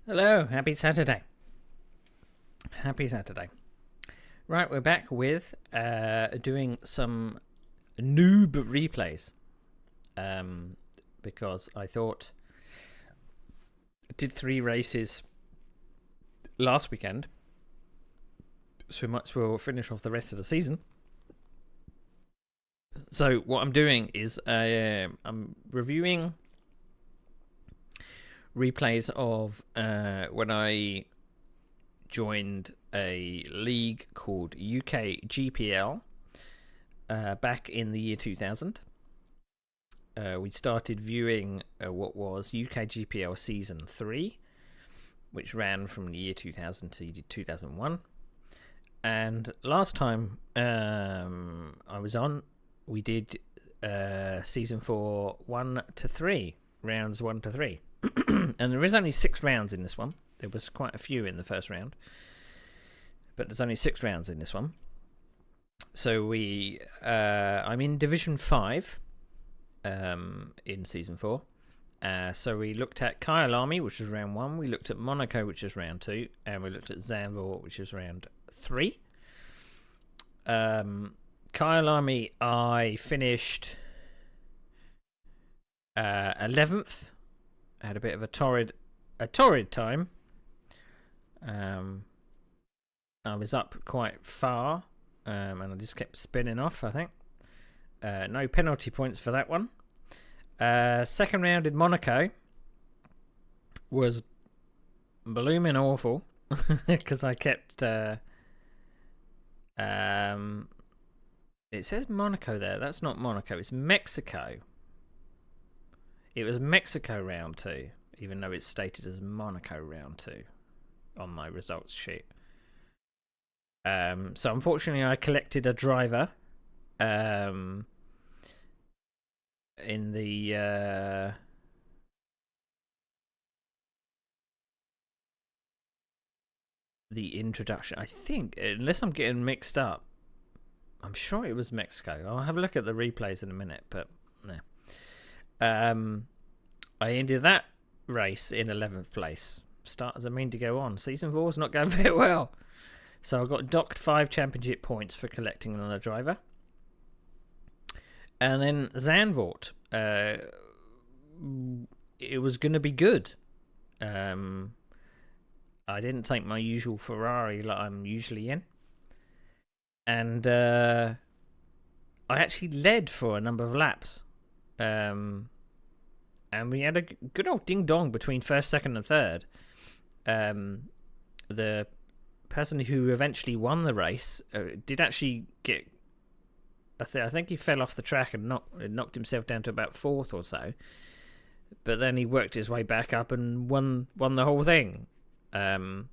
Hello, happy Saturday. Happy Saturday. Right, we're back with doing some NOOB replays. Because I thought I did 3 races last weekend, so we might as well finish off the rest of the season. So what I'm doing is I'm reviewing replays of when I joined a league called UKGPL back in the year 2000. We started viewing what was UKGPL Season 3, which ran from the year 2000 to 2001. And last time I was on, we did Season 4 1 to 3, rounds 1 to 3. And there is only 6 rounds in this one. There was quite a few in the first round, but there's only 6 rounds in this one. So I'm in Division 5 in Season 4. So we looked at Kyalami, which was round 1. We looked at Monaco, which is round 2. And we looked at Zandvoort, which is round 3. Kyalami, I finished 11th. I had a bit of a torrid time. I was up quite far, and I just kept spinning off, I think. No penalty points for that one. Second round in Monaco was blooming awful because I kept... it says Monaco there. That's not Monaco. It's Mexico. It was Mexico round 2, even though it's stated as Monaco round 2 on my results sheet. So unfortunately, I collected a driver in the introduction. I think, unless I'm getting mixed up, I'm sure it was Mexico. I'll have a look at the replays in a minute, but no. I ended that race in 11th place. Starters are mean to go on. Season 4's not going very well. So I got docked 5 championship points for collecting another driver. And then Zandvoort. It was going to be good. I didn't take my usual Ferrari like I'm usually in. And I actually led for a number of laps. And we had a good old ding-dong between first, second, and third. The person who eventually won the race did actually get... I think he fell off the track and knocked himself down to about 4th or so. But then he worked his way back up and won the whole thing. I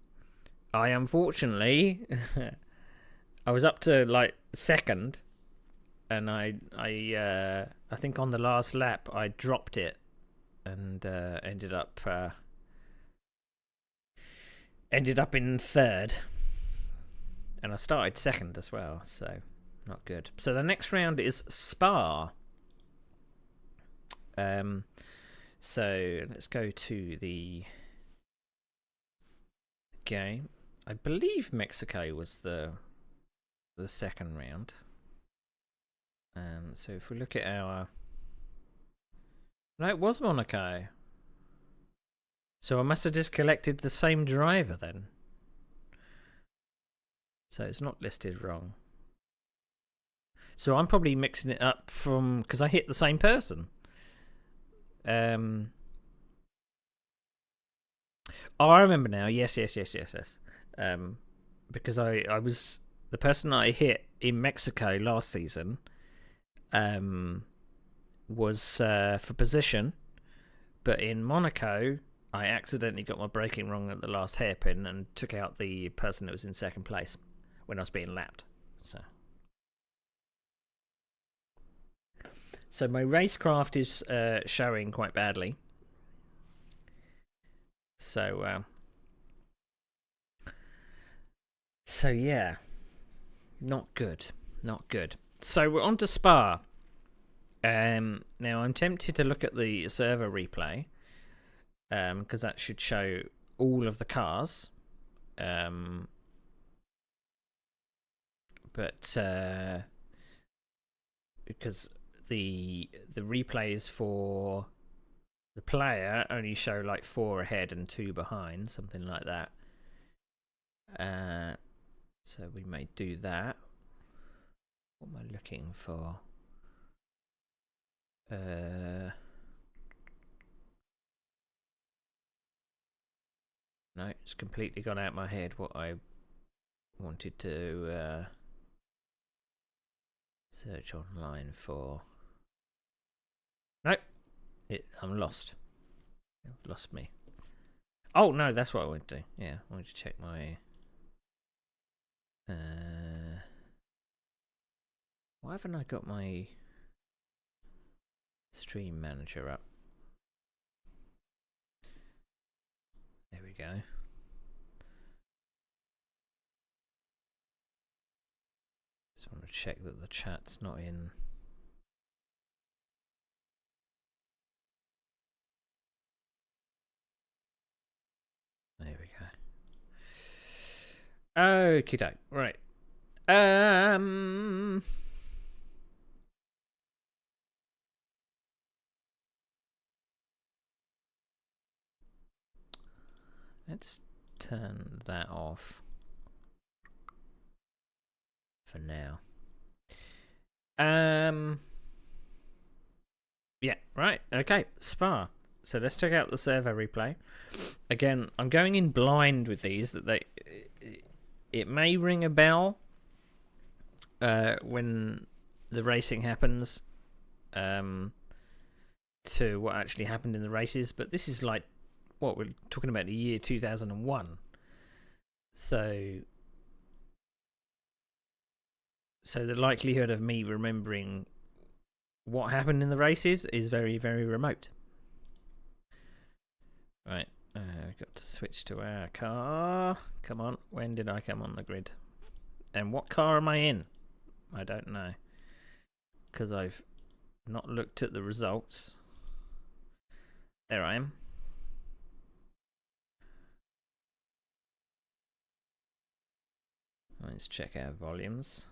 unfortunately... I was up to, like, 2nd. And I think on the last lap I dropped it and ended up in 3rd, and I started 2nd as well, so not good. So the next round is Spa. So let's go to the game. I believe Mexico was the second round. So if we look at our... No, it was Monaco. So I must have just collected the same driver then. So it's not listed wrong. So I'm probably mixing it up from... Because I hit the same person. Oh, I remember now. Yes. Because I was... The person I hit in Mexico last season... was for position, but in Monaco I accidentally got my braking wrong at the last hairpin and took out the person that was in 2nd place when I was being lapped. So my racecraft is showing quite badly. So yeah, not good. So we're on to Spa. Now I'm tempted to look at the server replay, because that should show all of the cars. But because the replays for the player only show like 4 ahead and 2 behind, something like that. So we may do that. What am I looking for? No, it's completely gone out my head what I wanted to search online for. Nope. I'm lost. You've lost me. Oh, no, that's what I want to do. Yeah, I want to check my... why haven't I got my stream manager up? There we go. Just want to check that the chat's not in... There we go. Okie doke. Right. Let's turn that off for now. Yeah, right. Okay, Spa. So let's check out the servo replay. Again, I'm going in blind with these. It may ring a bell when the racing happens to what actually happened in the races, but this is like what we're talking about, the year 2001. So the likelihood of me remembering what happened in the races is very, very remote. Right, I've got to switch to our car. Come on, when did I come on the grid? And what car am I in? I don't know, because I've not looked at the results. There I am. Let's check our volumes.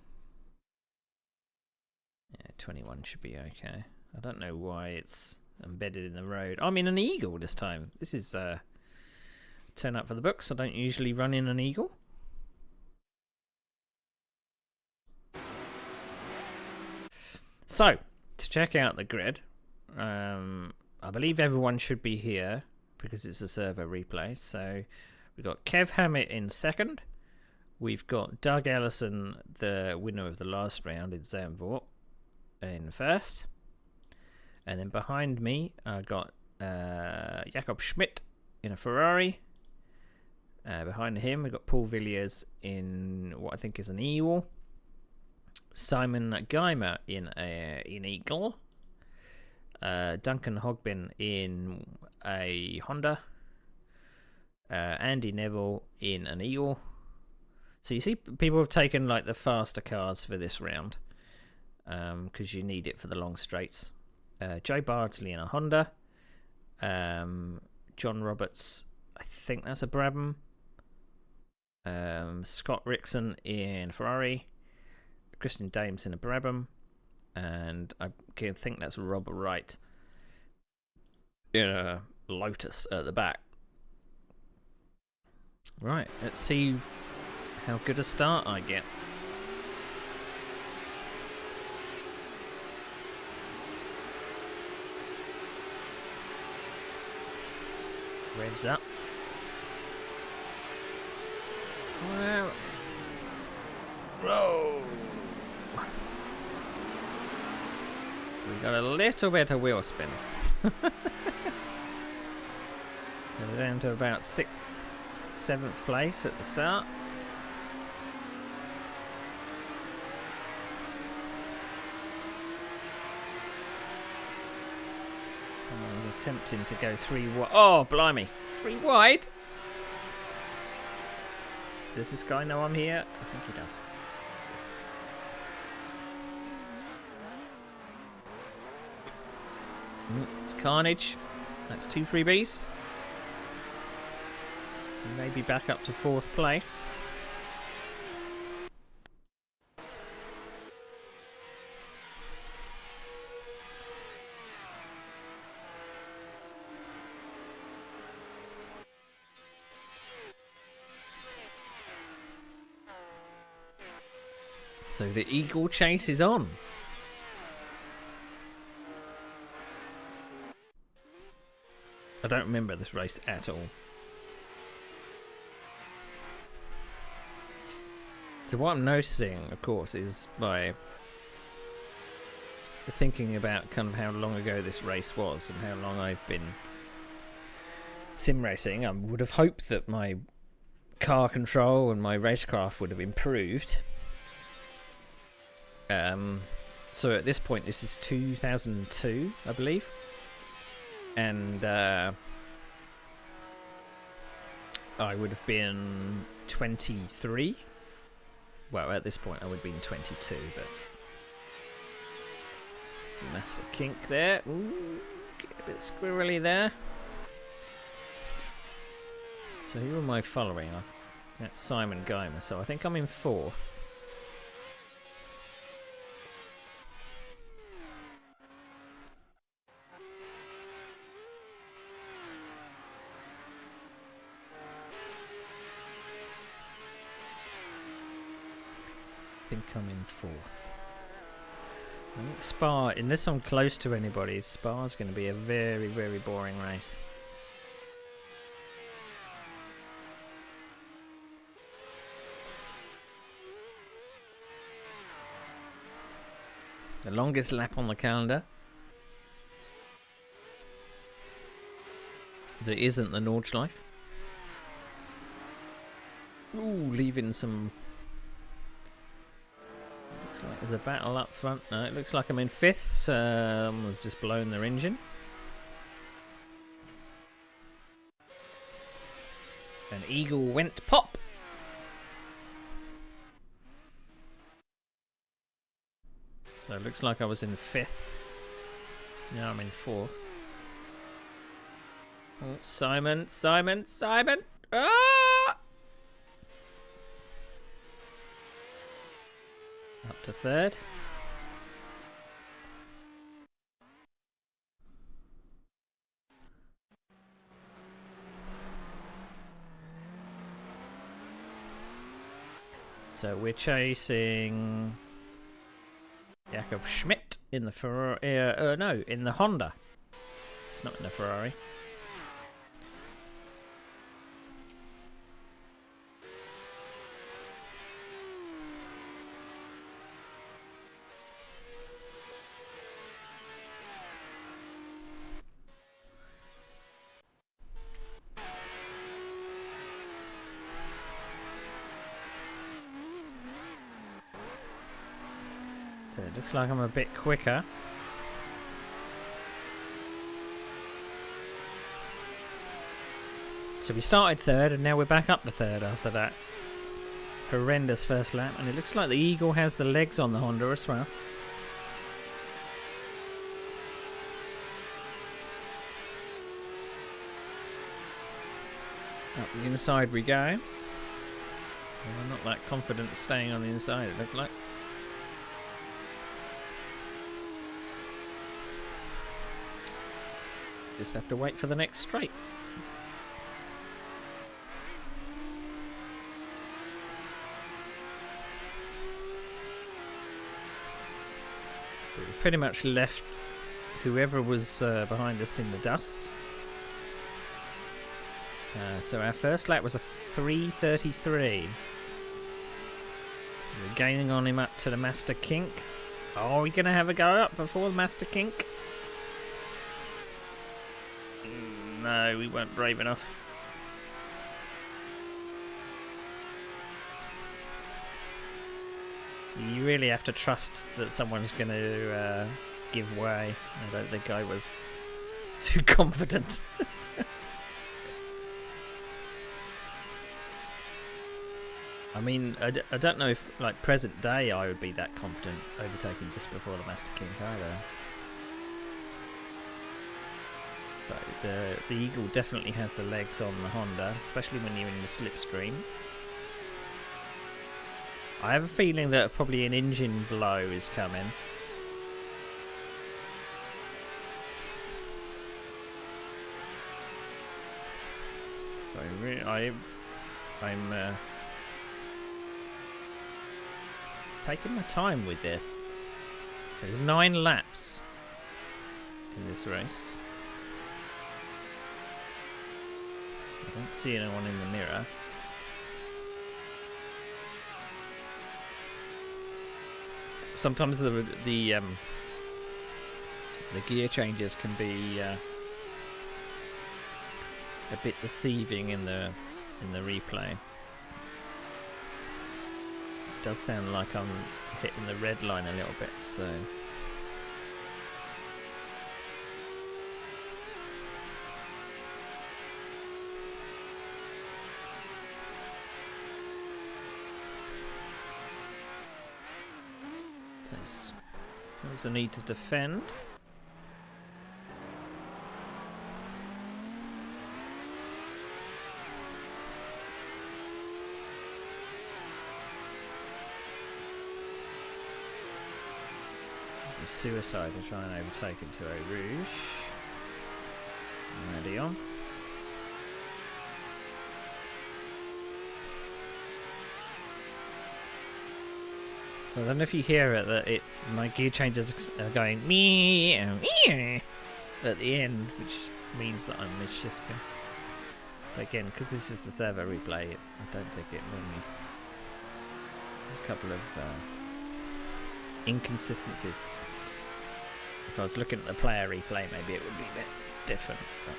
Yeah, 21 should be okay. I don't know why it's embedded in the road. I'm in an Eagle this time. This is turn up for the books. I don't usually run in an Eagle. So, to check out the grid, I believe everyone should be here because it's a servo replay. So, we've got Kev Hammett in second. We've got Doug Ellison, the winner of the last round in Zandvoort, in first. And then behind me, I got Jakob Schmidt in a Ferrari. Behind him, we've got Paul Villiers in what I think is an Eagle. Simon Geimer in Eagle. Duncan Hogbin in a Honda. Andy Neville in an Eagle. So you see, people have taken like the faster cars for this round because you need it for the long straights. Joe Bardsley in a Honda. John Roberts, I think that's a Brabham. Scott Rickson in Ferrari. Christian Dames in a Brabham. And I think that's Rob Wright in a Lotus at the back. Right, let's see how good a start I get. Revs up. Well, roll. We got a little bit of wheel spin. So we're down to about 6th, 7th place at the start. Someone's attempting to go 3 wide. Oh, blimey. 3 wide? Does this guy know I'm here? I think he does. It's carnage. That's 2 freebies. Maybe back up to 4th place. So the Eagle chase is on. I don't remember this race at all. So what I'm noticing, of course, is by thinking about kind of how long ago this race was and how long I've been sim racing, I would have hoped that my car control and my racecraft would have improved. So at this point, this is 2002, I believe. And I would have been 23. Well, at this point I would have been 22, but Master Kink there. Ooh, get a bit squirrely there. So who am I following? That's Simon Geimer, so I think I'm in 4th. I think I'm in 4th. I think Spa, unless I'm close to anybody, Spa's going to be a very, very boring race. The longest lap on the calendar. That isn't the Nordschleife. Ooh, leaving some... Looks like there's a battle up front. No, it looks like I'm in 5th. Someone's just blown their engine. An Eagle went pop. So it looks like I was in 5th. Now I'm in 4th. Oh, Simon! Ah! Up to 3rd. So we're chasing Jakob Schmidt in the Ferrari. No, in the Honda. It's not in the Ferrari. So it looks like I'm a bit quicker. So we started 3rd and now we're back up to 3rd after that horrendous first lap. And it looks like the Eagle has the legs on the Honda as well. Up the inside we go. Well, I'm not that confident staying on the inside, it looked like. Just have to wait for the next straight. We pretty much left whoever was behind us in the dust. So our first lap was a 3:33. So we're gaining on him up to the Master Kink. Oh, are we going to have a go up before the Master Kink? No, we weren't brave enough. You really have to trust that someone's going to give way. I don't think I was too confident. I mean, I don't know if, like, present day I would be that confident overtaking just before the Master King either. But The Eagle definitely has the legs on the Honda, especially when you're in the slipstream. I have a feeling that probably an engine blow is coming. I'm taking my time with this. So there's 9 laps in this race. I don't see anyone in the mirror. Sometimes the gear changes can be a bit deceiving in the replay. It does sound like I'm hitting the red line a little bit, so there's a need to defend. Suicide to try and overtake into Eau Rouge. Ready on. So I don't know if you hear it, that my gear changes are going meow, meow at the end, which means that I'm misshifting. But again, because this is the server replay, I don't think it normally. There's a couple of inconsistencies. If I was looking at the player replay, maybe it would be a bit different. But.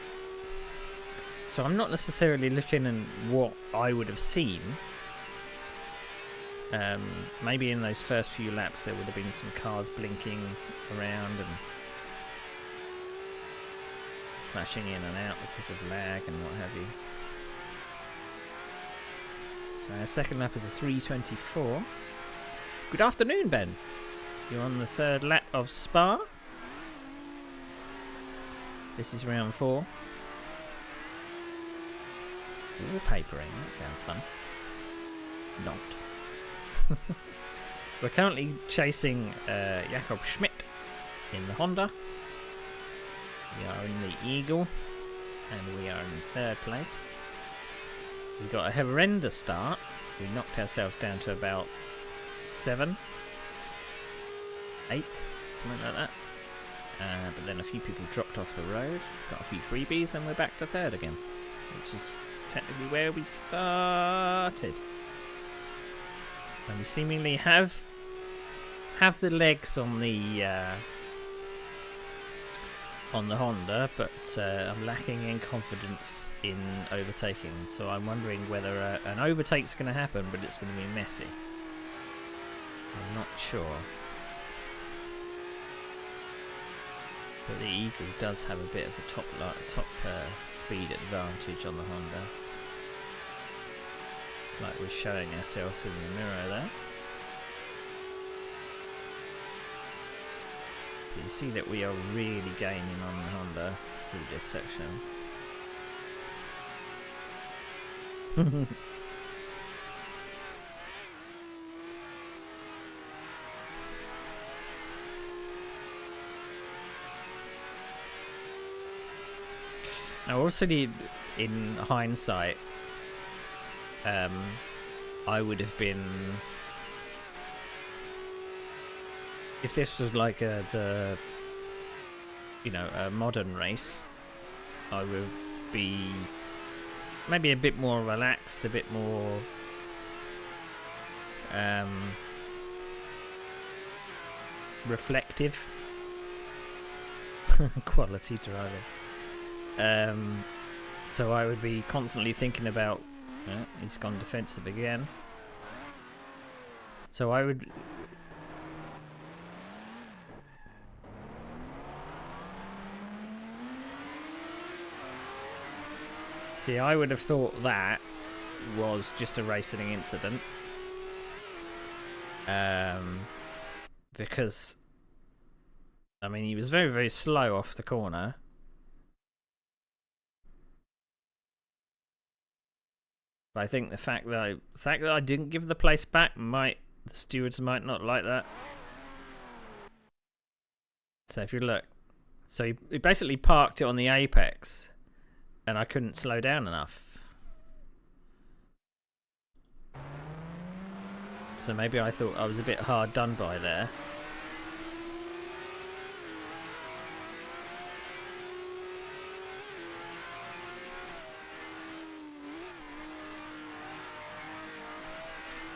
So I'm not necessarily looking at what I would have seen. Maybe in those first few laps there would have been some cars blinking around and flashing in and out because of lag and what have you. So our second lap is a 3:24. Good afternoon, Ben. You're on the 3rd lap of Spa. This is round 4. Wallpapering, that sounds fun. Not. We're currently chasing Jakob Schmidt in the Honda. We are in the Eagle, and we are in 3rd place. We got a horrendous start. We knocked ourselves down to about 7th, 8th, something like that. But then a few people dropped off the road, got a few freebies, and we're back to 3rd again, which is technically where we started. And we seemingly have the legs on the Honda, but I'm lacking in confidence in overtaking. So I'm wondering whether an overtake's going to happen, but it's going to be messy. I'm not sure. But the Eagle does have a bit of a top speed advantage on the Honda. It's like we're showing ourselves in the mirror there. You see that we are really gaining on the Honda through this section. Now, obviously, in hindsight, I would have been, if this was like a modern race, I would be maybe a bit more relaxed, a bit more reflective. Quality driving. So I would be constantly thinking about, he's gone defensive again. So I would see, I would have thought that was just a racing incident. Because I mean, he was very, very slow off the corner. But I think the fact that I didn't give the place back the stewards might not like that. So if you look, so he basically parked it on the apex, and I couldn't slow down enough. So maybe I thought I was a bit hard done by there.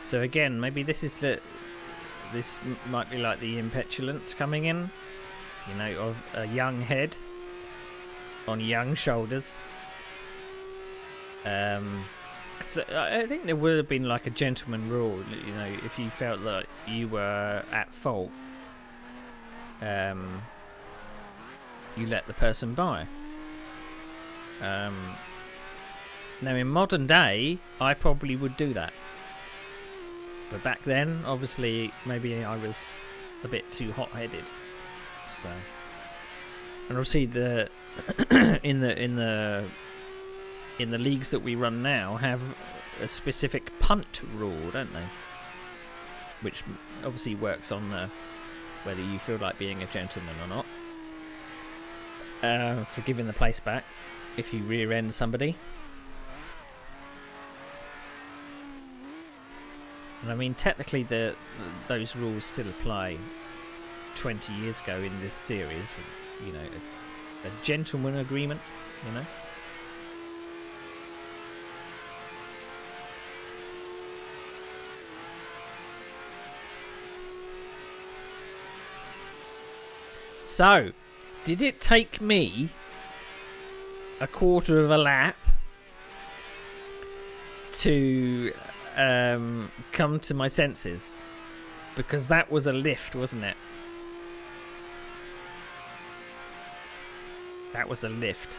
So again, maybe this might be like the impetulance coming in, you know, of a young head on young shoulders. 'Cause I think there would have been like a gentleman rule, you know, if you felt that you were at fault, you let the person by. Now in modern day, I probably would do that. But back then, obviously, maybe I was a bit too hot-headed. So, and obviously in the leagues that we run now have a specific punt rule, don't they? Which obviously works on whether you feel like being a gentleman or not. For giving the place back if you rear end somebody. And I mean, technically, those rules still apply 20 years ago in this series. You know, a gentleman agreement, you know. So, did it take me a quarter of a lap to come to my senses? Because that was a lift, wasn't it? That was a lift.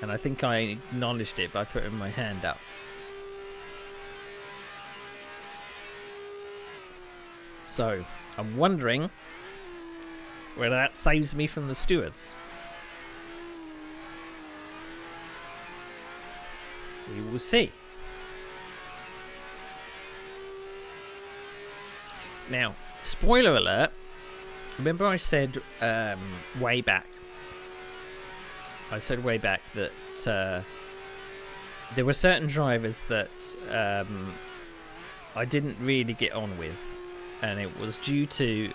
And I think I acknowledged it by putting my hand up. So, I'm wondering whether that saves me from the stewards. We will see. Now, spoiler alert. Remember I said way back. I said way back that there were certain drivers that I didn't really get on with, and it was due to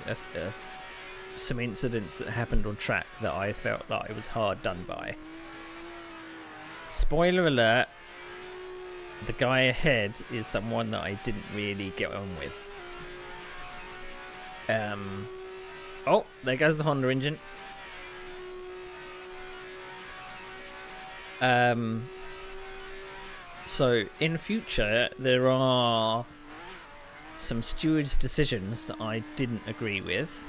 some incidents that happened on track that I felt that I was hard done by. Spoiler alert, the guy ahead is someone that I didn't really get on with. Oh, there goes the Honda engine. So in future there are some stewards' decisions that I didn't agree with,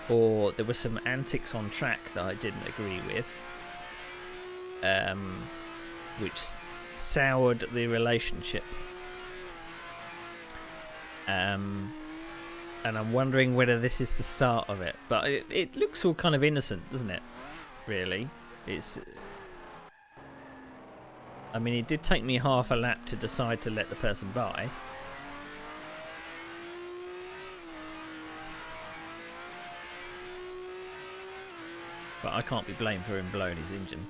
or there were some antics on track that I didn't agree with, which soured the relationship. And I'm wondering whether this is the start of it. But it looks all kind of innocent, doesn't it? Really. I mean, it did take me half a lap to decide to let the person by. But I can't be blamed for him blowing his engine.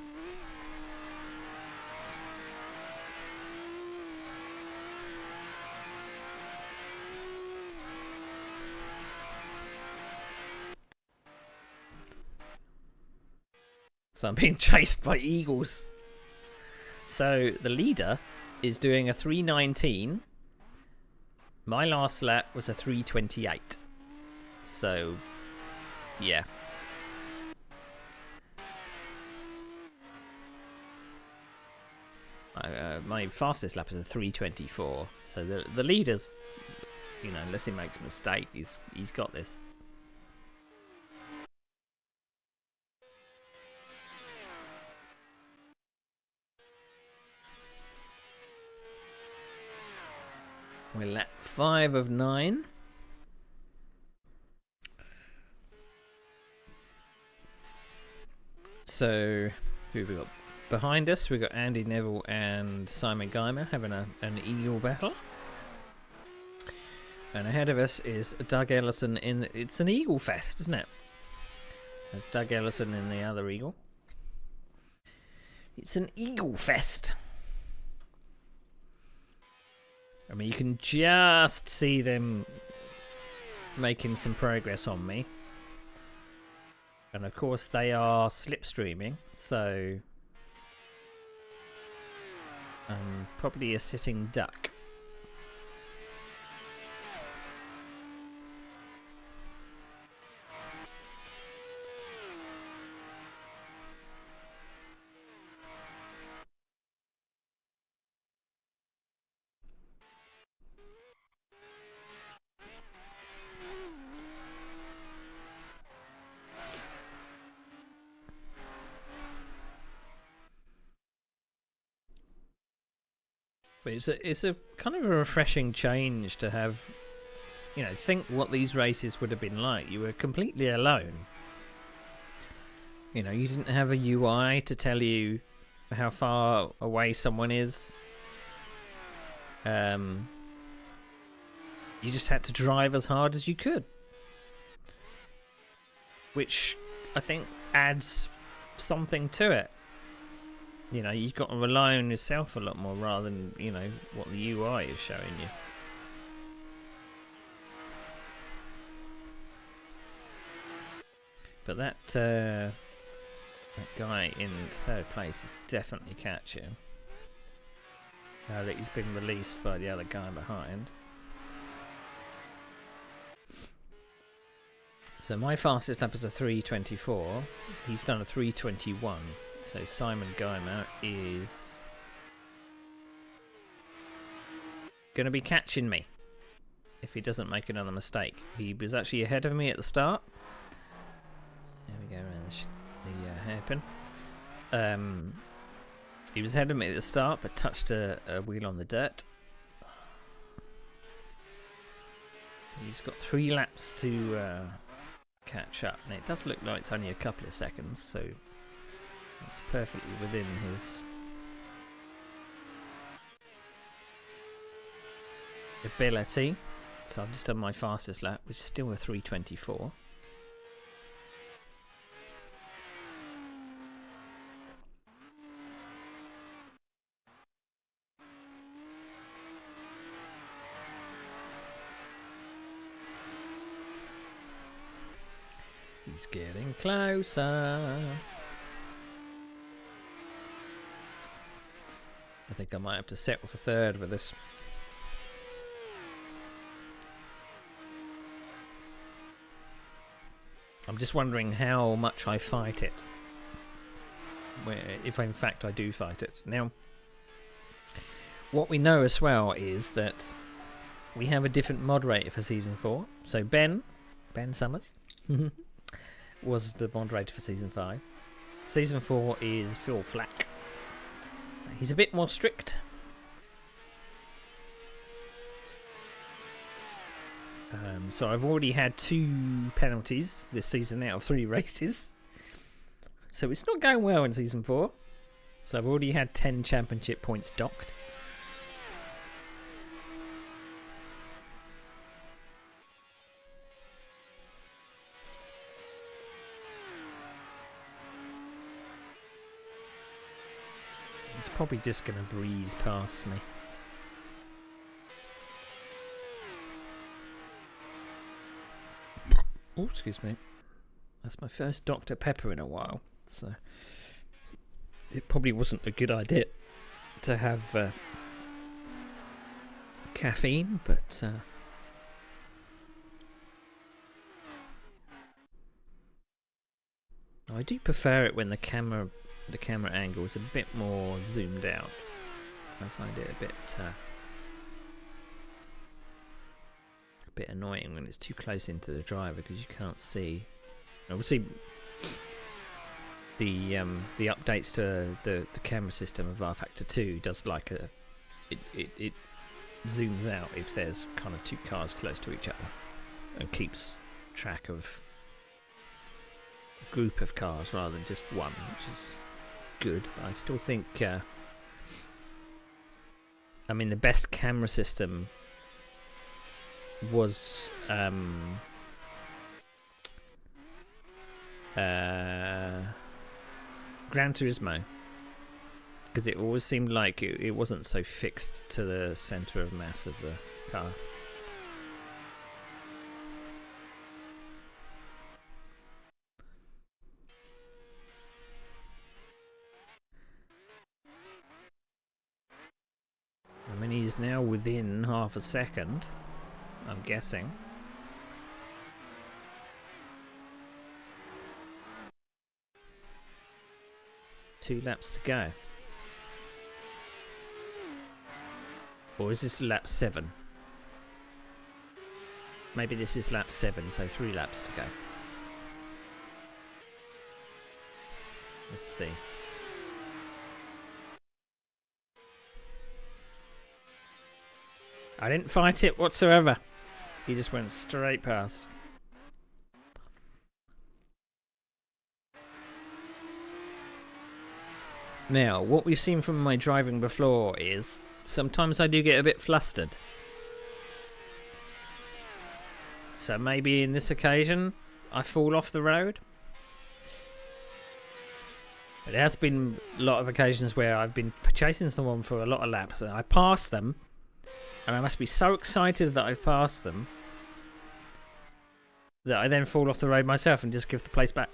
So I'm being chased by eagles. So the leader is doing a 3:19. My last lap was a 3:28. So, yeah. My fastest lap is a 3:24. So the leader's, you know, unless he makes a mistake, he's got this. We're lap 5 of 9. So, who have we got? Behind us, we've got Andy Neville and Simon Geimer having an eagle battle. And ahead of us is Doug Ellison in... It's an eagle fest, isn't it? There's Doug Ellison in the other eagle. It's an eagle fest. I mean, you can just see them making some progress on me. And of course, they are slipstreaming, so I'm probably a sitting duck. But it's a kind of a refreshing change to have, you know, think what these races would have been like. You were completely alone. You know, you didn't have a UI to tell you how far away someone is. You just had to drive as hard as you could. Which I think adds something to it. You know, you've got to rely on yourself a lot more rather than, you know, what the UI is showing you. But that guy in third place is definitely catching. Now that he's been released by the other guy behind. So my fastest lap is a 3:24. He's done a 3:21. So Simon Geimer is going to be catching me if he doesn't make another mistake. He was actually ahead of me at the start. There we go around the hairpin. He was ahead of me at the start, but touched a wheel on the dirt. He's got 3 laps to catch up, and it does look like it's only a couple of seconds, so it's perfectly within his ability. So I've just done my fastest lap, which is still a 3:24. He's getting closer. I think I might have to settle for third with this. I'm just wondering how much I fight it. If in fact I do fight it. Now, what we know as well is that we have a different moderator for Season 4. So Ben Summers, was the moderator for Season 5. Season 4 is Phil Flack. He's a bit more strict. So I've already had 2 penalties this season out of 3 races. So it's not going well in Season 4. So I've already had 10 championship points docked. It's probably just going to breeze past me. Oh, excuse me. That's my first Dr. Pepper in a while, so it probably wasn't a good idea to have caffeine, but I do prefer it when the camera angle is a bit more zoomed out. I find it a bit annoying when it's too close into the driver because you can't see. Obviously, the updates to the camera system of R-Factor 2 does like it zooms out if there's kind of 2 cars close to each other and keeps track of a group of cars rather than just one, which is good, but I still think I mean the best camera system was Gran Turismo, because it always seemed like it wasn't so fixed to the center of mass of the car. I mean, he's now within half a second, I'm guessing. Two laps to go. Or is this lap 7? Maybe this is lap 7, so 3 laps to go. Let's see. I didn't fight it whatsoever. He just went straight past. Now, what we've seen from my driving before is sometimes I do get a bit flustered. So maybe in this occasion I fall off the road. But there has been a lot of occasions where I've been chasing someone for a lot of laps and I pass them, and I must be so excited that I've passed them that I then fall off the road myself and just give the place back.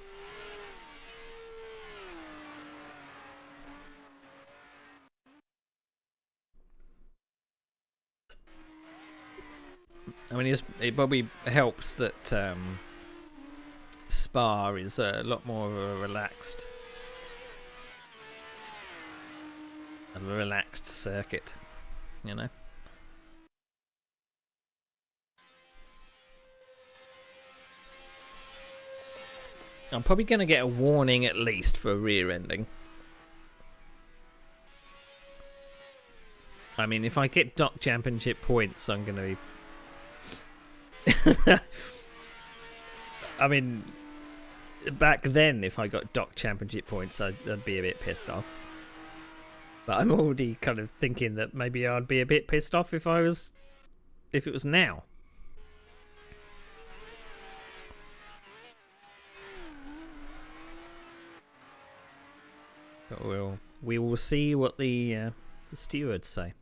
I mean, it probably helps that Spa is a lot more of a relaxed circuit, you know. I'm probably going to get a warning at least for rear ending. I mean, if I get Dock Championship points, I'm going to be... I mean, back then, if I got Dock Championship points, I'd be a bit pissed off. But I'm already kind of thinking that maybe I'd be a bit pissed off if it was now. But we will see what the stewards say.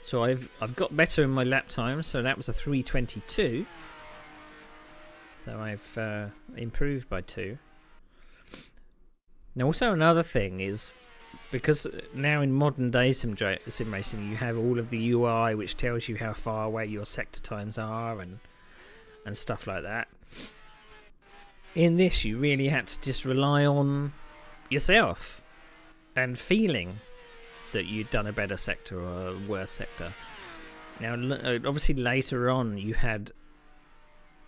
So I've got better in my lap time, so that was a 3:22. So I've improved by 2. Now also another thing is, because now in modern day sim racing you have all of the UI which tells you how far away your sector times are and stuff like that. In this you really had to just rely on yourself and feeling that you'd done a better sector or a worse sector. Now, obviously later on you had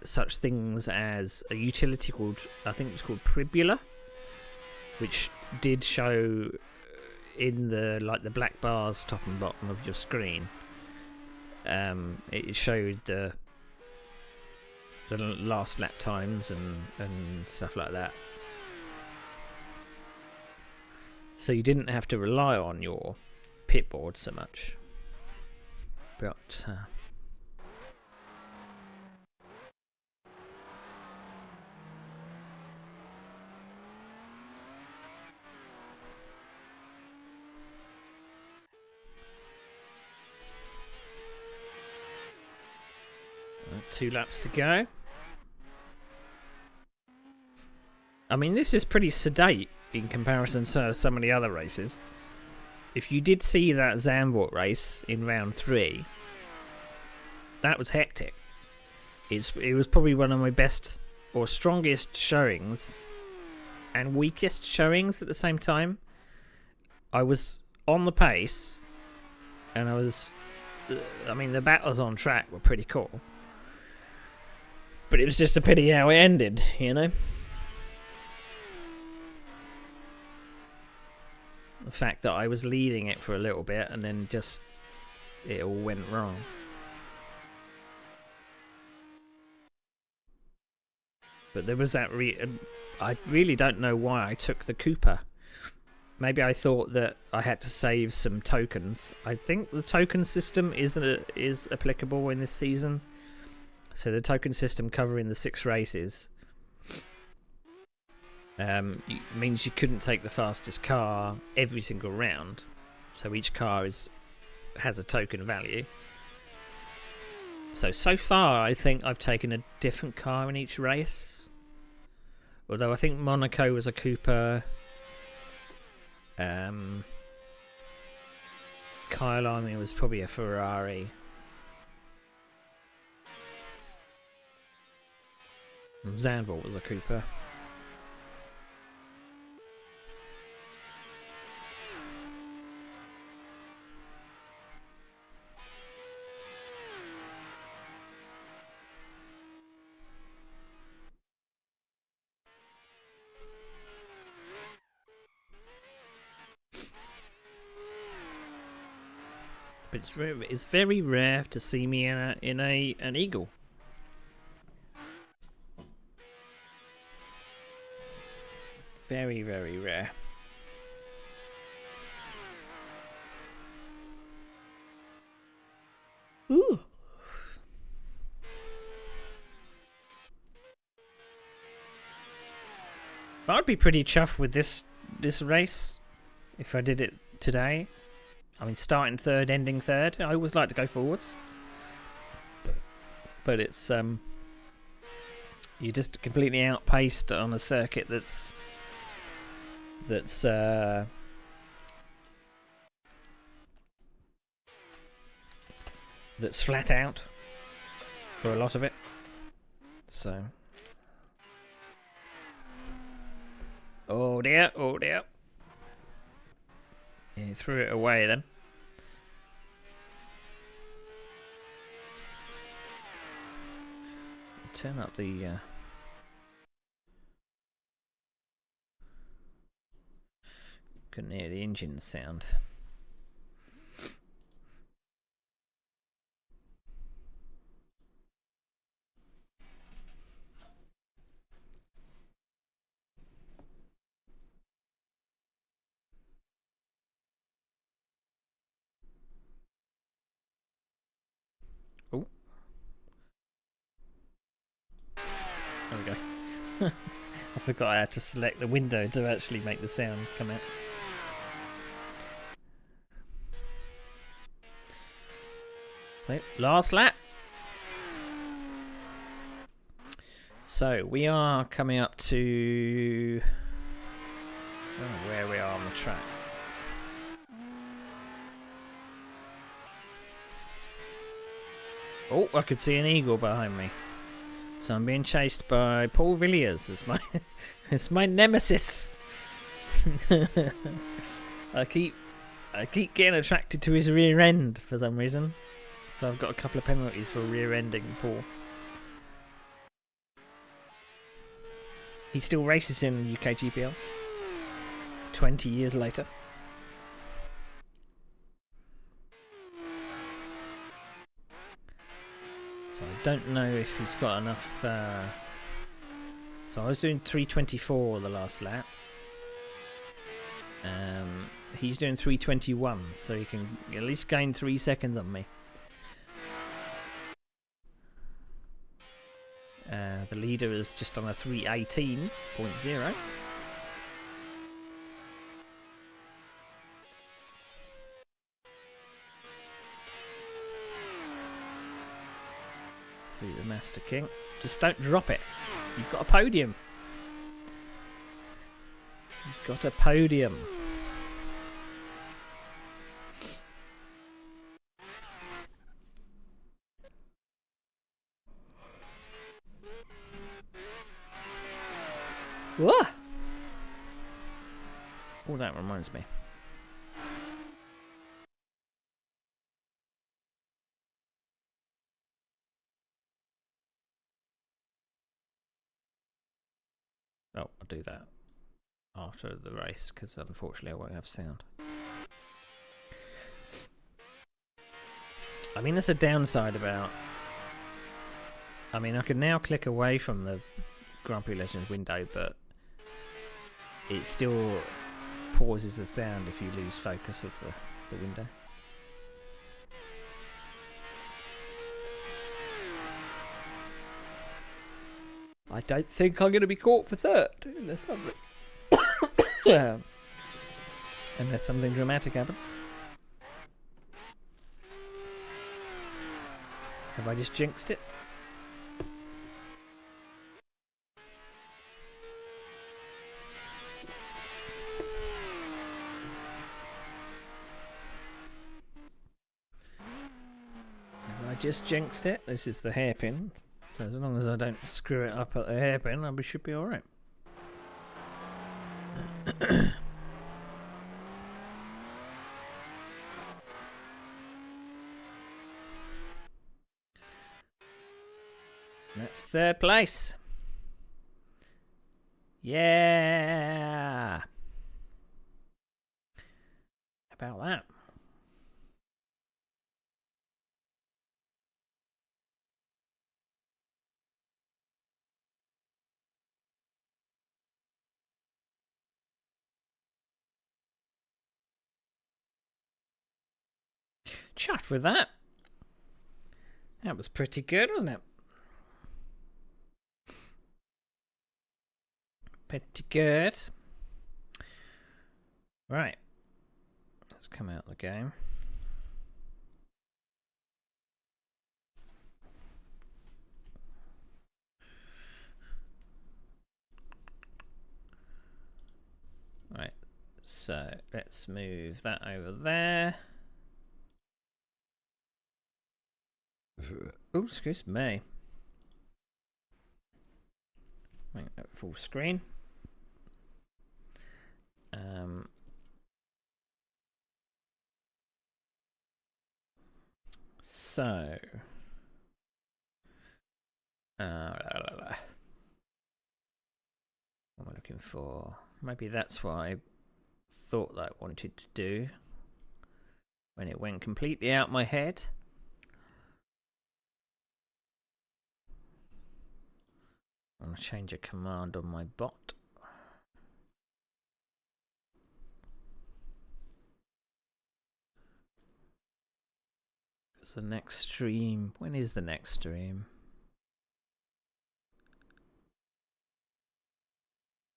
such things as a utility called, I think it was called Pribula, which did show in the black bars top and bottom of your screen. It showed the last lap times and stuff like that. So you didn't have to rely on your pit board so much. But 2 laps to go. I mean, this is pretty sedate in comparison to some of the other races. If you did see that Zandvoort race in round 3, that was hectic. It was probably one of my best or strongest showings and weakest showings at the same time. I was on the pace, and I mean, the battles on track were pretty cool. But it was just a pity how it ended, you know? The fact that I was leading it for a little bit and then just it all went wrong. But there was that I really don't know why I took the Cooper. Maybe I thought that I had to save some tokens. I think the token system is applicable in this season. So the token system covering the 6 races means you couldn't take the fastest car every single round. So each car has a token value. So far, I think I've taken a different car in each race. Although I think Monaco was a Cooper. Kyalami was probably a Ferrari. And Zandvoort was a Cooper. But it's very rare to see me in an Eagle. Very, very rare. Ooh. I'd be pretty chuffed with this race if I did it today. I mean, starting third, ending third. I always like to go forwards, but it's you're just completely outpaced on a circuit that's flat out for a lot of it. So, oh dear, oh dear. Yeah, you threw it away then. Turn up the couldn't hear the engine sound. Oh, there we go. I forgot I had to select the window to actually make the sound come out. So, last lap. So, we are coming up to... I don't know where we are on the track. Oh, I could see an Eagle behind me. So I'm being chased by Paul Villiers as my nemesis. I keep getting attracted to his rear end for some reason. So I've got a couple of penalties for rear-ending Paul. He still races in UKGPL 20 years later. So I don't know if he's got enough. So I was doing 3:24 the last lap. He's doing 3:21, so he can at least gain 3 seconds on me. The leader is just on a 3:18.0. Through the Master King. Just don't drop it. You've got a podium. You've got a podium. Whoa! Oh, that reminds me. Oh, I'll do that after the race because unfortunately I won't have sound. I mean, there's a downside about... I mean, I can now click away from the Grand Prix Legends window, but it still pauses the sound if you lose focus of the window. I don't think I'm going to be caught for third unless something dramatic happens. Have I just jinxed it? Have I just jinxed it? This is the hairpin. So as long as I don't screw it up at the hairpin, I should be alright. That's third place. Yeah. How about that? Chuffed with that. That was pretty good, wasn't it? Pretty good. Right. Let's come out of the game. Right. So let's move that over there. Oh, excuse me. Make that full screen. So, what am I looking for? Maybe that's what I thought that I wanted to do when it went completely out my head. I'm going to change a command on my bot. It's the next stream. When is the next stream?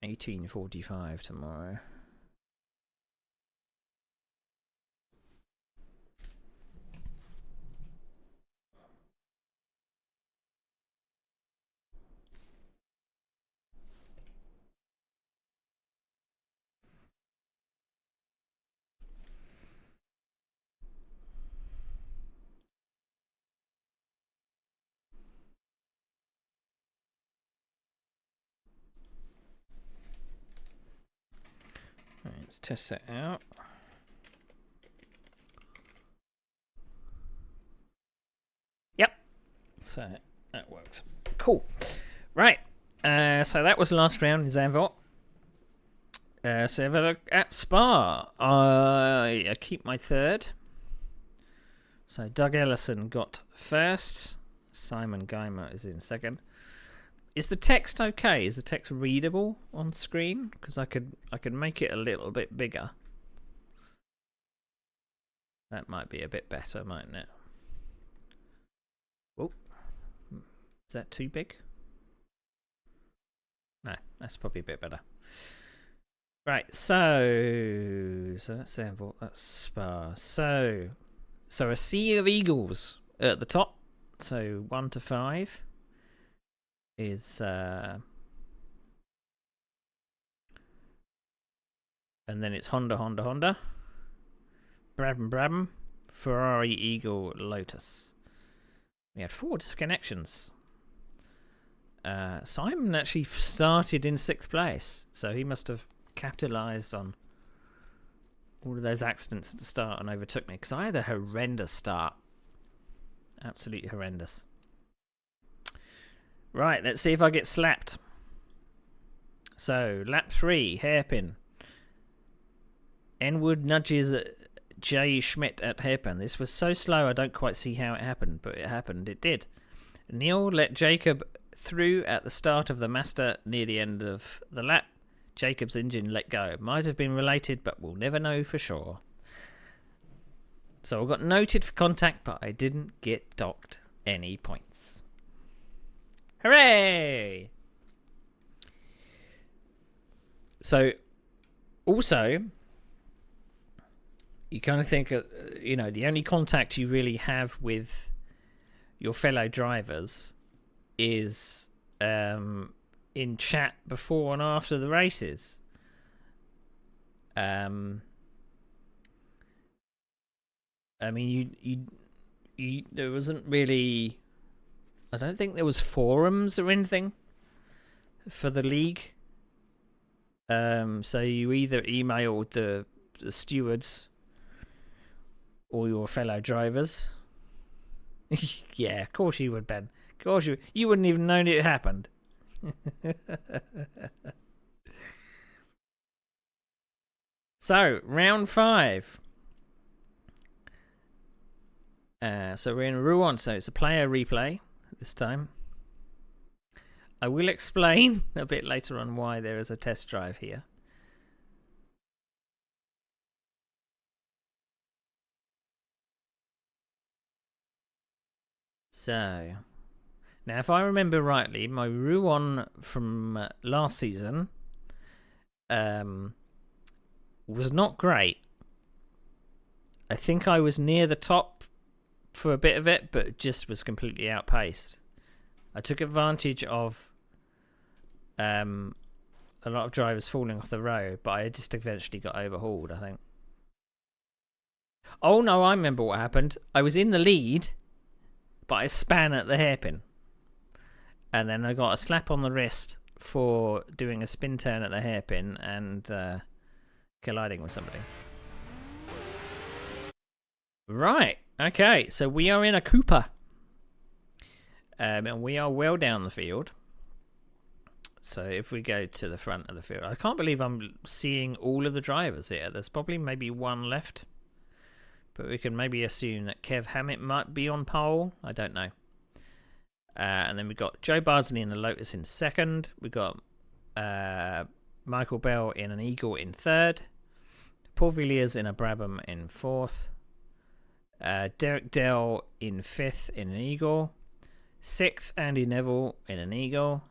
18:45 tomorrow. Right, let's test that out. Yep. So that works. Cool. Right. So that was the last round in Zandvoort. So have a look at Spa. I keep my third. So Doug Ellison got first. Simon Geimer is in second. Is the text okay? Is the text readable on screen? Because I could make it a little bit bigger. That might be a bit better, mightn't it? Oh, is that too big? No, that's probably a bit better. Right, so that's Zandvoort, that's Spa. So a sea of eagles at the top. So 1 to 5 is and then it's Honda, Brabham, Ferrari, Eagle, Lotus. We had 4 disconnections. Simon actually started in 6th place, so he must have capitalised on all of those accidents at the start and overtook me, because I had a horrendous start. Absolutely horrendous. Right, let's see if I get slapped. So, lap 3, hairpin. Enwood nudges J. Schmidt at hairpin. This was so slow I don't quite see how it happened, but it happened. It did. Neil let Jacob through at the start of the master near the end of the lap. Jacob's engine let go. Might have been related, but we'll never know for sure. So I got noted for contact, but I didn't get docked any points. Hooray! So, also, you kind of think, you know, the only contact you really have with your fellow drivers is in chat before and after the races. I mean, you there wasn't really. I don't think there was forums or anything for the league. So you either emailed the stewards or your fellow drivers. Yeah, of course you would, Ben. Of course you wouldn't even known it happened. So, round 5. So we're in Rouen, so it's a player replay this time. I will explain a bit later on why there is a test drive here. So, now if I remember rightly, my Rouen from last season was not great. I think I was near the top for a bit of it, but just was completely outpaced. I took advantage of a lot of drivers falling off the road, but I just eventually got overhauled, I think. Oh no, I remember what happened. I was in the lead, but I span at the hairpin. And then I got a slap on the wrist for doing a spin turn at the hairpin and colliding with somebody. Right, okay, so we are in a Cooper. And we are well down the field. So if we go to the front of the field, I can't believe I'm seeing all of the drivers here. There's probably maybe one left. But we can maybe assume that Kev Hammett might be on pole. I don't know. And then we've got Joe Barsley in a Lotus in second. We've got Michael Bell in an Eagle in third. Paul Villiers in a Brabham in fourth. Derek Dell in fifth in an Eagle. Sixth, Andy Neville in an Eagle.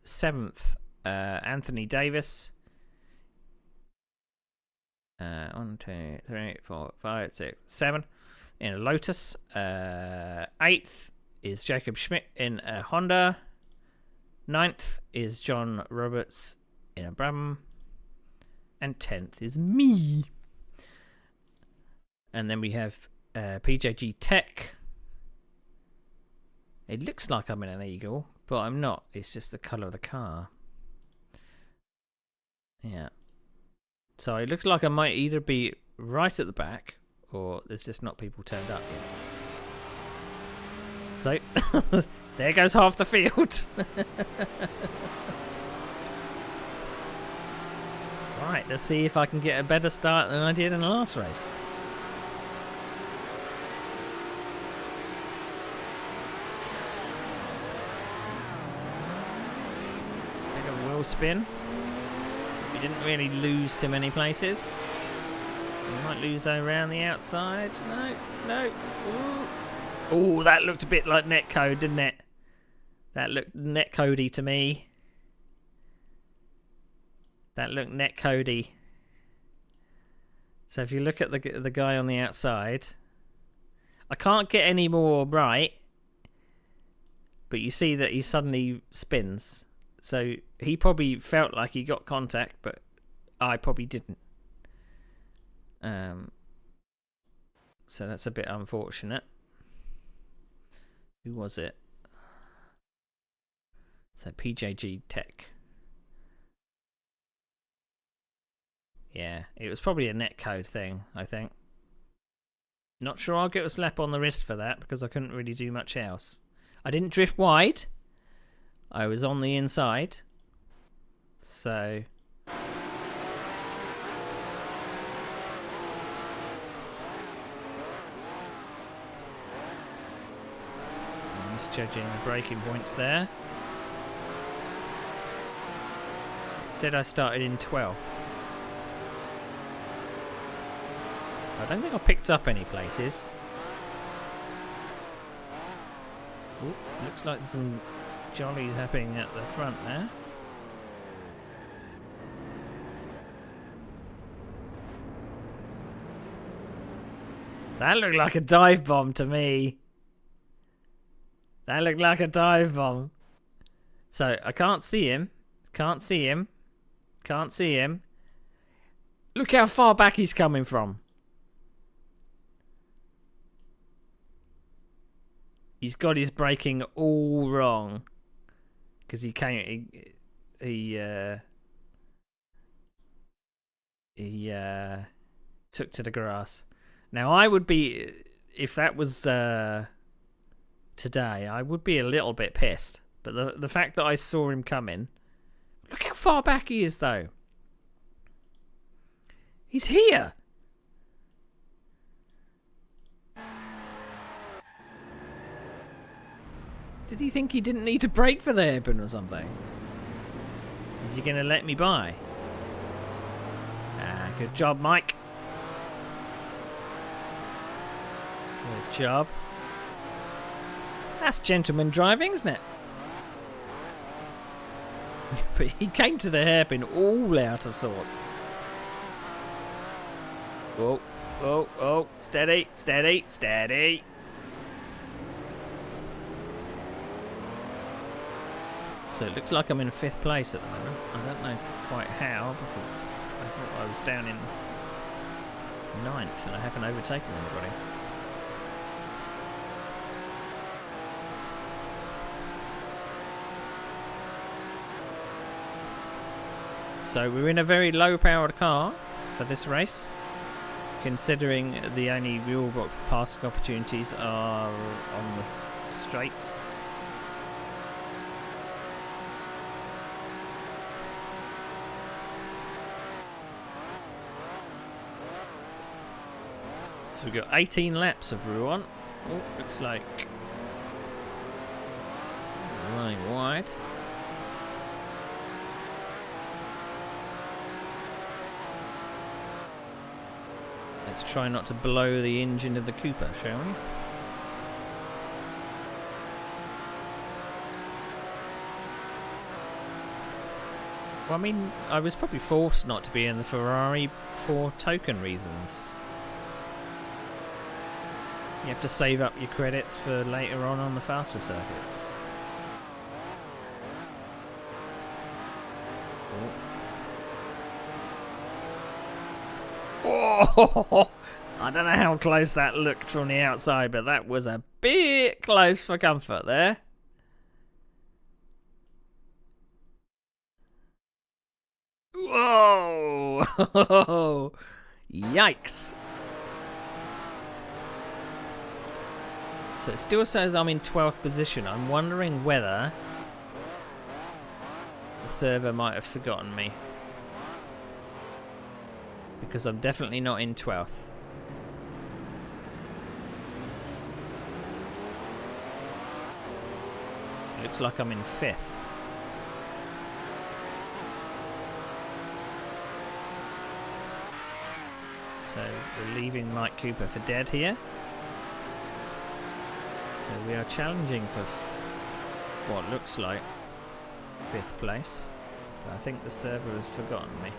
Seventh, Anthony Davis. 1, 2, 3, 4, 5, 6, 7 in a Lotus. 8th is Jacob Schmidt in a Honda. 9th is John Roberts in a Brabham. And 10th is me. And then we have PJG Tech. It looks like I'm in an Eagle, but I'm not. It's just the colour of the car. Yeah. So it looks like I might either be right at the back, or there's just not people turned up yet. So, there goes half the field. Right, let's see if I can get a better start than I did in the last race. Bit of wheel spin. We didn't really lose too many places. We might lose around the outside. No. Ooh, that looked a bit like netcode, didn't it? That looked netcodey to me. That looked netcodey. So if you look at the guy on the outside, I can't get any more right, but you see that he suddenly spins. So he probably felt like he got contact, but I probably didn't. So that's a bit unfortunate. Who was it? So PJG Tech. Yeah, it was probably a netcode thing, I think. Not sure I'll get a slap on the wrist for that, because I couldn't really do much else. I didn't drift wide. I was on the inside. So... I'm misjudging the braking points there. said I started in 12th. I don't think I picked up any places. Ooh, looks like some jollies happening at the front there. That looked like a dive bomb to me. That looked like a dive bomb. So, I can't see him. Can't see him. Can't see him. Look how far back he's coming from. He's got his braking all wrong. Because he came... He took to the grass. Now, I would be... If that was today, I would be a little bit pissed. But the fact that I saw him coming... Look how far back he is, though. He's here. Did he think he didn't need to brake for the hairpin or something? Is he going to let me by? Ah, good job, Mike. Good job. That's gentleman driving, isn't it? But he came to the hairpin all out of sorts. Oh, oh, oh. Steady, steady, steady. So it looks like I'm in 5th place at the moment. I don't know quite how, because I thought I was down in 9th and I haven't overtaken anybody. So we're in a very low-powered car for this race, considering the only real passing opportunities are on the straights. So we've got 18 laps of Rouen. Oh, looks like running wide. Let's try not to blow the engine of the Cooper, shall we? Well, I mean, I was probably forced not to be in the Ferrari for token reasons. You have to save up your credits for later on the faster circuits. Oh, I don't know how close that looked from the outside, but that was a bit close for comfort there. Whoa! Yikes! So it still says I'm in 12th position. I'm wondering whether the server might have forgotten me. Because I'm definitely not in 12th. Looks like I'm in 5th. So we're leaving Mike Cooper for dead here. So we are challenging for what looks like 5th place. But I think the server has forgotten me.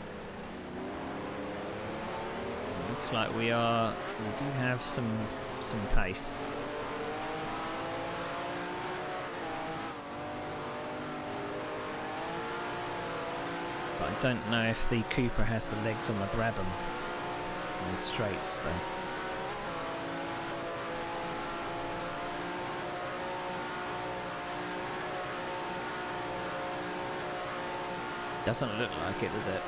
Looks like we do have some pace. But I don't know if the Cooper has the legs on the Brabham on the straights though. Doesn't look like it, does it?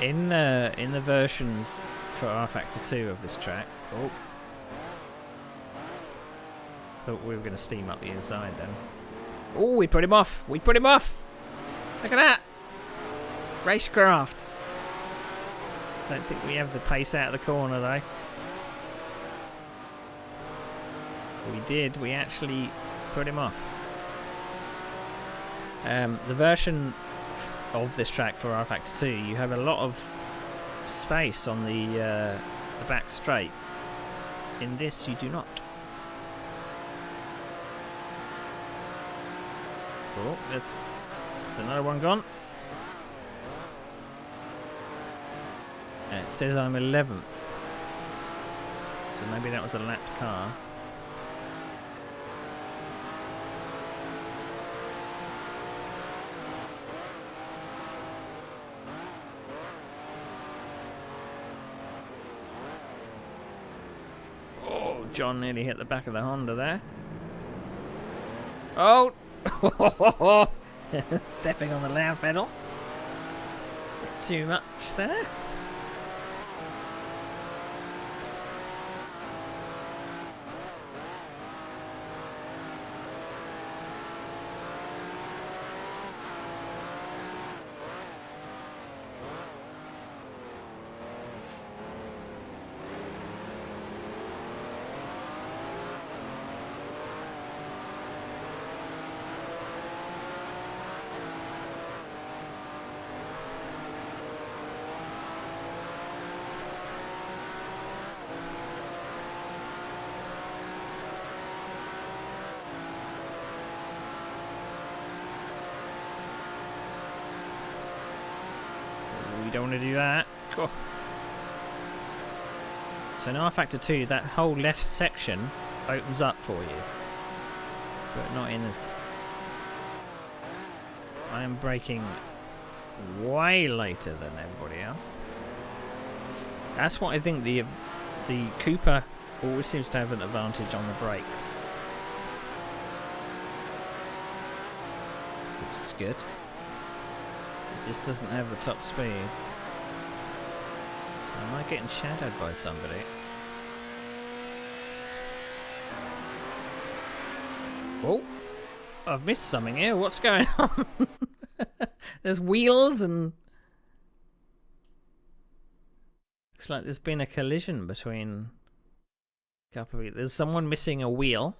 In the versions for R Factor 2 of this track, oh, thought we were going to steam up the inside then. Oh, we put him off. We put him off. Look at that. Racecraft. Don't think we have the pace out of the corner though. We did. We actually put him off. The version of this track for R Factor 2, you have a lot of space on the back straight. In this, you do not. Oh, there's another one gone. And it says I'm 11th. So maybe that was a lapped car. Oh, John nearly hit the back of the Honda there. Oh! Stepping on the loud pedal. Bit too much there. Don't want to do that. Cool. So now factor 2, that whole left section opens up for you, but not in this. I am braking way later than everybody else. That's what I think the Cooper always seems to have an advantage on the brakes, which is good. Just doesn't have the top speed. So am I getting shadowed by somebody? Oh, I've missed something here. What's going on? There's wheels and looks like there's been a collision between a couple of. There's someone missing a wheel.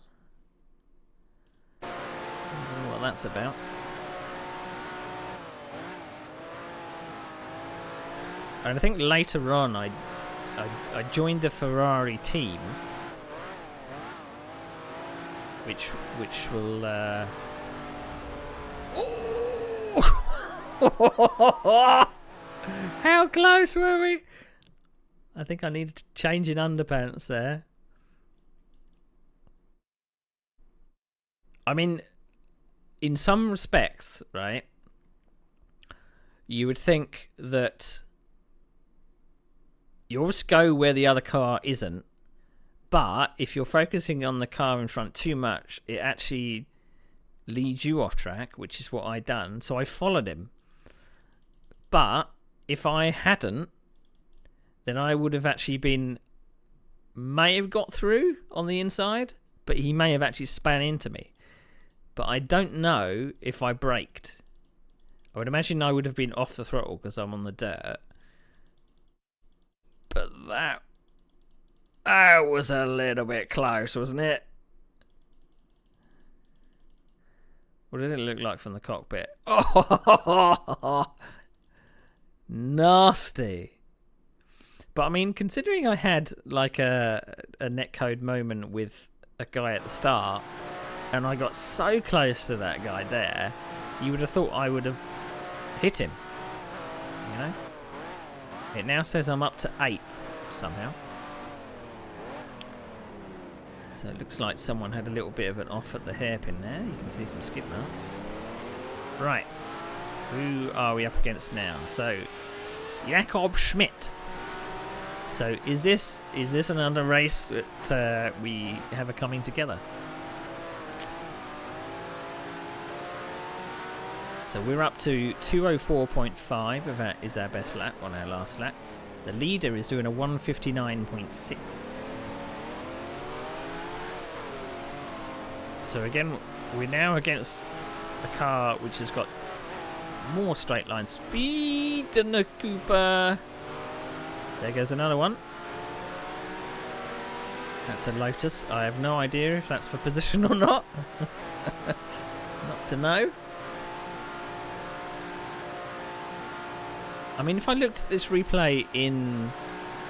I don't know what that's about. And I think later on I joined the Ferrari team, which will How close were we? I think I needed to change in underpants there. I mean, in some respects, right, you would think that you always go where the other car isn't, but if you're focusing on the car in front too much, it actually leads you off track, which is what I done. So I followed him. But if I hadn't, then I would have actually may have got through on the inside, but he may have actually span into me. But I don't know if I braked. I would imagine I would have been off the throttle because I'm on the dirt. But that was a little bit close, wasn't it? What did it look like from the cockpit? Oh, nasty. But I mean, considering I had like a netcode moment with a guy at the start, and I got so close to that guy there, you would have thought I would have hit him. You know? It now says I'm up to 8th somehow. So it looks like someone had a little bit of an off at the hairpin there. You can see some skid marks. Right. Who are we up against now? So, Jakob Schmidt. So is this another race that we have a coming together? So we're up to 204.5 of that is our best lap on our last lap. The leader is doing a 159.6. So again, we're now against a car which has got more straight line speed than the Cooper. There goes another one. That's a Lotus. I have no idea if that's for position or not. Not to know. I mean, if I looked at this replay in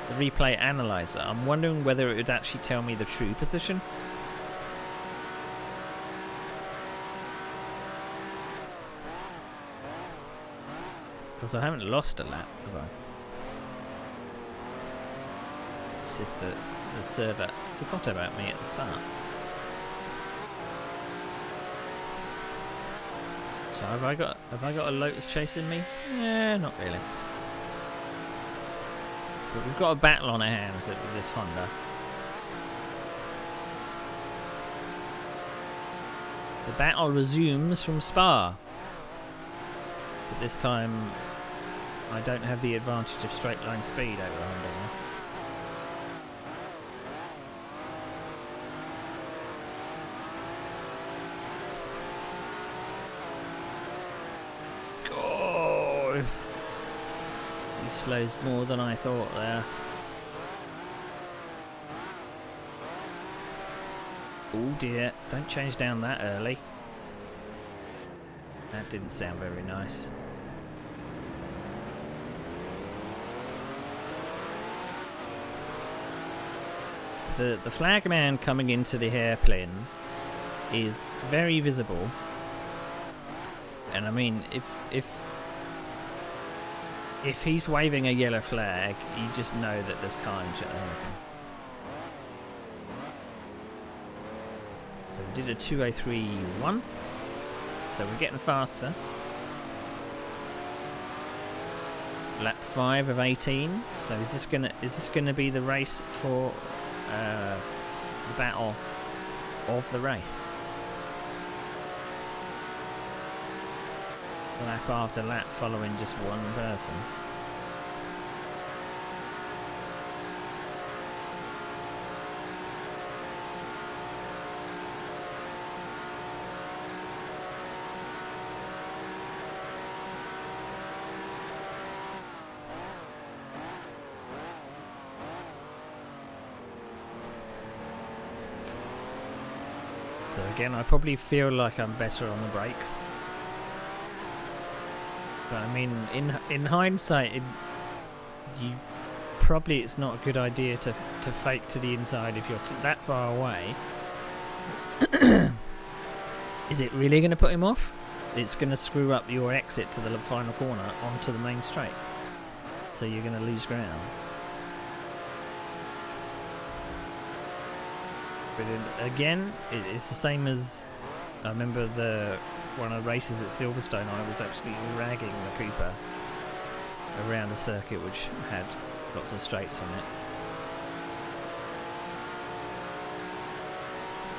the replay analyzer, I'm wondering whether it would actually tell me the true position. Because I haven't lost a lap, have I? It's just that the server forgot about me at the start. So have I got a Lotus chasing me? Yeah, not really. But we've got a battle on our hands with this Honda. The battle resumes from Spa. But this time I don't have the advantage of straight line speed over Honda now. God! He slows more than I thought there. Oh dear, don't change down that early. That didn't sound very nice. The flag man coming into the hairpin is very visible, and I mean, if he's waving a yellow flag, you just know that there's carnage at the hairpin. So we did a 2:03.1, so we're getting faster. Lap 5 of 18. So is this gonna be the race for the battle of the race? Lap after lap, following just one person. So again, I probably feel like I'm better on the brakes. But I mean, in hindsight, it's not a good idea to fake to the inside if you're that far away. Is it really going to put him off? It's going to screw up your exit to the final corner onto the main straight. So you're going to lose ground. But again, it's the same as I remember one of the races at Silverstone. I was absolutely ragging the Cooper around a circuit which had lots of straights on it.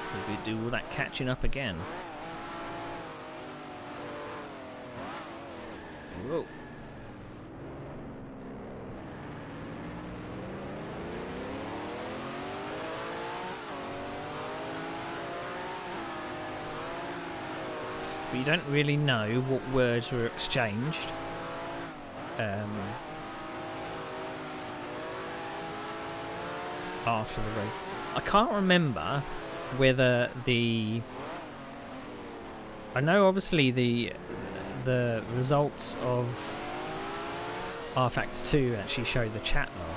So we do all that catching up again. Whoa. But you don't really know what words were exchanged. After the race. I can't remember whether I know obviously the results of R Factor 2 actually show the chat log.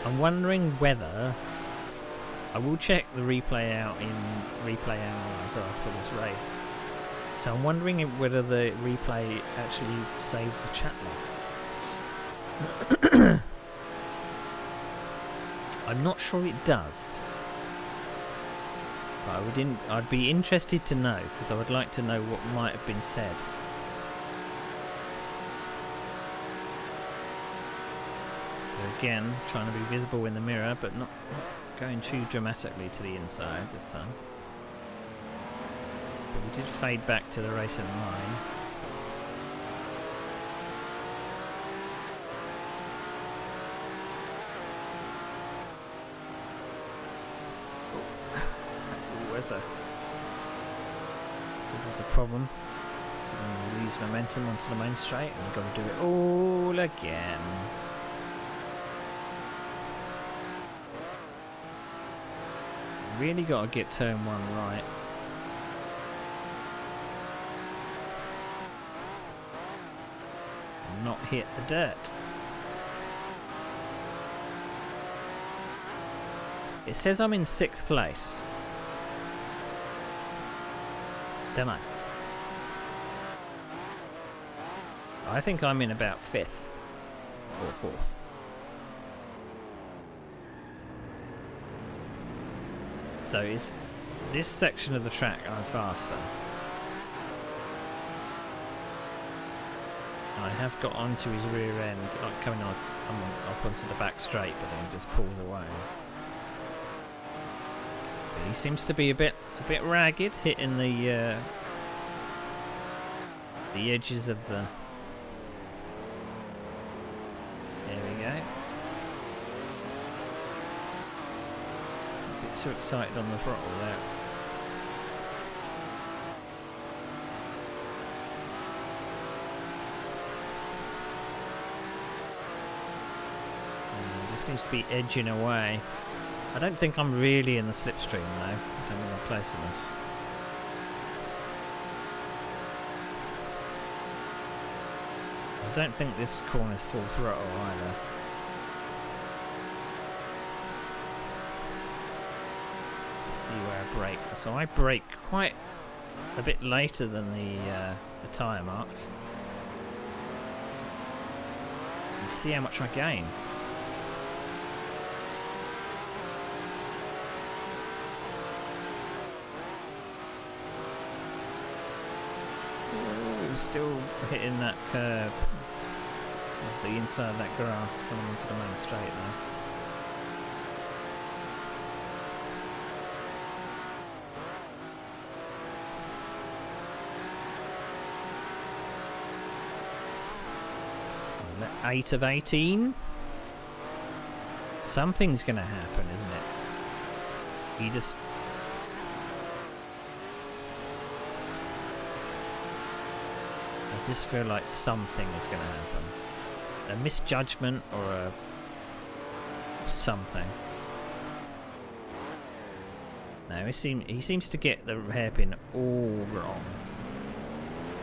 I'm wondering whether I will check the replay out in Replay Analyzer after this race. So I'm wondering whether the replay actually saves the chat log. I'm not sure it does. But I'd be interested to know, because I would like to know what might have been said. So again, trying to be visible in the mirror, but not going too dramatically to the inside this time. But we did fade back to the race at 9. That's always a problem. So when we lose momentum onto the main straight, and we've got to do it all again. Really got to get turn 1 right. not hit the dirt. It says I'm in 6th place. Don't know. I think I'm in about 5th or 4th. So is this section of the track I'm faster. I have got onto his rear end, like coming on, up onto the back straight, but then just pulled away. But he seems to be a bit ragged, hitting the edges of the. There we go. A bit too excited on the throttle there. Just seems to be edging away. I don't think I'm really in the slipstream though. I don't think I'm close enough. I don't think this corner's full throttle either. Let's see where I brake. So I brake quite a bit later than the tyre marks. And see how much I gain. Still hitting that curb of the inside of that grass coming into the main straight now. And 8 of 18. Something's going to happen, isn't it? He just. I just feel like something is going to happen. A misjudgment or a something. No, he seems to get the hairpin all wrong.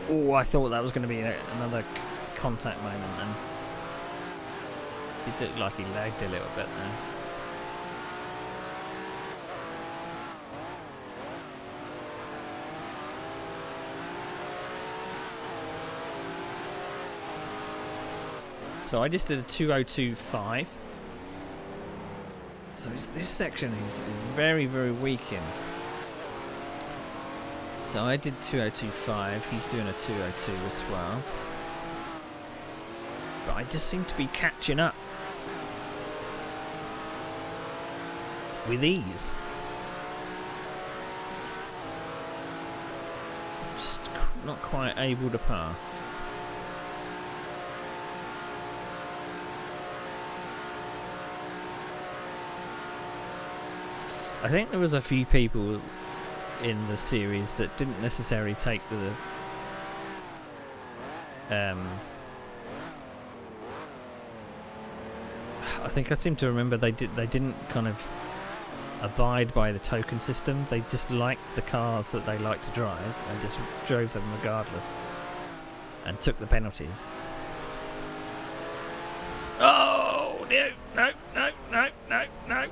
Oh, I thought that was going to be another contact moment, and it looked like he lagged a little bit there. So I just did a 2:02.5. So it's this section he's very, very weak in. So I did 2:02.5. He's doing a 2:02 as well. But I just seem to be catching up with ease. Just not quite able to pass. I think there was a few people in the series that didn't necessarily take the I think I seem to remember they didn't kind of abide by the token system. They just liked the cars that they liked to drive and just drove them regardless and took the penalties. Oh no, no, no, no, no, no.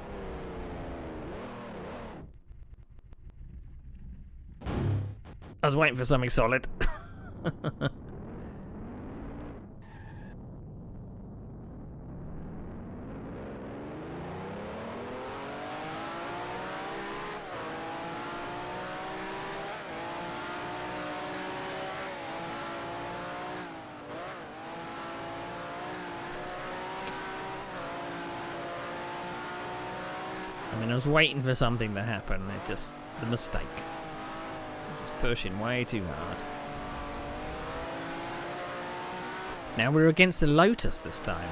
I was waiting for something solid. I mean, I was waiting for something to happen. It just the mistake. Pushing way too hard. Now we're against the Lotus this time.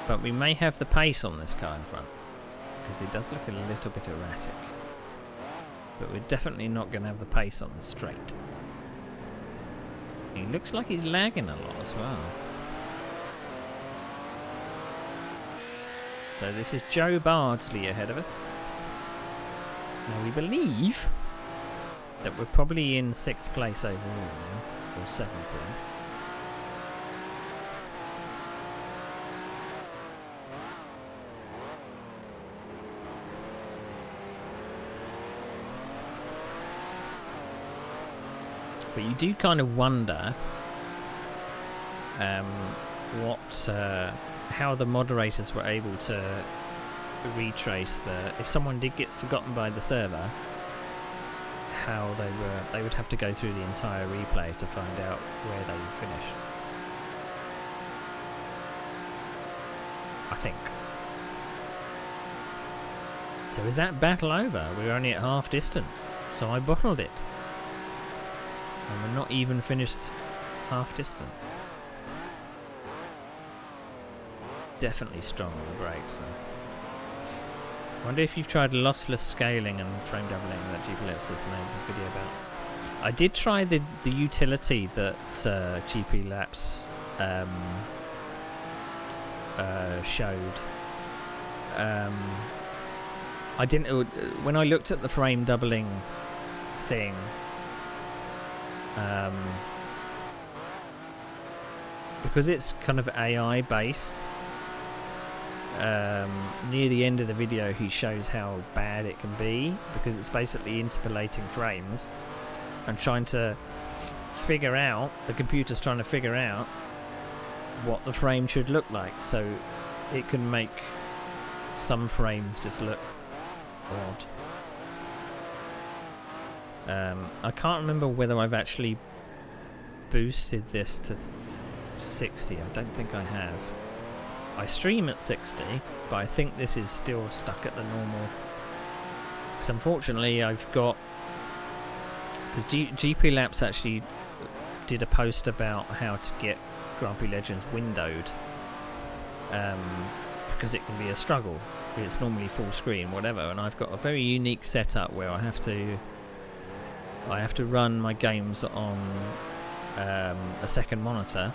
But we may have the pace on this car in front, because it does look a little bit erratic. But we're definitely not going to have the pace on the straight. He looks like he's lagging a lot as well. So this is Joe Bardsley ahead of us. Now we believe that we're probably in 6th place overall now, or 7th place. But you do kind of wonder how the moderators were able to retrace if someone did get forgotten by the server, how they would have to go through the entire replay to find out where they would finish. I think. So is that battle over? We're only at half distance, so I bottled it. And we're not even finished half distance. Definitely strong on the brakes though. Wonder if you've tried lossless scaling and frame doubling that GPL has made a video about. I did try the utility that GP Labs showed. I didn't when I looked at the frame doubling thing. Because it's kind of AI based, near the end of the video he shows how bad it can be, because it's basically interpolating frames and trying to figure out, the computer's trying to figure out what the frame should look like, so it can make some frames just look odd. I can't remember whether I've actually boosted this to 60. I don't think I have. I stream at 60, but I think this is still stuck at the normal. Because unfortunately I've got... Because GP Labs actually did a post about how to get Grand Prix Legends windowed. Because it can be a struggle. It's normally full screen, whatever, and I've got a very unique setup where I have to run my games on a second monitor.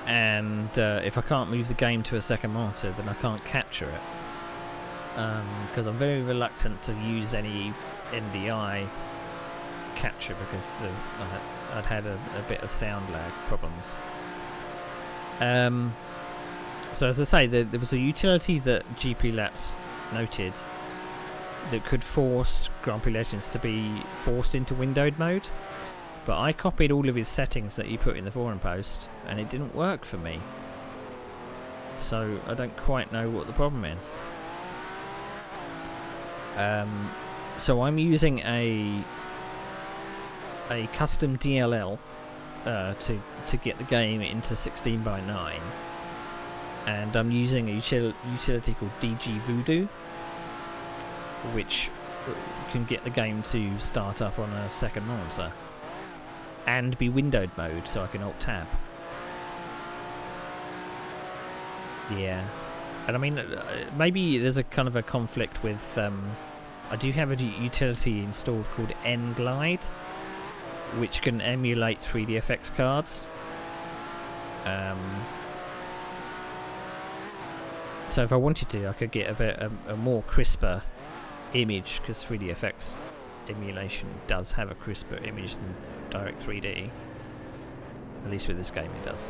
And if I can't move the game to a second monitor, then I can't capture it. Because I'm very reluctant to use any NDI capture, because I'd had a bit of sound lag problems. So as I say, there was a utility that GP Labs noted that could force Grand Prix Legends to be forced into windowed mode, but I copied all of his settings that he put in the forum post and it didn't work for me. So I don't quite know what the problem is. So I'm using a custom DLL to get the game into 16:9. And I'm using a utility called DG Voodoo, which can get the game to start up on a second monitor and be windowed mode, so I can alt tab. Yeah, and I mean, maybe there's a kind of a conflict with. I do have a utility installed called N-Glide, which can emulate 3DFX cards. So if I wanted to, I could get a more crisper image, because 3DFX emulation does have a crisper image than Direct 3D. At least with this game it does.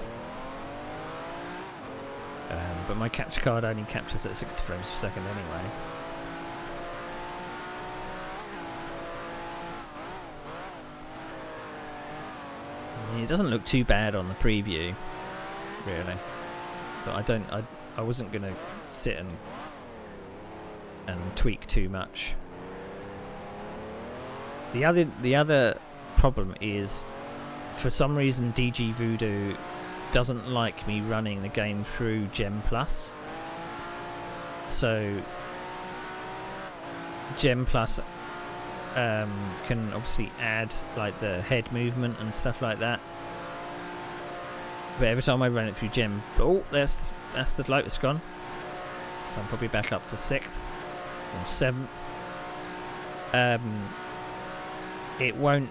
But my capture card only captures at 60 frames per second anyway. It doesn't look too bad on the preview, really. But I wasn't gonna sit and tweak too much. The other problem is, for some reason, DG Voodoo doesn't like me running the game through Gem Plus. So Gem Plus can obviously add like the head movement and stuff like that. But every time I run it through Gem, oh, that's the Lotus gone. So I'm probably back up to 6th or 7th. It won't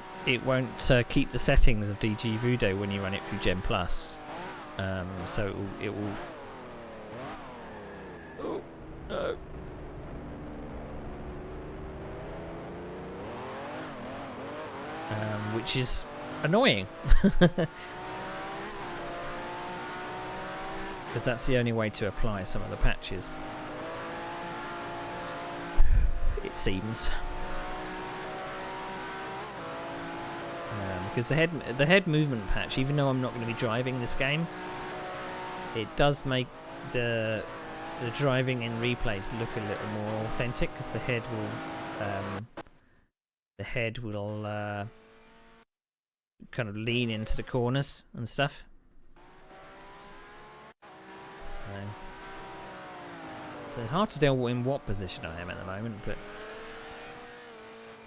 keep the settings of DG Voodoo when you run it through Gem Plus. So it will. Oh, No. Which is annoying. Because that's the only way to apply some of the patches. It seems. Because the head movement patch, even though I'm not going to be driving this game, it does make the driving in replays look a little more authentic, because the head will kind of lean into the corners and stuff. So it's hard to tell in what position I am at the moment, but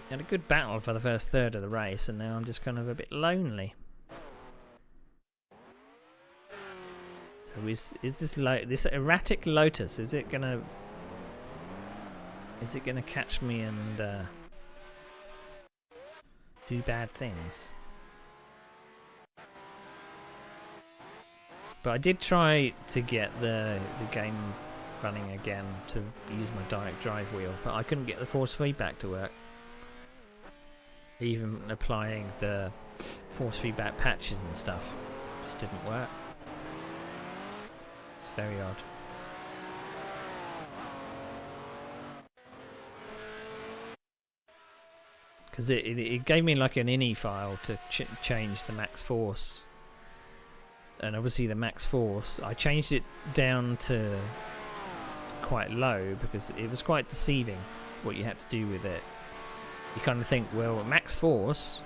I had a good battle for the first third of the race, and now I'm just kind of a bit lonely. So is this erratic Lotus? Is it gonna catch me and do bad things? But I did try to get the game running again to use my direct drive wheel, but I couldn't get the force feedback to work. Even applying the force feedback patches and stuff just didn't work. It's very odd. Because it gave me like an ini file to change the max force. And obviously the max force, I changed it down to quite low because it was quite deceiving what you had to do with it. You kind of think, well, at max force,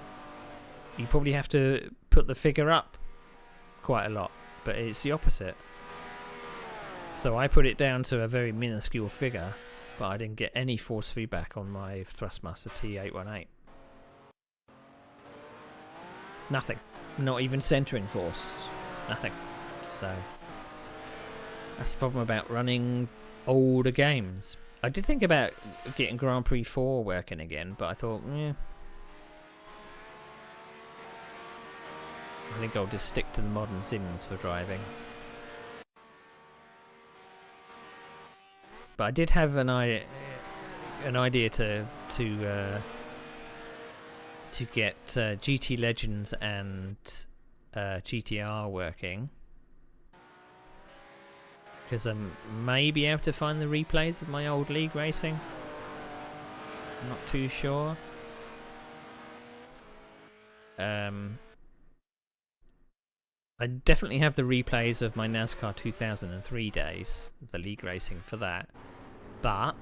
you probably have to put the figure up quite a lot, but it's the opposite. So I put it down to a very minuscule figure, but I didn't get any force feedback on my Thrustmaster T818. Nothing. Not even centering force. Nothing. So that's the problem about running older games. I did think about getting Grand Prix 4 working again, but I thought, I think I'll just stick to the modern Sims for driving. But I did have an idea to get GT Legends and GTR working, because I may be able to find the replays of my old league racing. I'm not too sure. I definitely have the replays of my NASCAR 2003 days, the league racing for that, but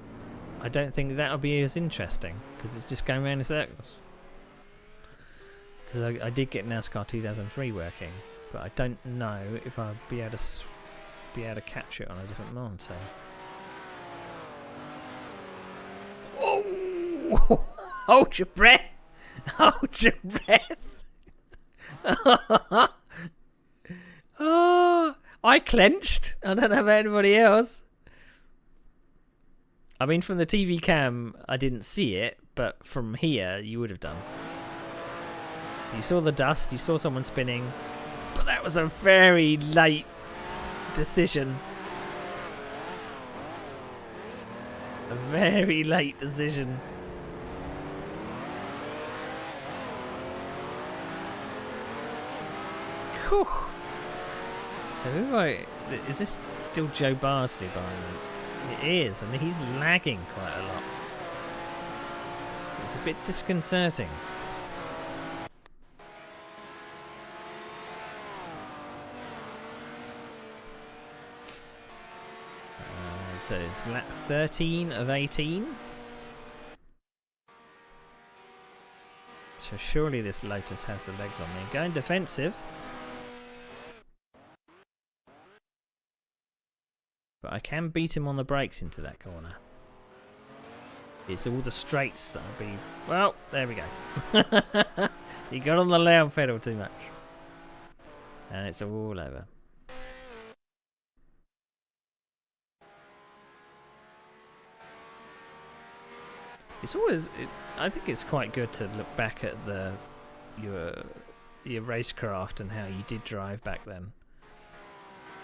I don't think that'll be as interesting because it's just going around in circles. Because I did get NASCAR 2003 working, but I don't know if I'll be able to capture it on a different monitor. Oh! Hold your breath! Hold your breath! Oh, I clenched. I don't know about anybody else. I mean, from the TV cam, I didn't see it, but from here, you would have done. So you saw the dust, you saw someone spinning, but that was a very late decision. A very late decision. Whew. So is this still Joe Barsley behind me? It is, and he's lagging quite a lot. So it's a bit disconcerting. So it's lap 13 of 18. So surely this Lotus has the legs on me. Going defensive. But I can beat him on the brakes into that corner. It's all the straights that'll be... Well, there we go. He got on the loud pedal too much. And it's all over. It's always... I think it's quite good to look back at your racecraft and how you did drive back then.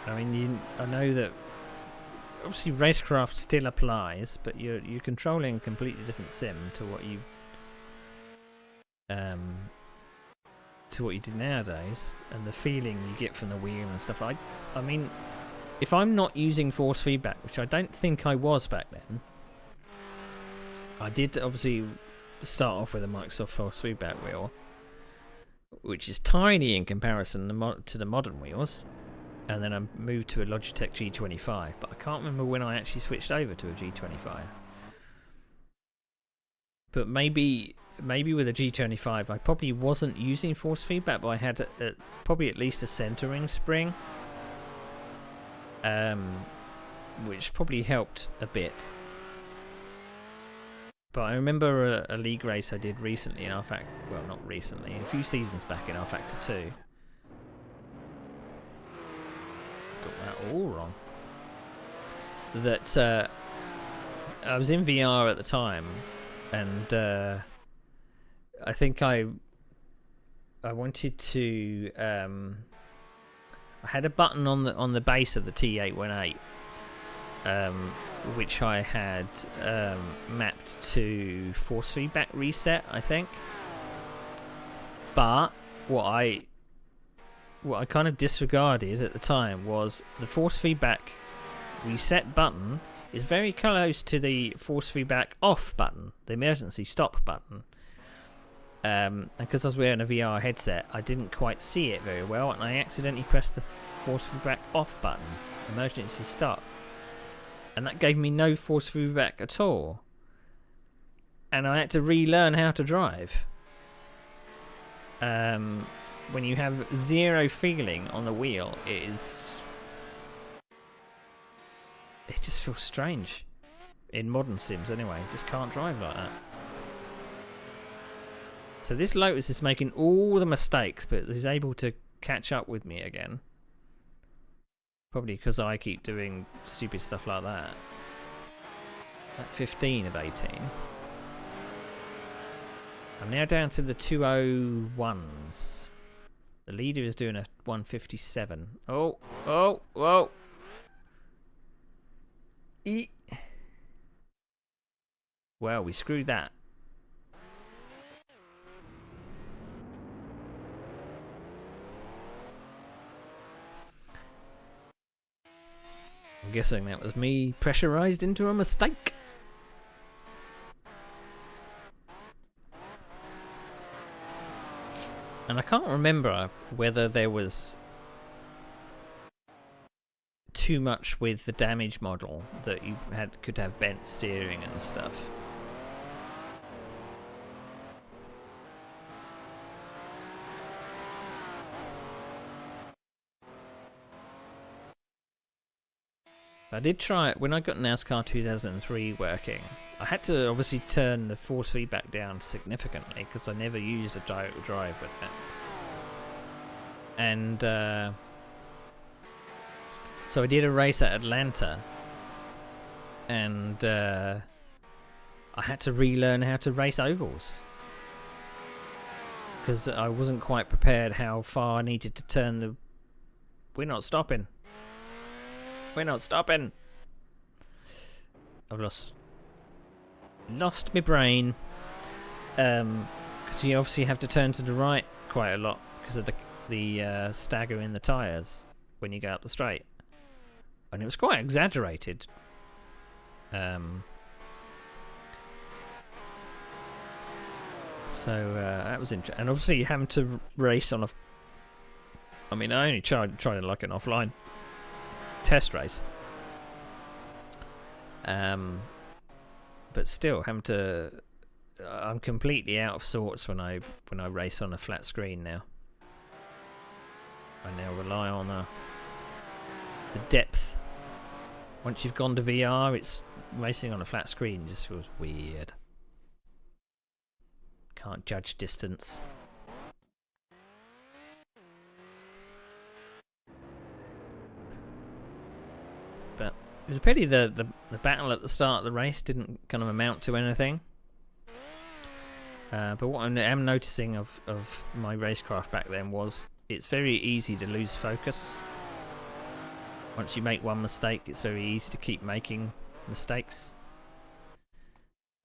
I mean, I know that obviously racecraft still applies, but you're controlling a completely different sim to what you do nowadays, and the feeling you get from the wheel and stuff. I mean, if I'm not using force feedback, which I don't think I was back then, I did obviously start off with a Microsoft force feedback wheel, which is tiny in comparison to the modern wheels, and then I moved to a Logitech G25, but I can't remember when I actually switched over to a G25. But maybe with a G25 I probably wasn't using force feedback, but I had probably at least a centering spring, which probably helped a bit. But I remember a league race I did recently in R-Factor, well, not recently, a few seasons back in R-Factor 2. Got that all wrong. That I was in VR at the time, and I think I wanted to. I had a button on the base of the T818, which I had mapped to force feedback reset, I think. But what I kind of disregarded at the time was the force feedback reset button is very close to the force feedback off button, the emergency stop button. And because I was wearing a VR headset, I didn't quite see it very well, and I accidentally pressed the force feedback off button, emergency stop. And that gave me no force feedback at all. And I had to relearn how to drive. When you have zero feeling on the wheel, it just feels strange. In modern sims anyway, just can't drive like that. So this Lotus is making all the mistakes, but is able to catch up with me again. Probably because I keep doing stupid stuff like that. At 15 of 18. I'm now down to the 201s. The leader is doing a 157. Oh, whoa. Well, we screwed that. I'm guessing that was me pressurized into a mistake. And I can't remember whether there was too much with the damage model that you could have bent steering and stuff. I did try it when I got NASCAR 2003 working. I had to obviously turn the force feedback down significantly because I never used a direct drive with it. And so I did a race at Atlanta, and I had to relearn how to race ovals because I wasn't quite prepared how far I needed to turn the... We're not stopping. I've lost my brain. Because you obviously have to turn to the right quite a lot because of the stagger in the tyres when you go up the straight. And it was quite exaggerated. So that was interesting. And obviously having to race on a... I mean, I only tried like an offline test race. But still, having to... I'm completely out of sorts when I race on a flat screen now. I now rely on the depth. Once you've gone to VR, it's racing on a flat screen just feels weird. Can't judge distance. But it was a pity the battle at the start of the race didn't kind of amount to anything. But what I am noticing of my racecraft back then was it's very easy to lose focus Once you make one mistake, it's very easy to keep making mistakes.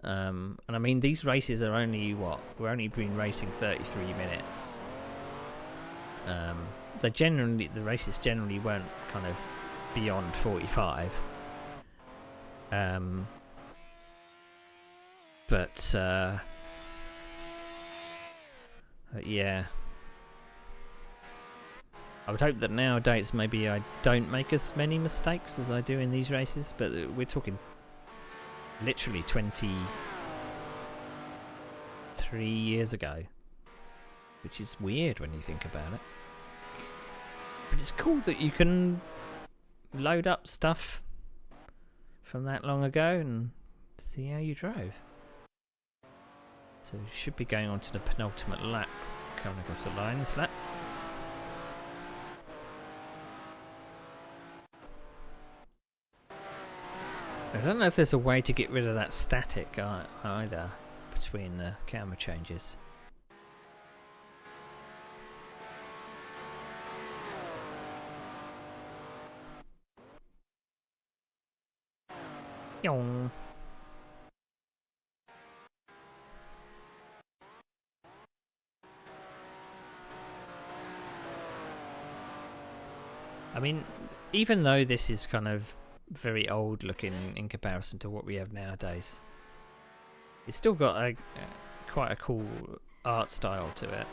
And I mean, these races are only we're only been racing 33 minutes. The races generally weren't kind of beyond 45. But yeah, I would hope that nowadays maybe I don't make as many mistakes as I do in these races, but we're talking literally 23 years ago, which is weird when you think about it. But it's cool that you can load up stuff from that long ago and see how you drove. So you should be going on to the penultimate lap, coming across the line this lap. I don't know if there's a way to get rid of that static either between the camera changes. Yong. I mean, even though this is kind of very old looking in comparison to what we have nowadays, it's still got quite a cool art style to it.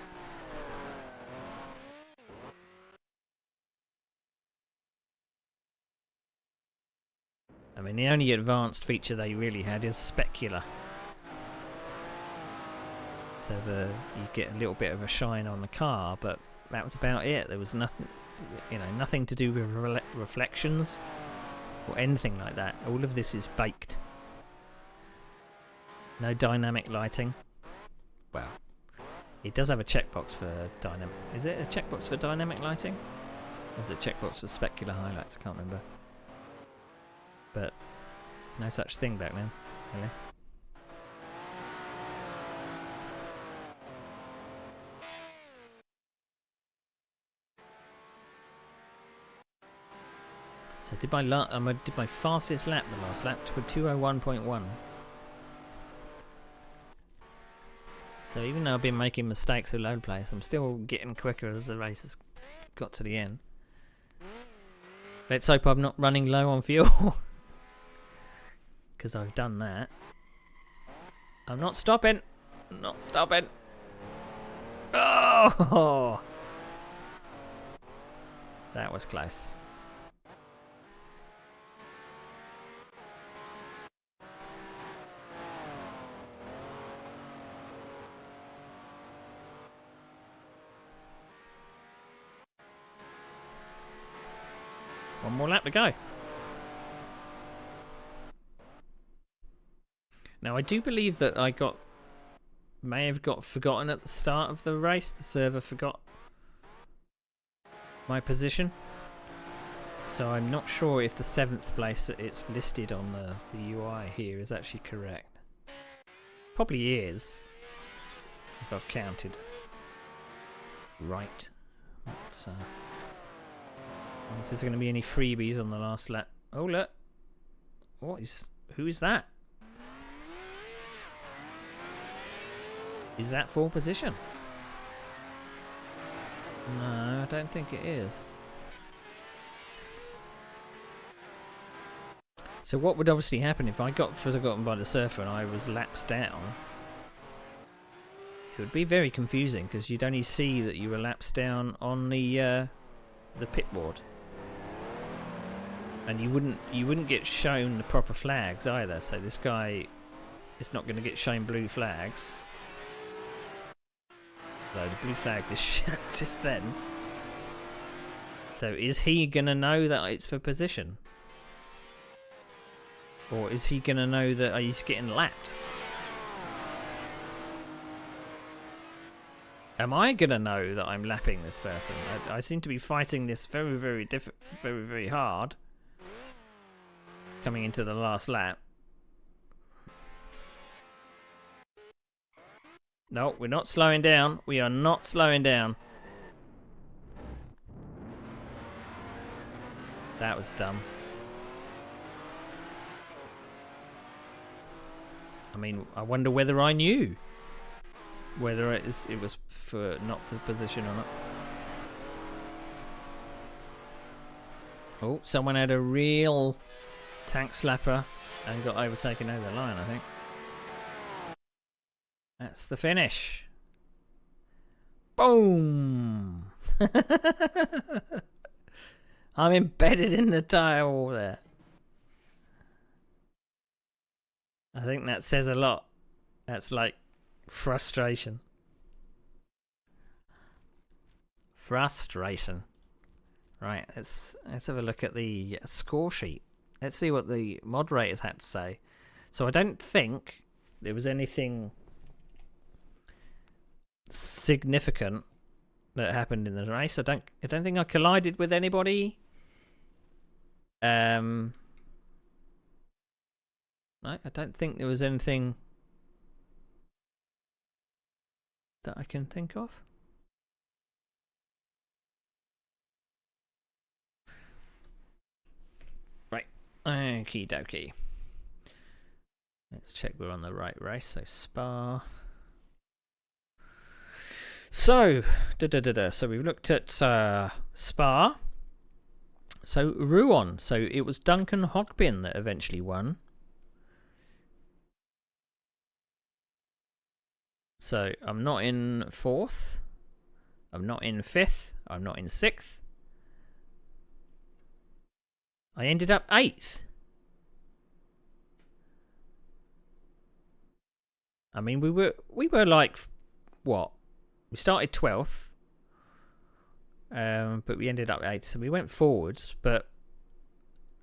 I mean, the only advanced feature they really had is specular. So you get a little bit of a shine on the car, but that was about it. There was nothing, nothing to do with reflections or anything like that. All of this is baked. No dynamic lighting. Well, it does have a checkbox for dynamic. Is it a checkbox for dynamic lighting? Or is it a checkbox for specular highlights? I can't remember. But no such thing back then, really. So I did my fastest lap the last lap to a 2:01.1. So even though I've been making mistakes with load plays, I'm still getting quicker as the race has got to the end. Let's hope I'm not running low on fuel. Because I've done that. I'm not stopping. Not stopping. Oh! That was close. One more lap to go. Now I do believe that I may have got forgotten at the start of the race. The server forgot my position. So I'm not sure if the 7th place that it's listed on the UI here is actually correct. Probably is, if I've counted right. But, I wonder if there's going to be any freebies on the last lap. Oh look! Who is that? Is that 4th position? No, I don't think it is. So what would obviously happen if I got forgotten by the surfer and I was laps down? It would be very confusing because you'd only see that you were laps down on the pit board, and you wouldn't get shown the proper flags either. So this guy is not going to get shown blue flags. Though the blue flag is shown just then. So is he going to know that it's for position? Or is he going to know that he's getting lapped? Am I going to know that I'm lapping this person? I seem to be fighting this very, very very hard. Coming into the last lap. No, we're not slowing down. We are not slowing down. That was dumb. I mean, I wonder whether I knew whether it was for not for position or not. Oh, someone had a real tank slapper and got overtaken over the line, I think. That's the finish. Boom! I'm embedded in the tyre wall there. I think that says a lot. That's like frustration. Frustration. Right, let's have a look at the score sheet. Let's see what the moderators had to say. So I don't think there was anything significant that happened in the race. I don't think I collided with anybody. No, I don't think there was anything that I can think of. Right, okie dokie. Let's check we're on the right race. So Spa. So, so we've looked at Spa. So Rouen. So it was Duncan Hogbin that eventually won. So I'm not in 4th. I'm not in 5th. I'm not in 6th. I ended up 8th. I mean, we were like, what? We started 12th, but we ended up 8th, so we went forwards.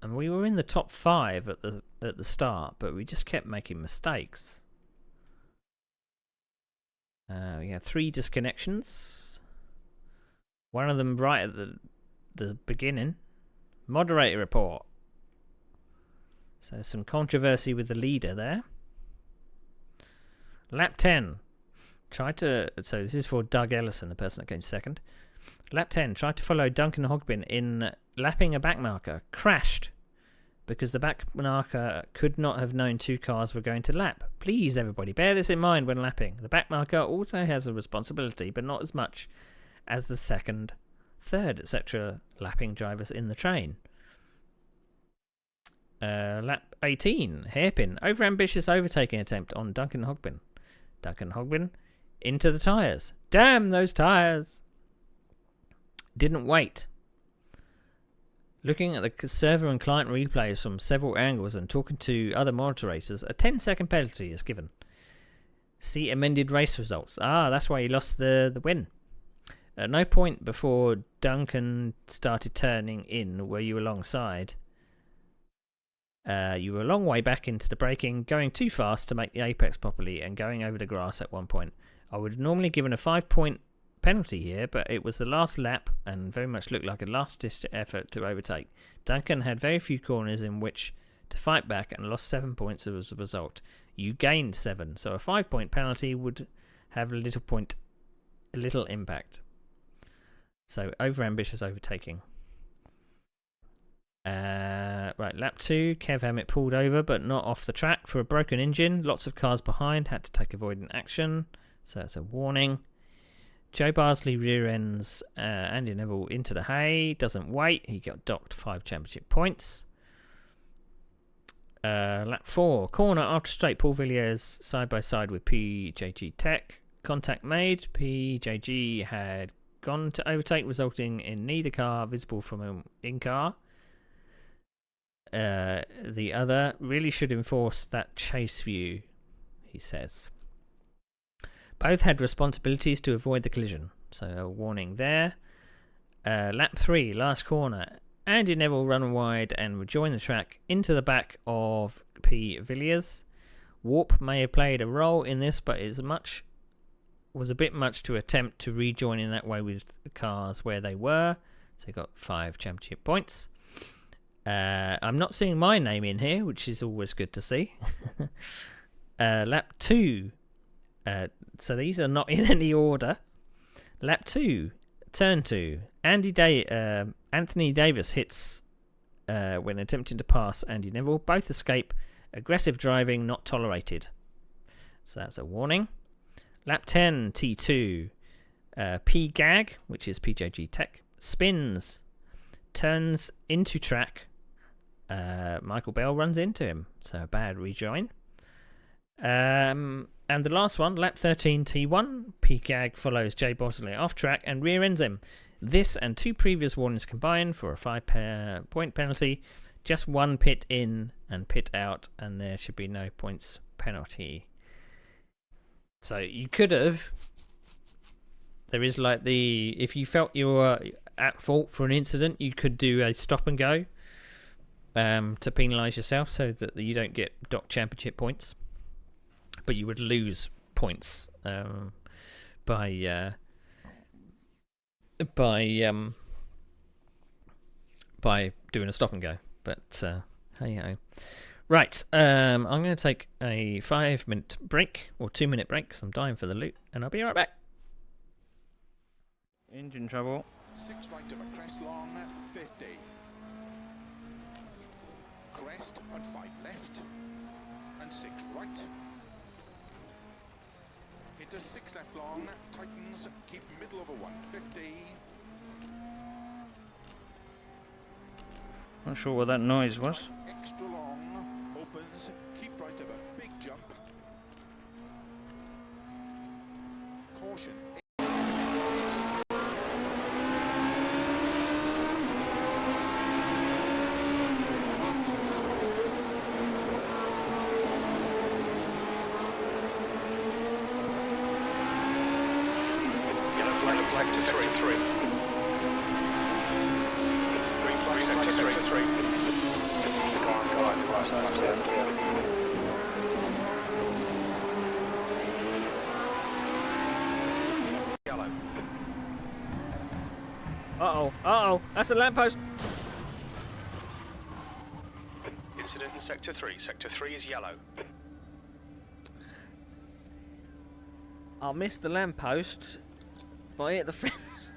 And we were in the top 5 at the start, but we just kept making mistakes. We had 3 disconnections. One of them right at the beginning. Moderator report. So some controversy with the leader there. Lap 10. So this is for Doug Ellison, the person that came second. Lap 10. Tried to follow Duncan Hogbin in lapping a backmarker. Crashed because the backmarker could not have known 2 cars were going to lap. Please, everybody, bear this in mind when lapping. The backmarker also has a responsibility, but not as much as the second, third, etc. lapping drivers in the train. Lap 18. Hairpin. Overambitious overtaking attempt on Duncan Hogbin. Duncan Hogbin into the tyres. Damn those tyres! Didn't wait. Looking at the server and client replays from several angles and talking to other moderators, a 10-second penalty is given. See amended race results. That's why he lost the win. At no point before Duncan started turning in were you alongside. You were a long way back into the braking, going too fast to make the apex properly and going over the grass at one point. I would have normally given a 5-point penalty here, but it was the last lap and very much looked like a last-ditch effort to overtake. Duncan had very few corners in which to fight back and lost 7 points as a result. You gained 7, so a 5-point penalty would have a little impact. So overambitious overtaking. Right, lap 2, Kev Emmett pulled over but not off the track for a broken engine. Lots of cars behind, had to take avoidant action, so that's a warning. Joe Barsley rear ends Andy Neville into the hay, doesn't wait, he got docked 5 championship points. Lap 4, corner after straight, Paul Villiers side by side with PJG Tech. Contact made, PJG had gone to overtake, resulting in neither car visible from an in-car. The other really should enforce that chase view, he says. Both had responsibilities to avoid the collision, so a warning there. Lap 3, last corner. Andy Neville run wide and rejoin the track into the back of P. Villiers. Warp may have played a role in this, but was a bit much to attempt to rejoin in that way with the cars where they were. So he got 5 championship points. I'm not seeing my name in here, which is always good to see. Lap 2. So these are not in any order. Lap 2, turn 2. Anthony Davis hits when attempting to pass Andy Neville. Both escape. Aggressive driving not tolerated. So that's a warning. Lap 10, T2. P-Gag, which is PJG Tech, spins, turns into track. Michael Bell runs into him, so a bad rejoin. And the last one, lap 13, T1. P-Gag follows Jay Bottomley off track and rear ends him. This and 2 previous warnings combined for a 5-point penalty. Just 1 pit in and pit out, and there should be no points penalty. So you could have. There is like if you felt you were at fault for an incident, you could do a stop and go to penalise yourself so that you don't get DOC Championship points. But you would lose points by doing a stop and go. But hey ho. Right, I'm going to take a 5-minute break, or 2-minute break, because I'm dying for the loot, and I'll be right back. Engine trouble. 6 right of a crest long, 50. Crest and 5 left, and 6 right. Into 6 left long, tightens, keep middle over 150. Not sure what that noise was. Extra long, opens, keep right of a big jump. Caution. Sector 3. Green flag sector 3. Go on. Yellow. Uh-oh, that's a lamppost. Incident in Sector 3. Sector 3 is yellow. I missed the lamppost, but I hit the fence.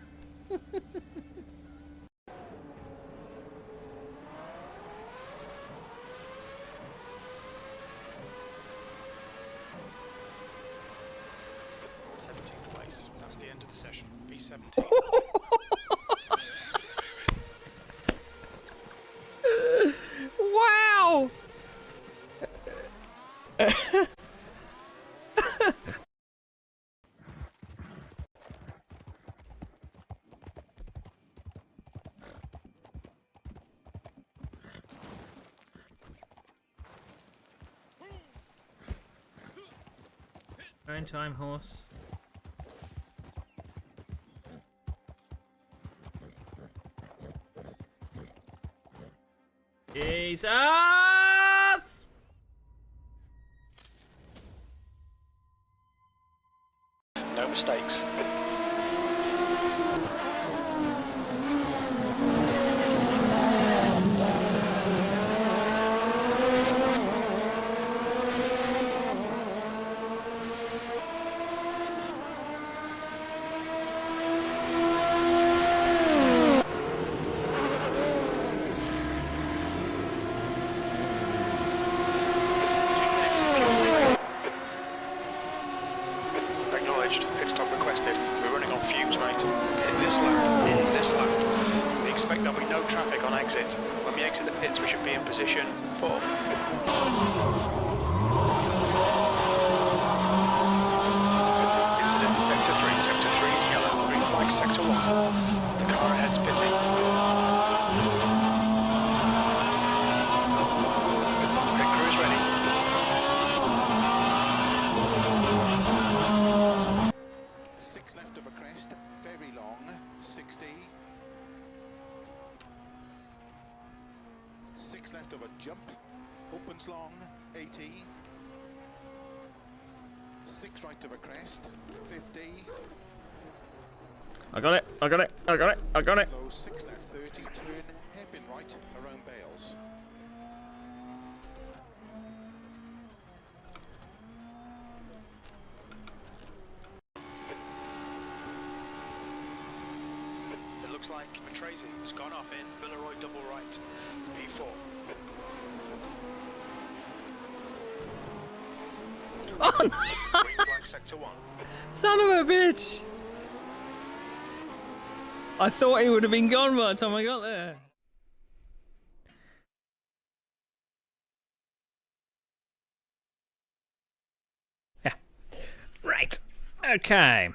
Place. That's the end of the session. B17. Wow! Own time, horse. Jesus! No mistakes. Pitstop requested. We're running on fumes, mate. In this lap. We expect there'll be no traffic on exit. When we exit the pits, we should be in position for... Incident in Sector 3. Sector 3 is yellow. Green flag Sector 1. The car ahead's pitting. Pit crew is ready. Left of a crest, very long, 60. 6 left of a jump, opens long, 80. 6 right of a crest, 50. I got it. Slow 6 left, 30, turn, hairpin right, around Bales. Looks like Matrese has gone off in Villeroy double right. Oh, no. Green flag sector 1. Son of a bitch! I thought he would have been gone by the time I got there. Yeah. Right. Okay.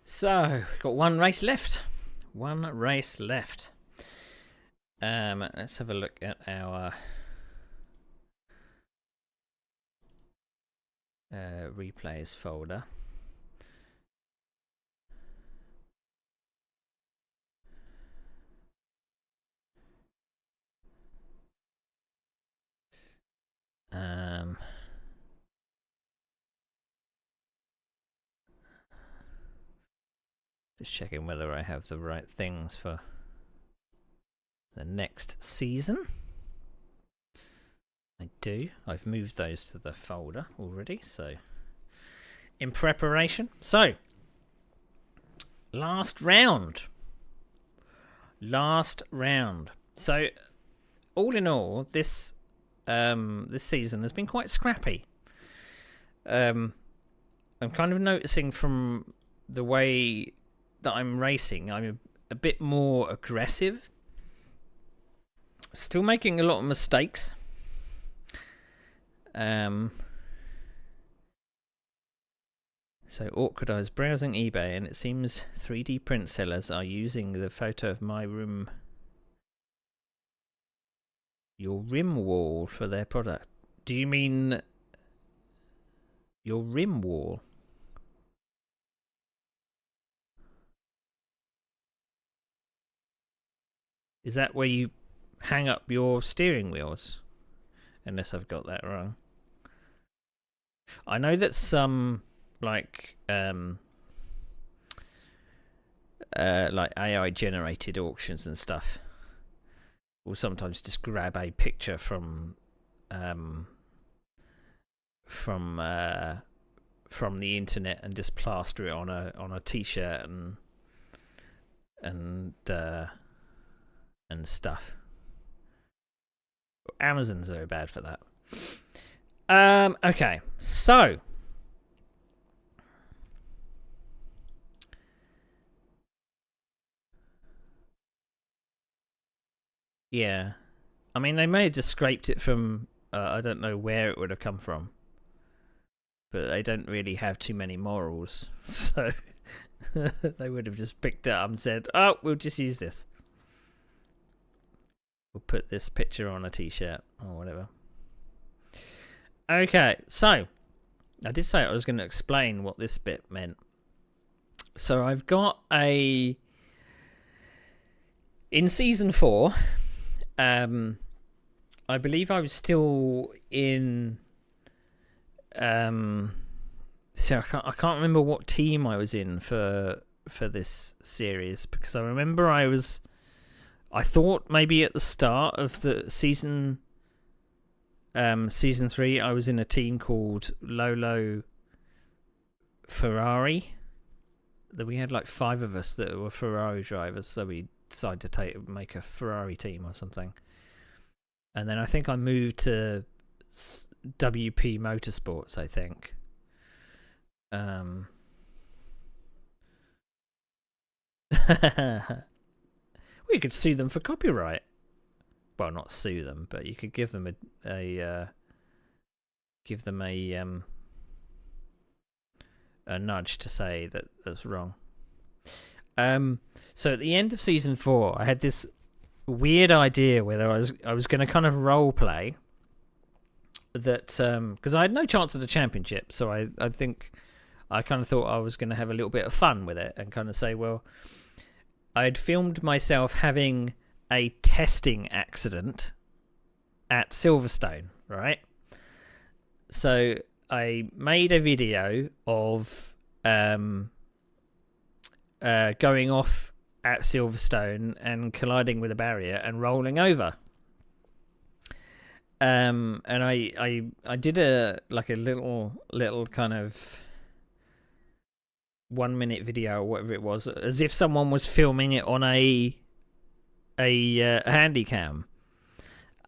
So, got one race left. One race left. Let's have a look at our replays folder. Just checking whether I have the right things for the next season. I do. I've moved those to the folder already, so in preparation. So, last round. So, all in all, this season has been quite scrappy. I'm kind of noticing from the way that I'm racing, I'm a bit more aggressive. Still making a lot of mistakes. So awkward. I was browsing eBay and it seems 3D print sellers are using the photo of my room, your rim wall, for their product. Do you mean your rim wall? Is that where you hang up your steering wheels? Unless I've got that wrong. I know that some like AI generated auctions and stuff will sometimes just grab a picture from the internet and just plaster it on a t-shirt and stuff. Amazon's very bad for that. Okay, so yeah, I mean they may have just scraped it from I don't know where it would have come from, but they don't really have too many morals, so they would have just picked it up and said, "Oh, we'll just use this. We'll put this picture on a t-shirt or whatever." Okay, so I did say I was going to explain what this bit meant. So I've got in season 4, I believe I was still in, so I can't remember what team I was in for this series, because I remember I thought maybe at the start of the season 3, I was in a team called Lolo Ferrari. That we had like 5 of us that were Ferrari drivers, so we decided to make a Ferrari team or something. And then I think I moved to WP Motorsports, I think. We could sue them for copyright. Well, not sue them, but you could give them a nudge to say that that's wrong. So at the end of season 4, I had this weird idea whether I was going to kind of role play that, because I had no chance at the championship, so I think I kind of thought I was going to have a little bit of fun with it and kind of say, well, I'd filmed myself having a testing accident at Silverstone, right? So I made a video of going off at Silverstone and colliding with a barrier and rolling over. And I did a little kind of 1-minute video or whatever it was, as if someone was filming it on a handy cam.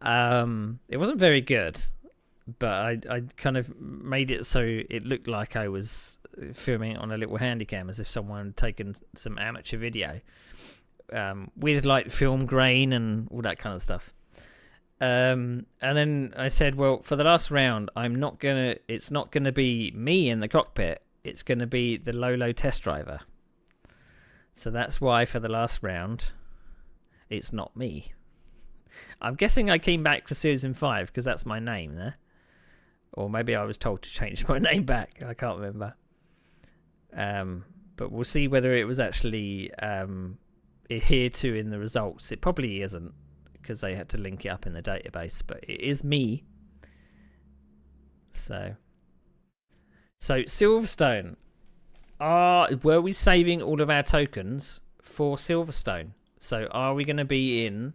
It wasn't very good. but I kind of made it so it looked like I was filming it on a little handycam, as if someone had taken some amateur video with like film grain and all that kind of stuff. And then I said, well, for the last round, it's not gonna be me in the cockpit. It's gonna be the Lolo test driver. So that's why for the last round, it's not me. I'm guessing I came back for Season 5 because that's my name there. Or maybe I was told to change my name back. I can't remember. But we'll see whether it was actually adhered to in the results. It probably isn't, because they had to link it up in the database. But it is me. So Silverstone. Were we saving all of our tokens for Silverstone? So are we going to be in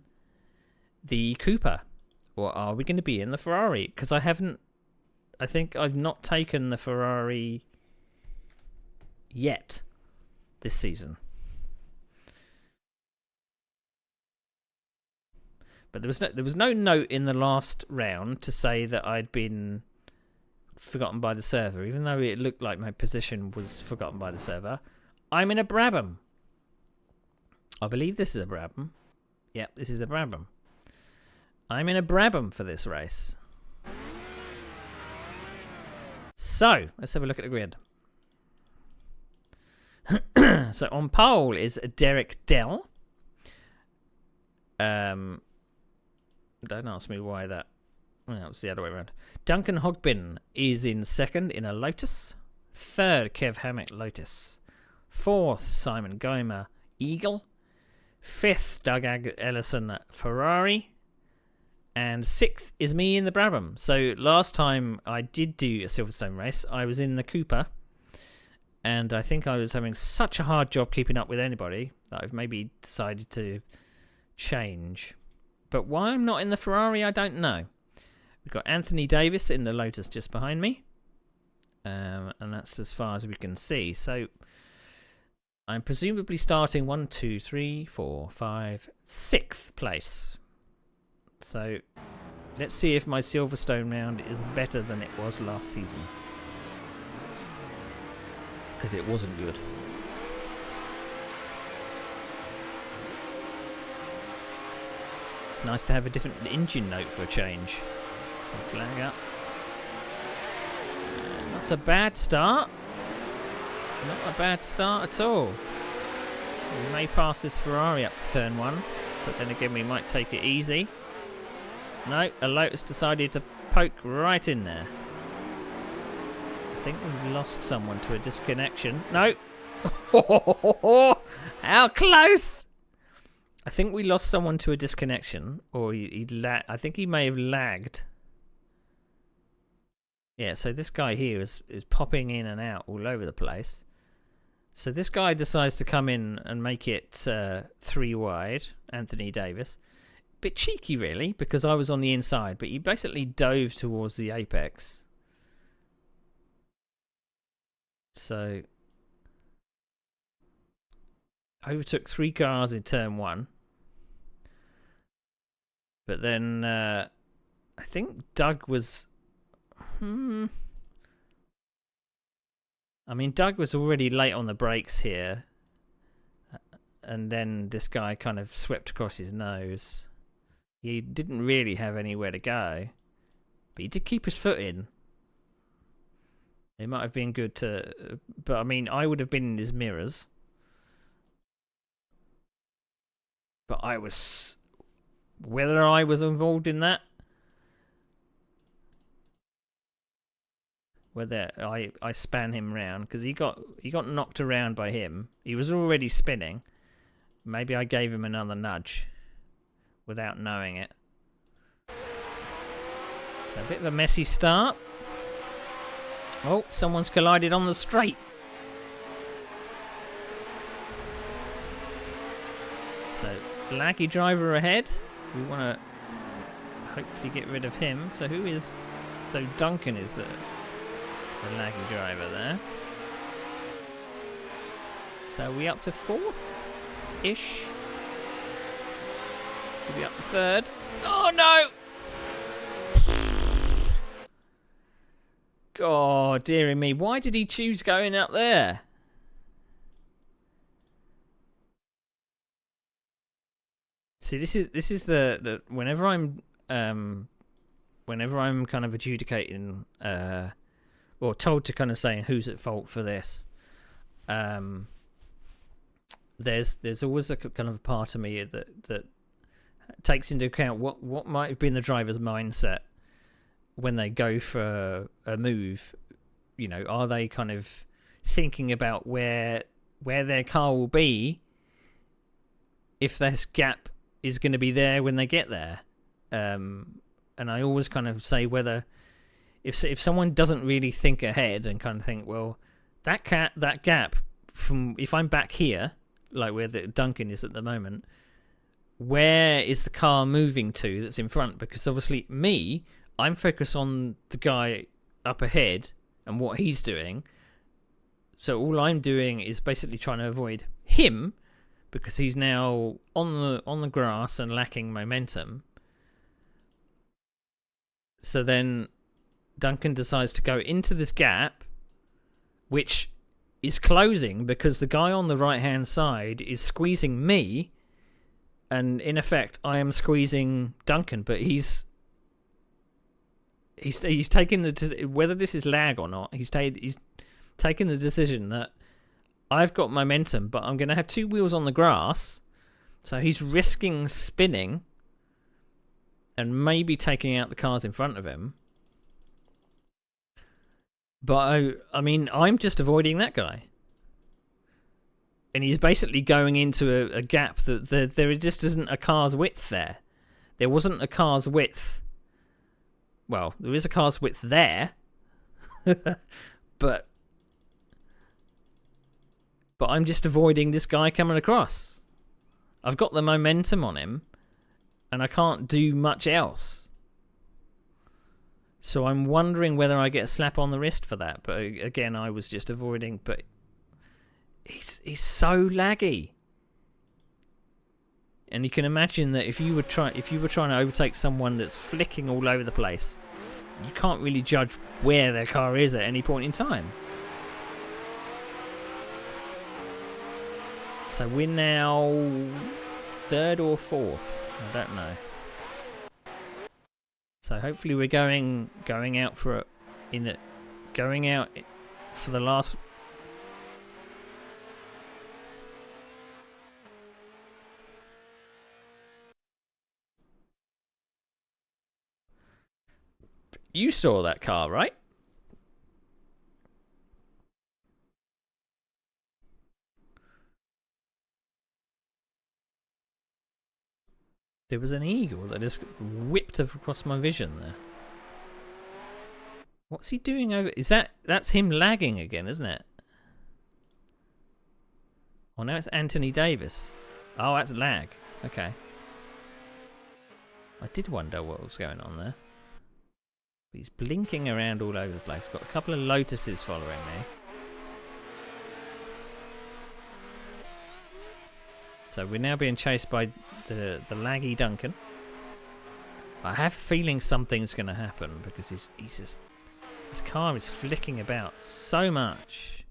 the Cooper, or are we going to be in the Ferrari? Because I think I've not taken the Ferrari yet this season. But there was no note in the last round to say that I'd been forgotten by the server, even though it looked like my position was forgotten by the server. I'm in a Brabham. I believe this is a Brabham. Yep, this is a Brabham. I'm in a Brabham for this race. So, let's have a look at the grid. So, on pole is Derek Dell. Don't ask me why that... Well, it's the other way around. Duncan Hogbin is in second in a Lotus. Third, Kev Hammock Lotus. Fourth, Simon Gomer Eagle. Fifth, Doug Ellison Ferrari. And sixth is me in the Brabham. So last time I did do a Silverstone race, I was in the Cooper. And I think I was having such a hard job keeping up with anybody that I've maybe decided to change. But why I'm not in the Ferrari, I don't know. We've got Anthony Davis in the Lotus just behind me. And that's as far as we can see. So I'm presumably starting 1, 2, 3, 4, 5, 6th place. So let's see if my Silverstone round is better than it was last season. Because it wasn't good. It's nice to have a different engine note for a change. So flag up. Not a bad start. Not a bad start at all. We may pass this Ferrari up to turn 1, but then again we might take it easy. No, a Lotus decided to poke right in there. I think we've lost someone to a disconnection. No! How close! I think we lost someone to a disconnection, or I think he may have lagged. Yeah, so this guy here is popping in and out all over the place. So this guy decides to come in and make it 3 wide, Anthony Davis. Bit cheeky, really, because I was on the inside, but he basically dove towards the apex. So overtook 3 cars in turn 1. But then I think Doug was... I mean, Doug was already late on the brakes here. And then this guy kind of swept across his nose. He didn't really have anywhere to go. But he did keep his foot in. It might have been good to... But, I mean, I would have been in his mirrors. But I was... Whether I was involved in that... Whether I span him round, because he got knocked around by him. He was already spinning. Maybe I gave him another nudge without knowing it. So a bit of a messy start. Oh, someone's collided on the straight. So laggy driver ahead. We want to hopefully get rid of him. So who is? So Duncan is the laggy driver there. So we up to 4th-ish. Could be up to 3rd. Oh no! God, dearie me. Why did he choose going up there? See, this is the whenever I'm kind of adjudicating or told to kind of saying who's at fault for this, there's always a kind of a part of me that takes into account what might have been the driver's mindset when they go for a move. You know, are they kind of thinking about where their car will be if this gap is going to be there when they get there? And I always kind of say whether if someone doesn't really think ahead and kind of think, well, that gap from if I'm back here, like where the Duncan is at the moment, where is the car moving to that's in front? Because obviously I'm focused on the guy up ahead and what he's doing. So all I'm doing is basically trying to avoid him because he's now on the grass and lacking momentum. So then Duncan decides to go into this gap, which is closing because the guy on the right-hand side is squeezing me, and in effect, I am squeezing Duncan. But he's taking whether this is lag or not. He's taking the decision that I've got momentum, but I'm going to have two wheels on the grass, so he's risking spinning and maybe taking out the cars in front of him. But I mean, I'm just avoiding that guy. And he's basically going into a gap that there just isn't a car's width there. There wasn't a car's width. Well, there is a car's width there. but I'm just avoiding this guy coming across. I've got the momentum on him, and I can't do much else. So I'm wondering whether I get a slap on the wrist for that. But again, I was just avoiding. But he's so laggy, and you can imagine that if you were trying to overtake someone that's flicking all over the place, you can't really judge where their car is at any point in time. So we're now third or fourth. I don't know. So hopefully we're going out for the last. You saw that car, right? There was an eagle that just whipped across my vision there. What's he doing over? That's him lagging again, isn't it? Oh, now it's Anthony Davis. Oh, that's lag. Okay. I did wonder what was going on there. He's blinking around all over the place. Got a couple of Lotuses following me. So we're now being chased by the laggy Duncan. I have a feeling something's going to happen because his car is flicking about so much.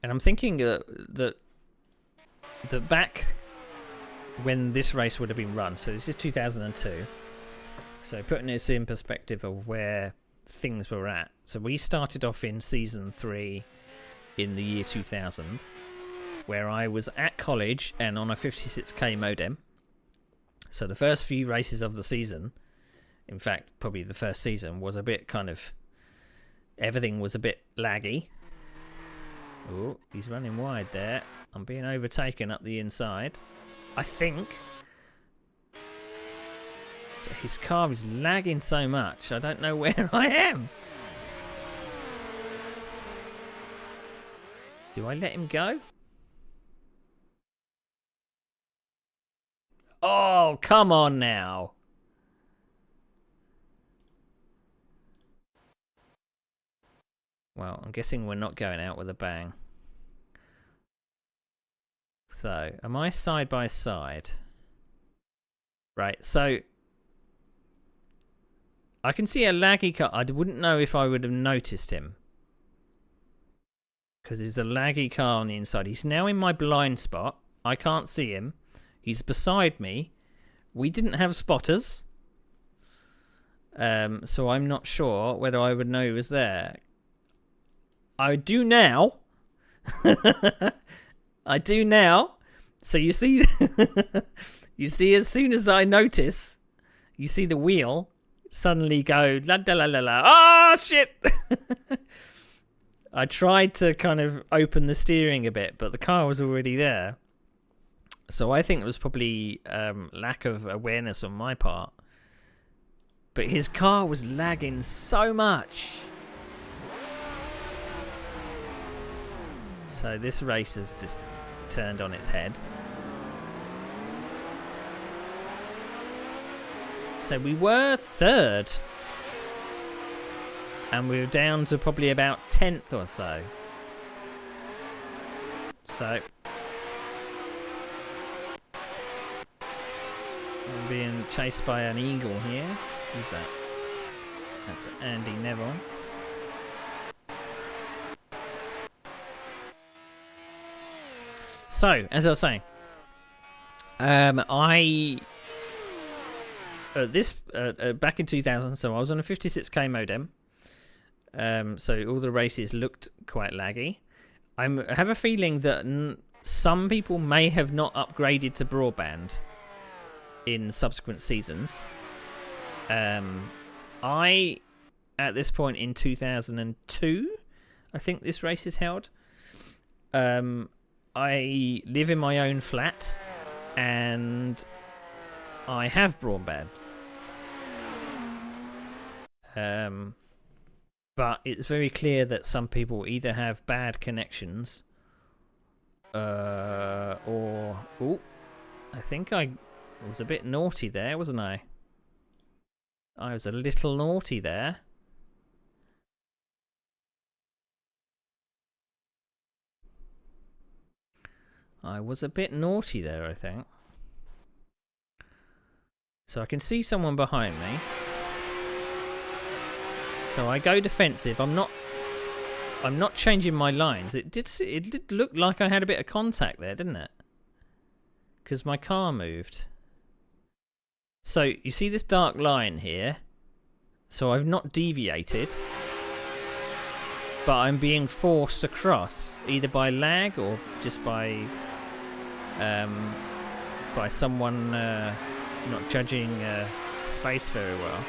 And I'm thinking that back when this race would have been run, so this is 2002, so putting this in perspective of where things were at. So we started off in season 3 in the year 2000, where I was at college and on a 56k modem. So the first few races of the season, in fact probably the first season, was a bit kind of, everything was a bit laggy. Oh, he's running wide there. I'm being overtaken up the inside, I think. But his car is lagging so much, I don't know where I am. Do I let him go? Oh, come on now. Well, I'm guessing we're not going out with a bang. So, am I side by side? Right, so I can see a laggy car. I wouldn't know if I would have noticed him, because there's a laggy car on the inside. He's now in my blind spot. I can't see him. He's beside me. We didn't have spotters, so I'm not sure whether I would know he was there. I do now. I do now. So you see, you see, as soon as I notice, you see the wheel suddenly go la la la la la. Oh shit! I tried to kind of open the steering a bit, but the car was already there. So I think it was probably lack of awareness on my part. But his car was lagging so much. So this race has just turned on its head. So we were third. And we were down to probably about 10th or so. So I'm being chased by an eagle here. Who's that? That's Andy Neville. So, as I was saying, back in 2000, so I was on a 56k modem. So all the races looked quite laggy. I have a feeling that some people may have not upgraded to broadband in subsequent seasons. I, at this point in 2002, I think this race is held. I live in my own flat, and I have broadband. But it's very clear that some people either have bad connections, or... Ooh, I think I was a bit naughty there, wasn't I? I was a little naughty there. I was a bit naughty there, I think. So I can see someone behind me. So I go defensive. I'm not changing my lines. It did look like I had a bit of contact there, didn't it? Because my car moved. So you see this dark line here. So I've not deviated, but I'm being forced across either by lag or just by someone not judging space very well.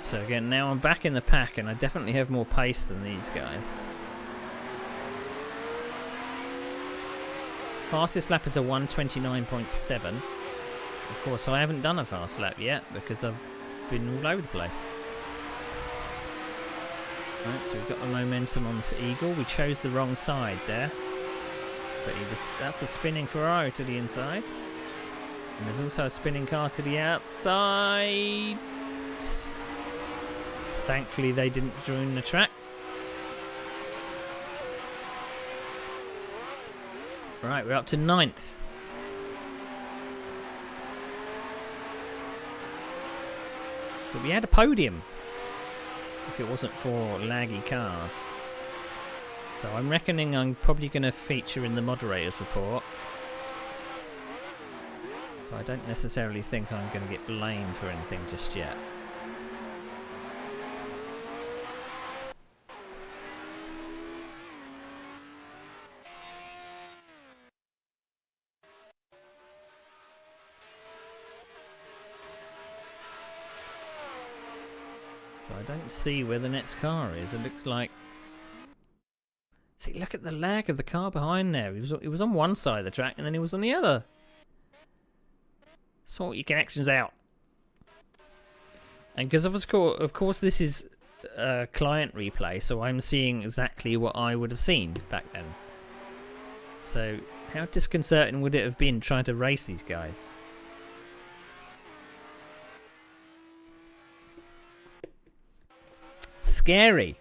So again, now I'm back in the pack, and I definitely have more pace than these guys. Fastest lap is a 1:29.7. Of course, I haven't done a fast lap yet because I've been all over the place. Right, so we've got the momentum on this eagle. We chose the wrong side there, but that's a spinning Ferrari to the inside, and there's also a spinning car to the outside. Thankfully, they didn't join the track. Right, we're up to 9th. But we had a podium if it wasn't for laggy cars. So I'm reckoning I'm probably going to feature in the moderator's report. But I don't necessarily think I'm going to get blamed for anything just yet. So I don't see where the next car is. It looks like... See, look at the lag of the car behind there. It was on one side of the track and then it was on the other. Sort your connections out. And because of course this is a client replay, so I'm seeing exactly what I would have seen back then. So how disconcerting would it have been trying to race these guys? scary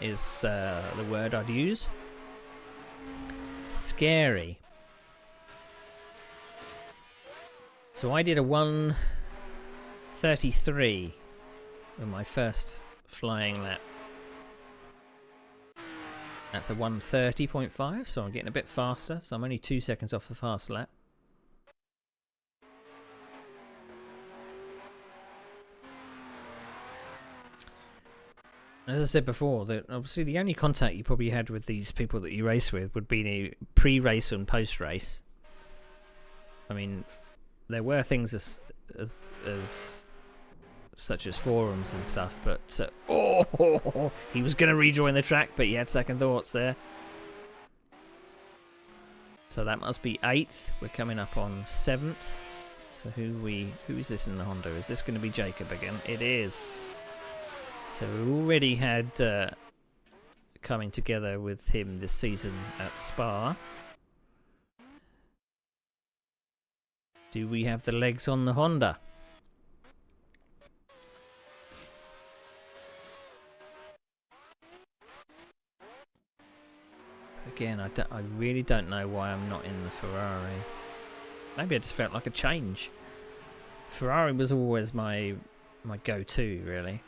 is the word I'd use. Scary. So I did a 1:33 in my first flying lap. That's a 1:30.5, so I'm getting a bit faster. So I'm only 2 seconds off the fast lap. As I said before, that obviously the only contact you probably had with these people that you race with would be the pre-race and post-race. I mean, there were things as such as forums and stuff, but he was going to rejoin the track, but he had second thoughts there. So that must be 8th. We're coming up on 7th. So who is this in the Honda? Is this going to be Jacob again? It is. So we already had coming together with him this season at Spa. Do we have the legs on the Honda? Again, I really don't know why I'm not in the Ferrari. Maybe I just felt like a change. Ferrari was always my go-to, really.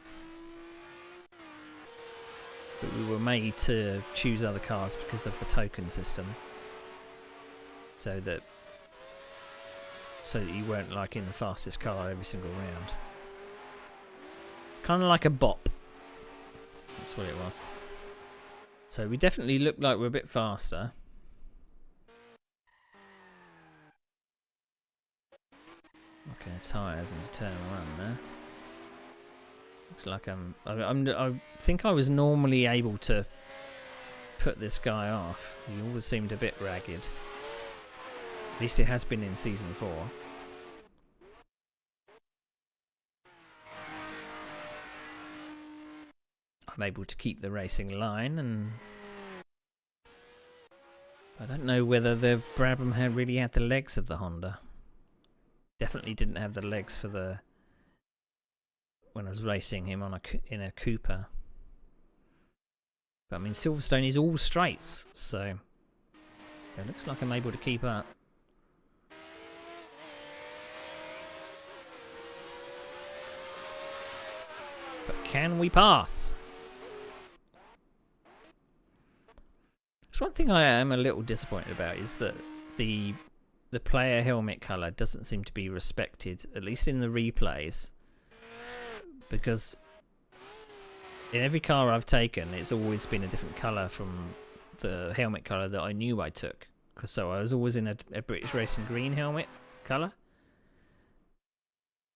But we were made to choose other cars because of the token system. So that you weren't like in the fastest car every single round. Kind of like a bop. That's what it was. So we definitely look like we're a bit faster. Okay, tyres and turn around there. Looks like I think I was normally able to put this guy off. He always seemed a bit ragged. At least it has been in season 4. I'm able to keep the racing line, and I don't know whether the Brabham really had the legs of the Honda. Definitely didn't have the legs for when I was racing him in a Cooper. But I mean, Silverstone is all straights, so it looks like I'm able to keep up. But can we pass? There's one thing I am a little disappointed about is that the player helmet colour doesn't seem to be respected, at least in the replays. Because in every car I've taken, it's always been a different colour from the helmet colour that I knew I took. So I was always in a British Racing green helmet colour.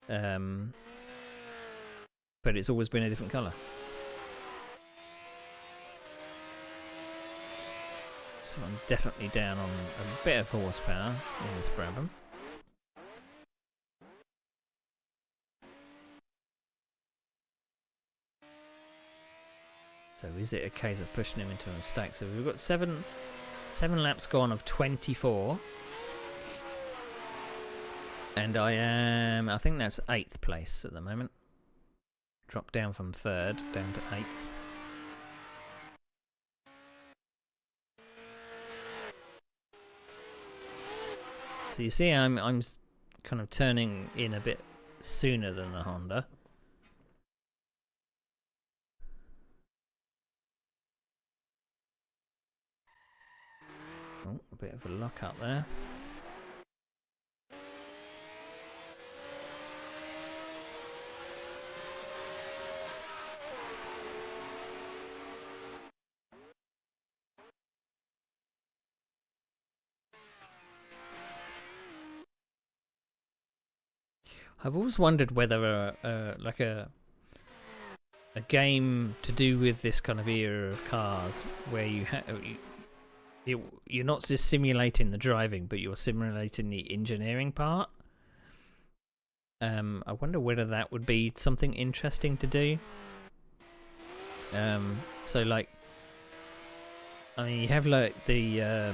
But it's always been a different colour. So I'm definitely down on a bit of horsepower in this Brabham. So is it a case of pushing him into a mistake? So we've got seven laps gone of 24. And I think that's 8th place at the moment. Dropped down from 3rd down to 8th. So you see I'm kind of turning in a bit sooner than the Honda. Oh, a bit of a lock up there. I've always wondered whether a game to do with this kind of era of cars, where you're not just simulating the driving, but you're simulating the engineering part. I wonder whether that would be something interesting to do. So like, I mean, you have like the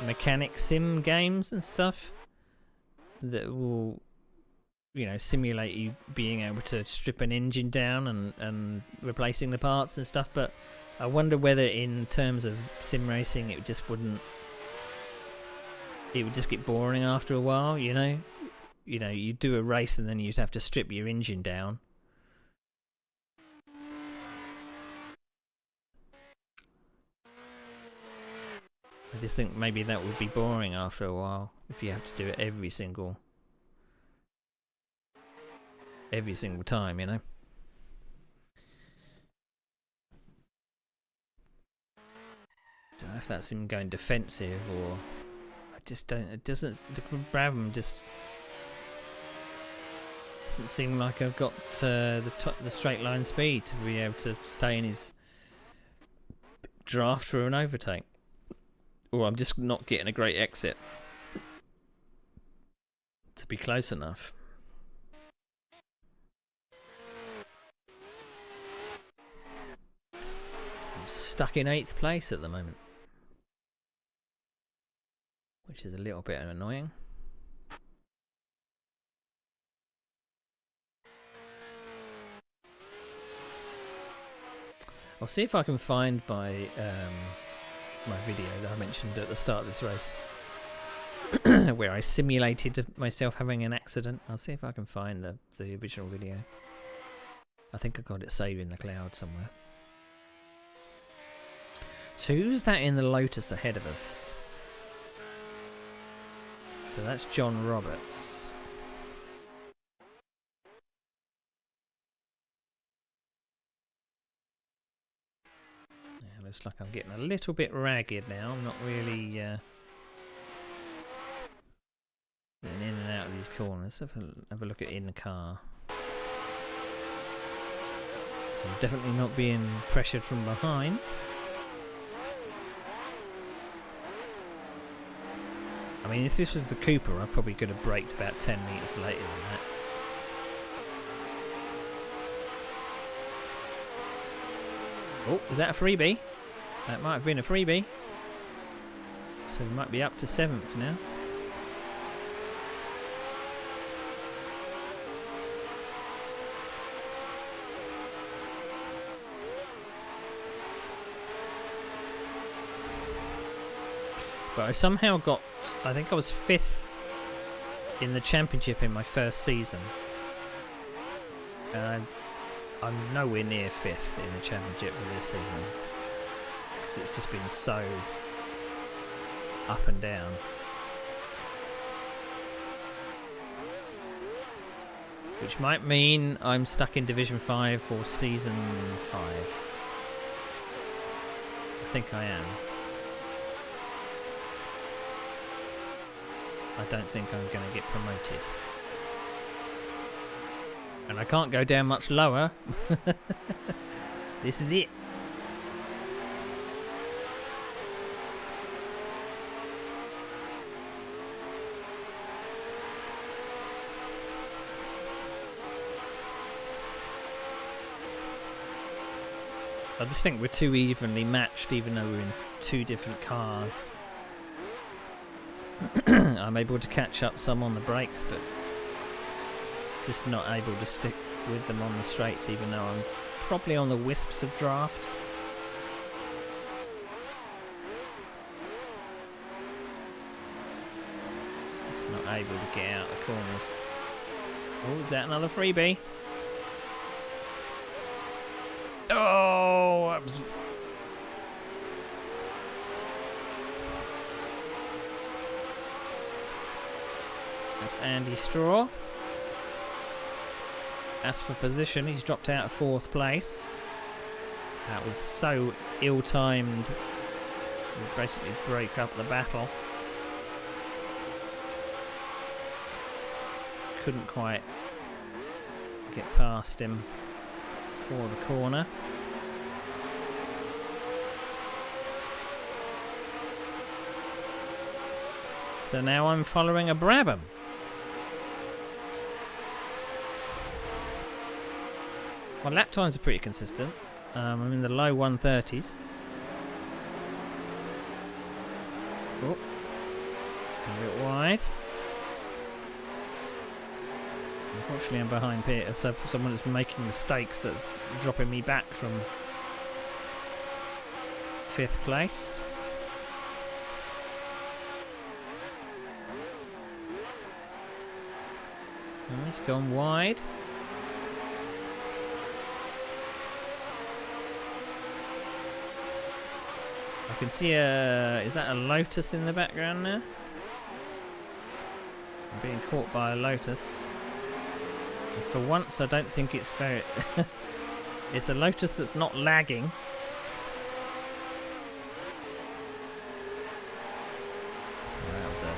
mechanic sim games and stuff that will simulate you being able to strip an engine down and replacing the parts and stuff, but I wonder whether in terms of sim racing it would just get boring after a while, you do a race and then you'd have to strip your engine down. I just think maybe that would be boring after a while if you have to do it every single time, Don't know if that's him going defensive or I just don't. It doesn't. The Brabham just doesn't seem like I've got the straight line speed to be able to stay in his draft for an overtake, or I'm just not getting a great exit to be close enough. I'm stuck in 8th place at the moment, which is a little bit annoying. I'll see if I can find my video that I mentioned at the start of this race where I simulated myself having an accident. I'll see if I can find the original video. I think I got it saved in the cloud somewhere. So who's that in the Lotus ahead of us? So that's John Roberts. Yeah, looks like I'm getting a little bit ragged now. I'm not really getting in and out of these corners. Have a look at in the car. So I'm definitely not being pressured from behind. I mean, if this was the Cooper, I probably could have braked about 10 metres later than that. Oh, is that a freebie? That might have been a freebie. So we might be up to 7th now. But I somehow got, I think I was 5th in the championship in my first season. And I'm nowhere near 5th in the championship for this season. Because it's just been so up and down. Which might mean I'm stuck in Division 5 for Season 5. I think I am. I don't think I'm going to get promoted. And I can't go down much lower. This is it. I just think we're too evenly matched, even though we're in 2 different cars. I'm able to catch up some on the brakes, but just not able to stick with them on the straights, even though I'm probably on the wisps of draft. Just not able to get out the corners. Oh, is that another freebie? Oh, that was... That's Andy Straw. As for position, he's dropped out of 4th place. That was so ill-timed. We basically break up the battle. Couldn't quite get past him for the corner. So now I'm following a Brabham. My lap times are pretty consistent. I'm in the low 130s. Oh, it's going a bit wide. I'm Unfortunately, I'm behind Peter, so someone has been making mistakes that's dropping me back from 5th place. Oh, he's gone wide. I can see is that a Lotus in the background now? I'm being caught by a Lotus. And for once, I don't think it's very... it's a Lotus that's not lagging. Oh, that was a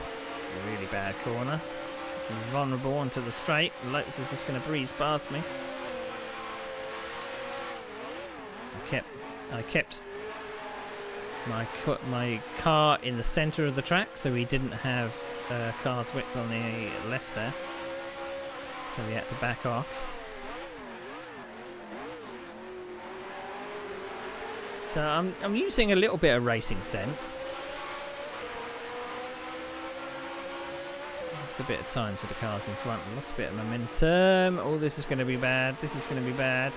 really bad corner. Vulnerable onto the straight. Lotus is just going to breeze past me. I kept my car in the centre of the track, so he didn't have car's width on the left there, so we had to back off. So I'm using a little bit of racing sense. Lost a bit of time to the cars in front. Lost a bit of momentum. Oh, this is going to be bad. This is going to be bad.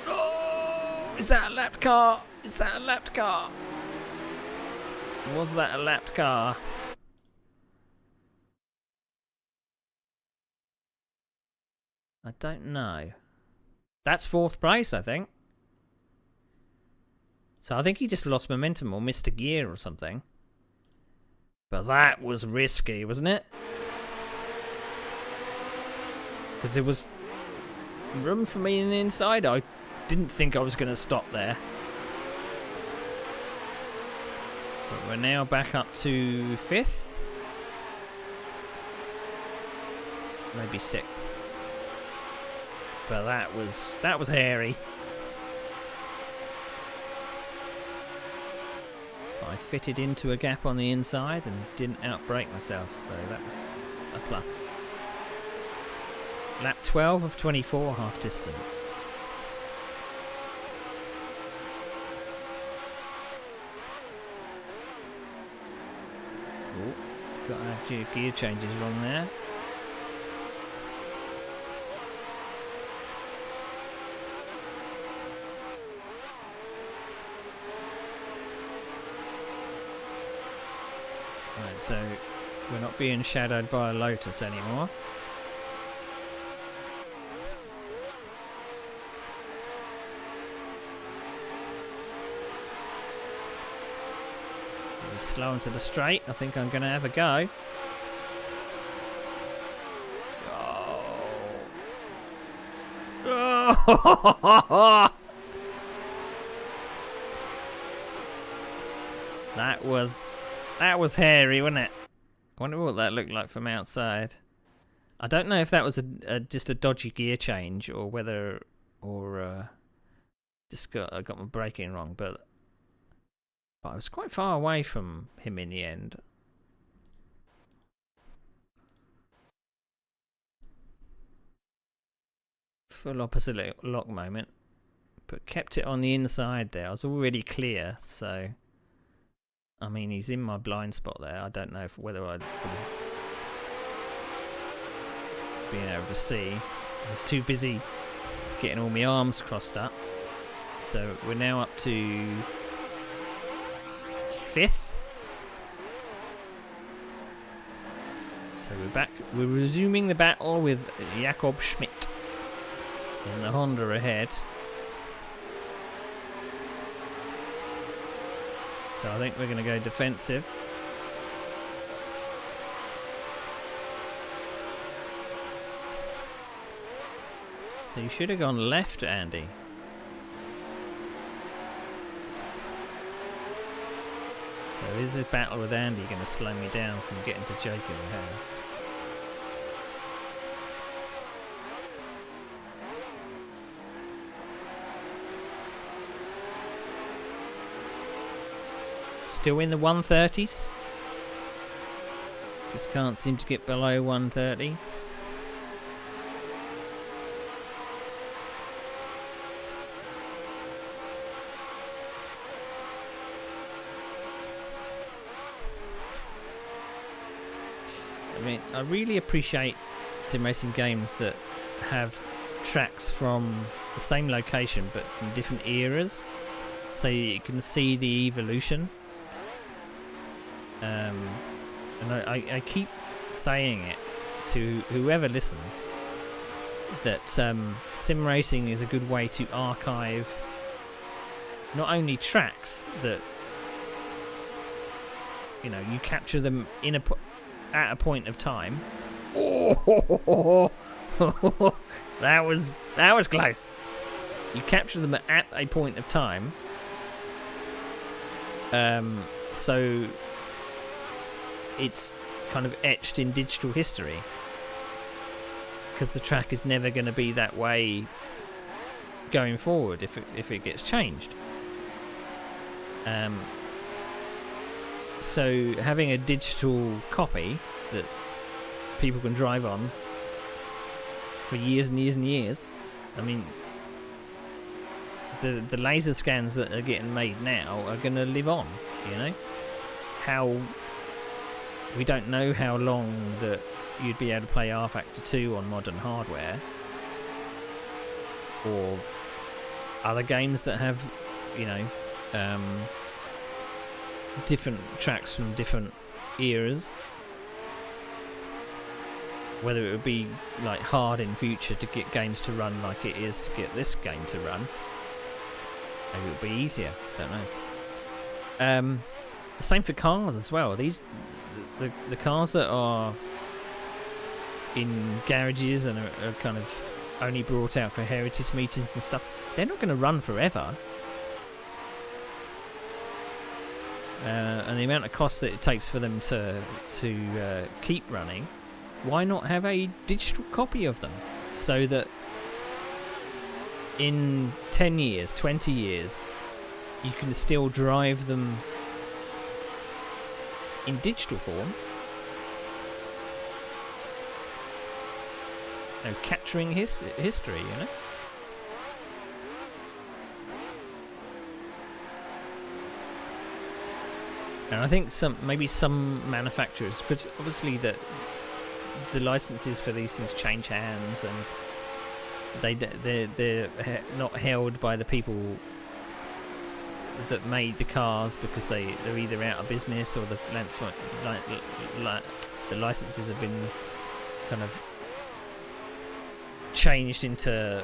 Oh, is that a lapped car? Is that a lapped car? Was that a lapped car? I don't know. That's 4th place, I think. So I think he just lost momentum or missed a gear or something. But that was risky, wasn't it? Because there was room for me in the inside. I didn't think I was going to stop there. But we're now back up to 5th. Maybe 6th. But that was hairy. I fitted into a gap on the inside and didn't outbrake myself, so that was a plus. Lap 12 of 24 half distance. Ooh, got our gear changes wrong there. Right, so we're not being shadowed by a Lotus anymore. We're slow into the straight. I think I'm going to have a go. Oh. That was hairy, wasn't it? I wonder what that looked like from outside. I don't know if that was just a dodgy gear change or whether just I got my braking wrong, but I was quite far away from him in the end. Full opposite lock moment, but kept it on the inside there. I was already clear, so I mean, he's in my blind spot there. I don't know whether I'd been able to see. I was too busy getting all my arms crossed up. So we're now up to 5th. So we're back. We're resuming the battle with Jakob Schmidt in the Honda ahead. So I think we're going to go defensive. So you should have gone left, Andy. So is this battle with Andy going to slow me down from getting to Jacob O'Hare? Still in the 130s. Just can't seem to get below 130. I mean, I really appreciate sim racing games that have tracks from the same location but from different eras, so you can see the evolution. And I keep saying it to whoever listens that sim racing is a good way to archive not only tracks that you capture them at a point of time. Oh, that was close. You capture them at a point of time, so it's kind of etched in digital history, because the track is never going to be that way going forward if it gets changed. So having a digital copy that people can drive on for years and years and years. I mean, the laser scans that are getting made now are going to live on. We don't know how long that you'd be able to play R Factor 2 on modern hardware, or other games that have different tracks from different eras. Whether it would be like hard in future to get games to run like it is to get this game to run. Maybe it would be easier. Don't know. The same for cars as well. The cars that are in garages and are kind of only brought out for heritage meetings and stuff, they're not going to run forever. And the amount of cost that it takes for them to keep running, why not have a digital copy of them, so that in 10 years, 20 years, you can still drive them in digital form, capturing history, And I think maybe some manufacturers, but obviously the licenses for these things change hands, and they're not held by the people that made the cars, because they're either out of business, or the licenses have been kind of changed into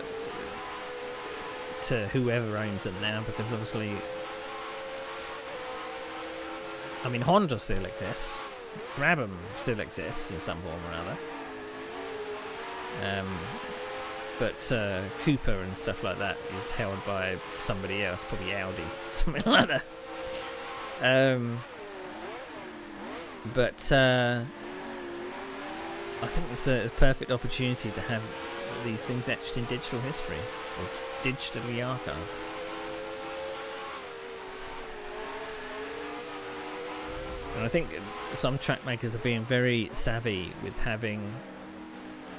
whoever owns them now, because obviously, I mean, Honda still exists, Brabham still exists in some form or another, but Cooper and stuff like that is held by somebody else, probably Audi, something like that. But I think it's a perfect opportunity to have these things etched in digital history, or digitally archived. And I think some track makers are being very savvy with having,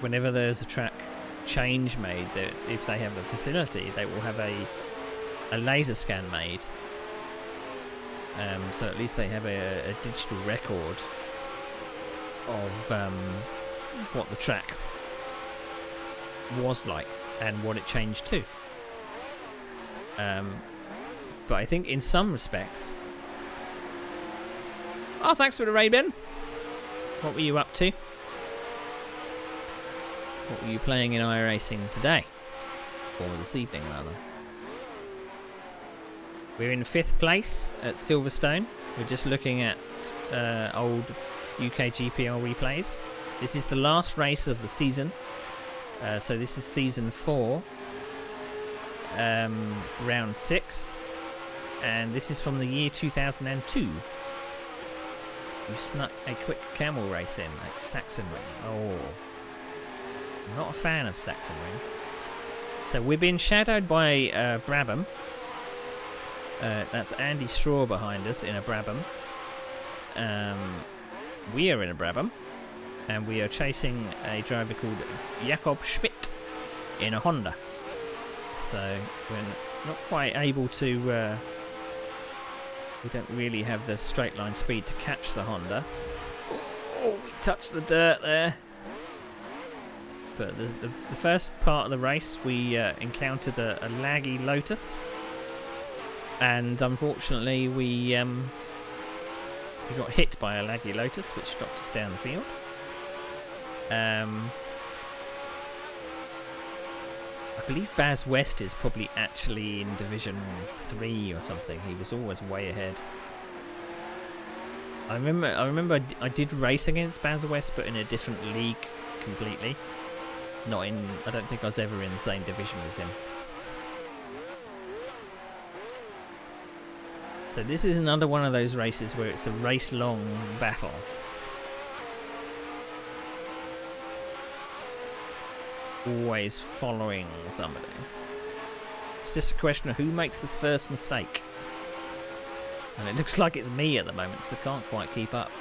whenever there's a track change made, that if they have the facility, they will have a laser scan made, so at least they have a digital record of what the track was like and what it changed to. But I think in some respects... Oh, thanks for the raid, Ben. What were you up to? What were you playing in iRacing today? Or this evening, rather. We're in 5th place at Silverstone. We're just looking at old UKGPL replays. This is the last race of the season. So this is season 4. Round 6. And this is from the year 2002. You snuck a quick camel race in at Sachsenring. Oh. I'm not a fan of Sachsenring. So we're being shadowed by Brabham. That's Andy Straw behind us in a Brabham. We are in a Brabham. And we are chasing a driver called Jakob Schmidt in a Honda. So we're not quite able to... we don't really have the straight line speed to catch the Honda. Oh, we touched the dirt there. But the first part of the race, we encountered a laggy Lotus, and unfortunately we got hit by a laggy Lotus, which dropped us down the field. I believe Baz West is probably actually in Division 3 or something. He was always way ahead. I remember I did race against Baz West, but in a different league completely. Not in. I don't think I was ever in the same division as him. So this is another one of those races where it's a race-long battle. Always following somebody. It's just a question of who makes this first mistake. And it looks like it's me at the moment, because I can't quite keep up.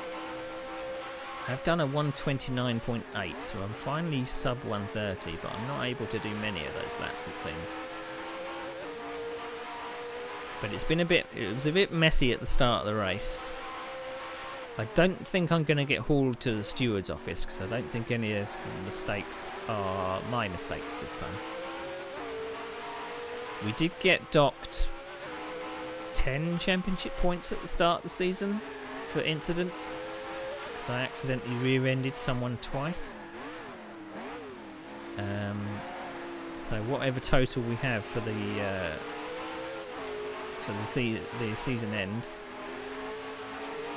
I've done a 129.8, so I'm finally sub 130, but I'm not able to do many of those laps, it seems. But it was a bit messy at the start of the race. I don't think I'm going to get hauled to the steward's office, because I don't think any of the mistakes are my mistakes this time. We did get docked 10 championship points at the start of the season for incidents, because I accidentally rear-ended someone twice. So whatever total we have for the season end,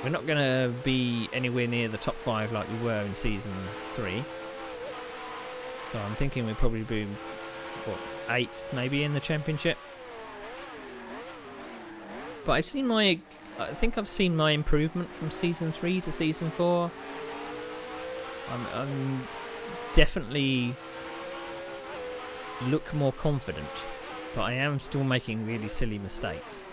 we're not going to be anywhere near the top 5 like we were in season 3. So I'm thinking we'll probably be 8th maybe in the championship. But I think I've seen my improvement from season 3 to season 4. I'm definitely look more confident, but I am still making really silly mistakes.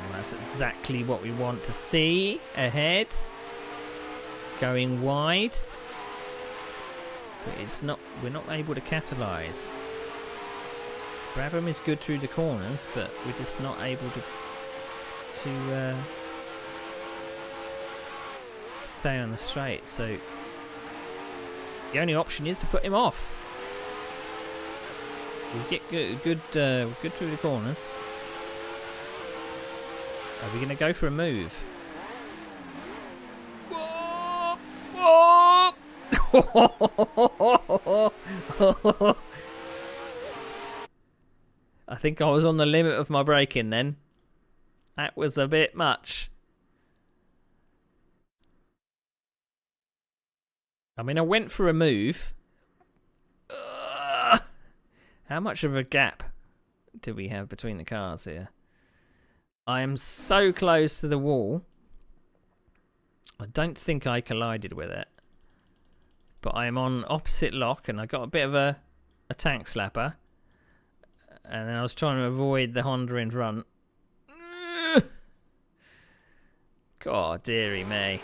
And that's exactly what we want to see ahead. Going wide, but we're not able to capitalise. Brabham is good through the corners, but we're just not able to stay on the straight. So the only option is to put him off. We get good through the corners. Are we going to go for a move? Whoa! Whoa! I think I was on the limit of my braking then. That was a bit much. I mean, I went for a move. How much of a gap do we have between the cars here? I am so close to the wall. I don't think I collided with it. But I am on opposite lock, and I got a bit of a tank slapper. And then I was trying to avoid the Honda in front. God, dearie me.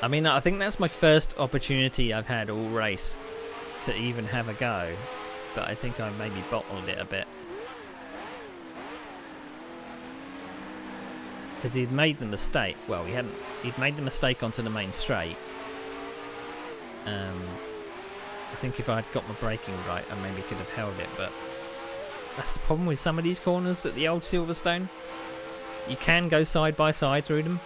I mean, I think that's my first opportunity I've had all race to even have a go. But I think I maybe bottled it a bit. Because he'd made the mistake. Well, he'd made the mistake onto the main straight. I think if I'd got my braking right, I maybe could have held it. But that's the problem with some of these corners at the old Silverstone. You can go side by side through them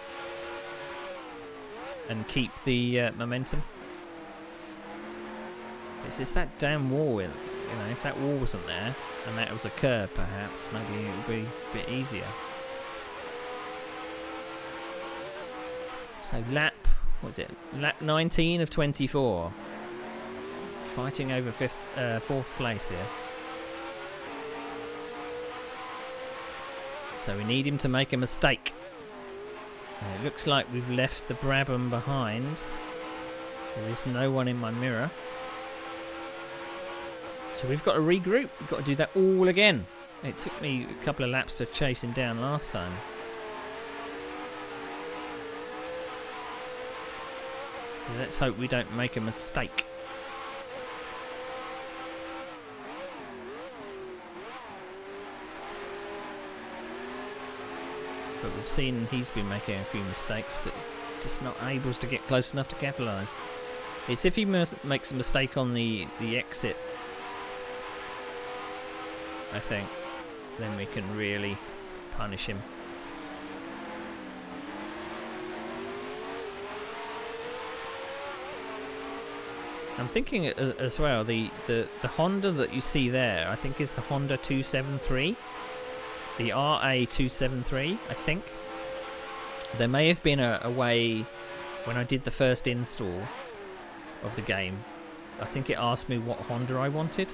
and keep the momentum. It's just that damn wall. You know, if that wall wasn't there and that was a curb, perhaps maybe it would be a bit easier. So lap 19 of 24. Fighting over 4th place here. So we need him to make a mistake. And it looks like we've left the Brabham behind. There is no one in my mirror. So we've got to regroup. We've got to do that all again. It took me a couple of laps to chase him down last time. So let's hope we don't make a mistake. but we've seen he's been making a few mistakes, but just not able to get close enough to capitalise. It's if he makes a mistake on the exit, I think, then we can really punish him. I'm thinking as well, the Honda that you see there, I think is the Honda 273. The RA273, I think. There may have been a way, when I did the first install of the game, I think it asked me what Honda I wanted,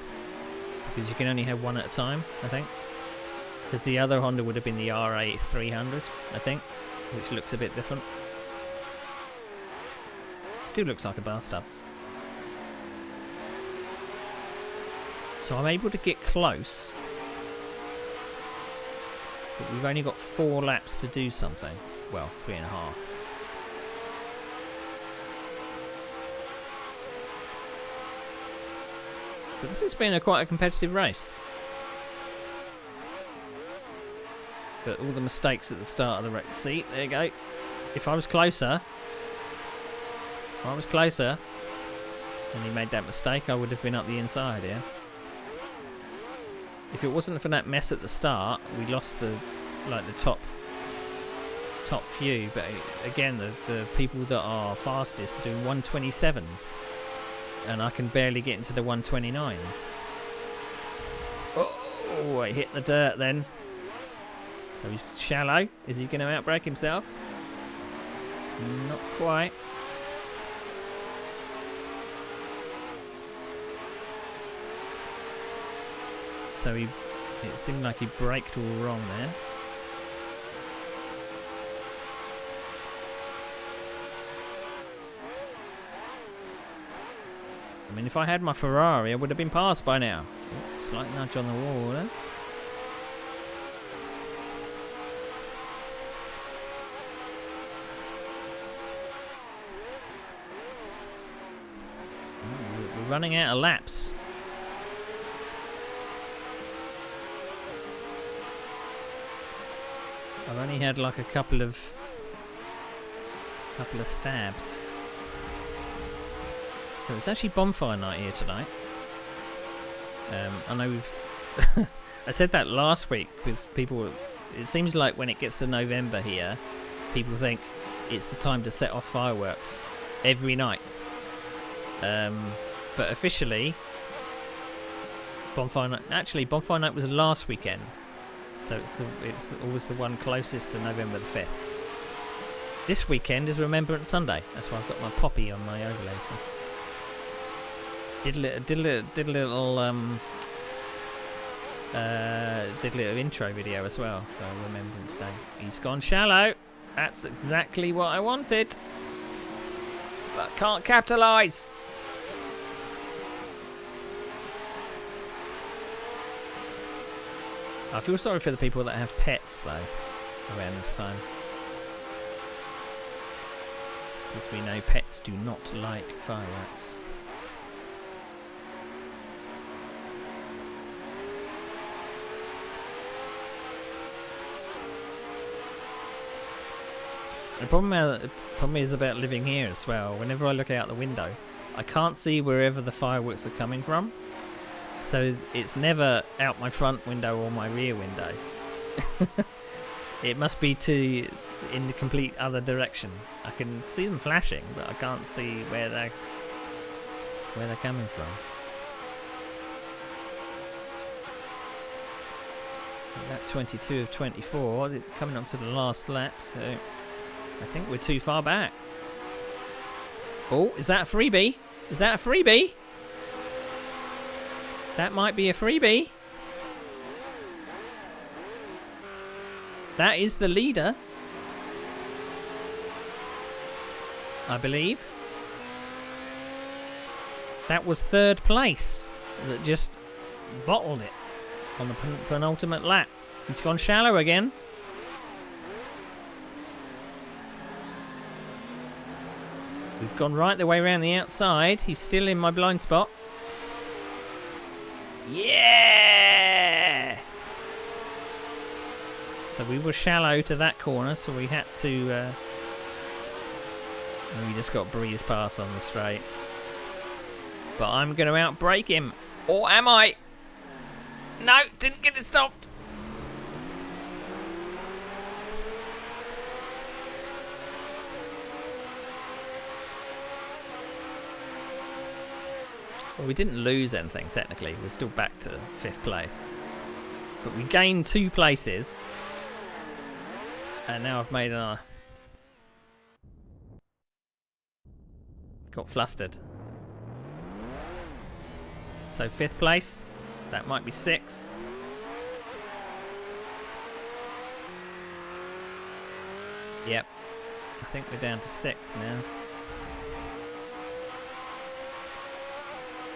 because you can only have one at a time, I think. Because the other Honda would have been the RA300, I think, which looks a bit different. Still looks like a bathtub. So I'm able to get close, but we've only got 4 laps to do something. Well, 3.5. But this has been quite a competitive race. But all the mistakes at the start of the race. See, there you go. If I was closer, and he made that mistake, I would have been up the inside here. If it wasn't for that mess at the start, we lost the top few. But again, the people that are fastest are doing 127s, and I can barely get into the 129s. Oh, I hit the dirt then. So he's shallow. Is he going to outbrake himself? Not quite. So it seemed like he braked all wrong there. I mean, if I had my Ferrari, I would have been passed by now. Oh, slight nudge on the wall there. Oh, we're running out of laps. I've only had like a couple of stabs. So it's actually bonfire night here tonight. I know we've I said that last week because people, it seems like when it gets to November here, people think it's the time to set off fireworks every night. But officially, bonfire night was last weekend. So it's always the one closest to November the 5th. This weekend is Remembrance Sunday. That's why I've got my poppy on my overlays there. Did a little intro video as well for Remembrance Day. He's gone shallow. That's exactly what I wanted. But can't capitalise. I feel sorry for the people that have pets, though, around this time. Because we know pets do not like fireworks. The problem is about living here as well. Whenever I look out the window, I can't see wherever the fireworks are coming from. So it's never out my front window or my rear window. It must be in the complete other direction. I can see them flashing, but I can't see where they're coming from. That 22 of 24, coming up to the last lap, so I think we're too far back. Oh, is that a freebie? Is that a freebie? That might be a freebie. That is the leader, I believe. That was third place that just bottled it on the penultimate lap. It's gone shallow again. We've gone right the way around the outside. He's still in my blind spot. Yeah! So we were shallow to that corner, so we had to... we just got breeze past on the straight. But I'm going to outbrake him. Or am I? No, didn't get it stopped. Well, we didn't lose anything, technically. We're still back to 5th place. But we gained 2 places. And now I've made another. Got flustered. So 5th place. That might be 6th. Yep. I think we're down to 6th now.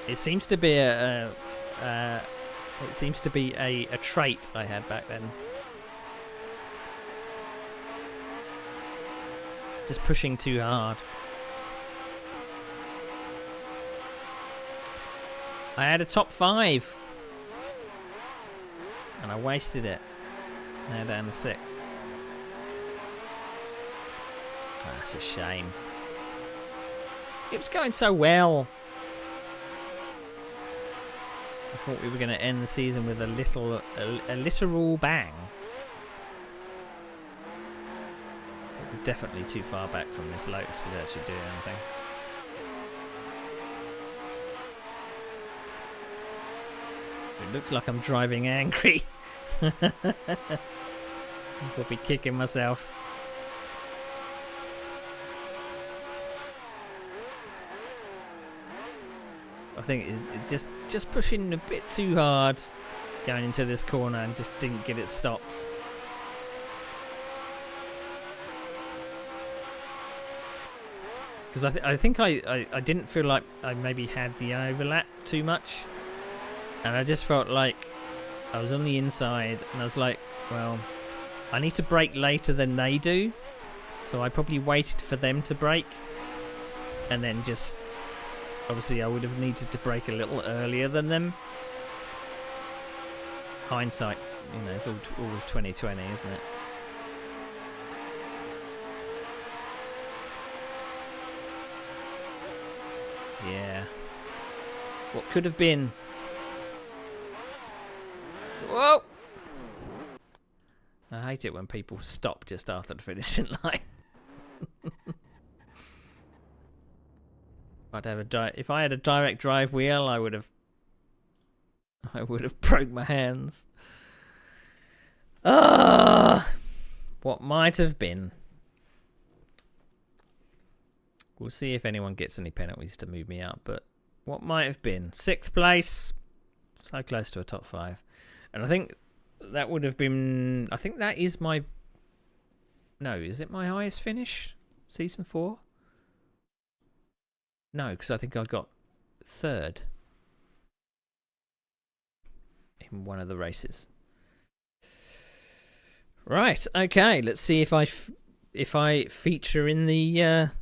It seems to be a trait I had back then. Just pushing too hard. I had a top 5. And I wasted it. Now down to 6th. Oh, that's a shame. It was going so well. I thought we were going to end the season with a literal bang. But we're definitely too far back from this Lotus to actually do anything. It looks like I'm driving angry. I'll be kicking myself. I think it's just pushing a bit too hard going into this corner and just didn't get it stopped. Because I think I didn't feel like I maybe had the overlap too much. And I just felt like I was on the inside and I was like, well, I need to brake later than they do. So I probably waited for them to brake. And then just... Obviously, I would have needed to brake a little earlier than them. Hindsight, you know, it's always 20/20, isn't it? Yeah. What could have been? Whoa! I hate it when people stop just after the finishing line. If I had a direct drive wheel, I would have broke my hands. What might have been. We'll see if anyone gets any penalties to move me up, but what might have been 6th place, so close to a top 5, and I think that would have been. I think that is my. No, is it my highest finish? Season 4. No, because I think I got 3rd in one of the races. Right, okay. Let's see if I feature in the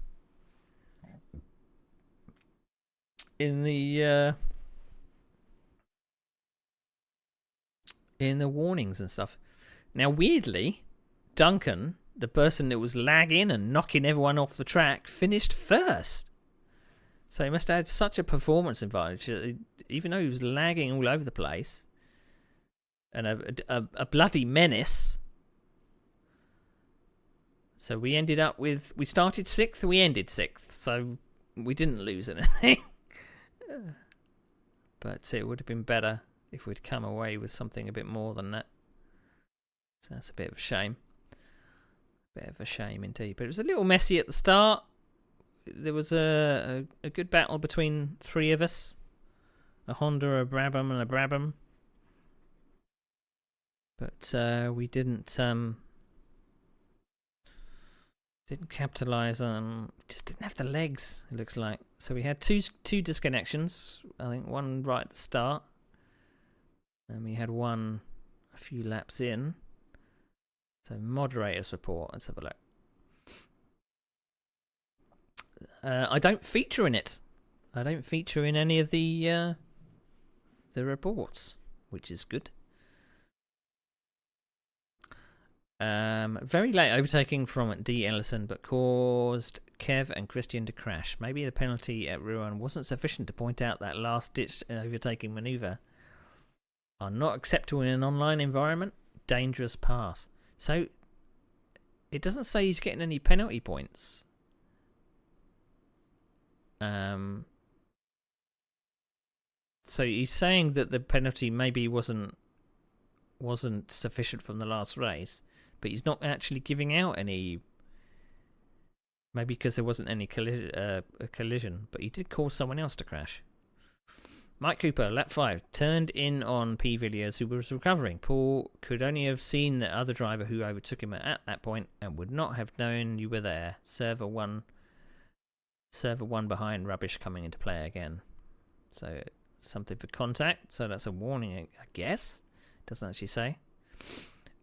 warnings and stuff. Now, weirdly, Duncan, the person that was lagging and knocking everyone off the track, finished 1st. So he must have had such a performance advantage, even though he was lagging all over the place. And a bloody menace. So we ended up with... We started 6th, we ended 6th. So we didn't lose anything. But it would have been better if we'd come away with something a bit more than that. So that's a bit of a shame. Bit of a shame indeed. But it was a little messy at the start. There was a good battle between 3 of us. A Honda, a Brabham, and a Brabham. But we didn't capitalise on... Just didn't have the legs, it looks like. So we had two disconnections. I think one right at the start. And we had one a few laps in. So moderator support. Let's have a look. I don't feature in it. I don't feature in any of the reports, which is good. Very late overtaking from D. Ellison, but caused Kev and Christian to crash. Maybe the penalty at Rouen wasn't sufficient to point out that last-ditch overtaking manoeuvre are not acceptable in an online environment. Dangerous pass. So, it doesn't say he's getting any penalty points. So he's saying that the penalty maybe wasn't sufficient from the last race, but he's not actually giving out any. Maybe because there wasn't any collision, but he did cause someone else to crash. Mike Cooper, lap 5, turned in on P. Villiers, who was recovering. Paul could only have seen the other driver who overtook him at that point and would not have known you were there. Server 1 behind, rubbish coming into play again. So, something for contact. So that's a warning, I guess. Doesn't actually say.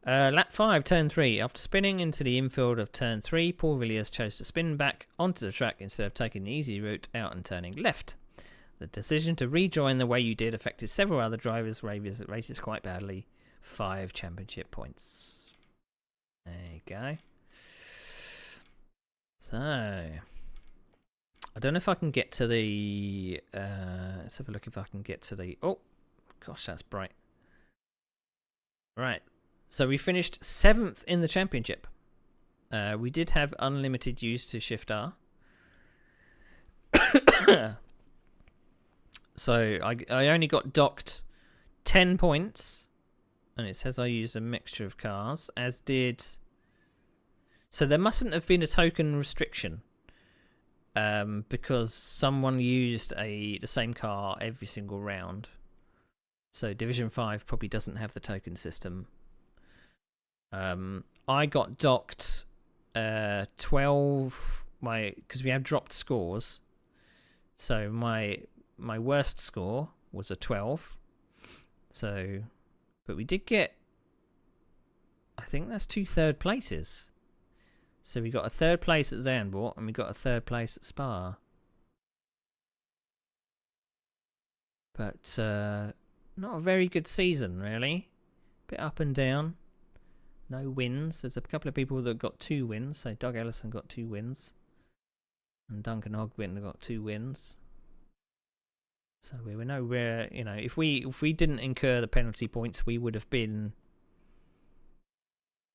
Lap 5, turn 3. After spinning into the infield of turn 3, Paul Villiers chose to spin back onto the track instead of taking the easy route out and turning left. The decision to rejoin the way you did affected several other drivers' races quite badly. 5 championship points. There you go. So, I don't know if I can get to the... let's have a look if I can get to the... Oh, gosh, that's bright. Right. So we finished 7th in the championship. We did have unlimited use to Shift R. So I only got docked 10 points. And it says I used a mixture of cars, as did... So there mustn't have been a token restriction. Because someone used the same car every single round. So Division 5 probably doesn't have the token system. I got docked 12 because we have dropped scores. So my worst score was a 12. So, but we did get, I think that's 2 third places. So we got a 3rd place at Zandvoort and we got a 3rd place at Spa. But not a very good season, really. Bit up and down. No wins. There's a couple of people that got 2 wins. So Doug Ellison got 2 wins. And Duncan Hogwin got 2 wins. So we were nowhere, you know, if we didn't incur the penalty points, we would have been...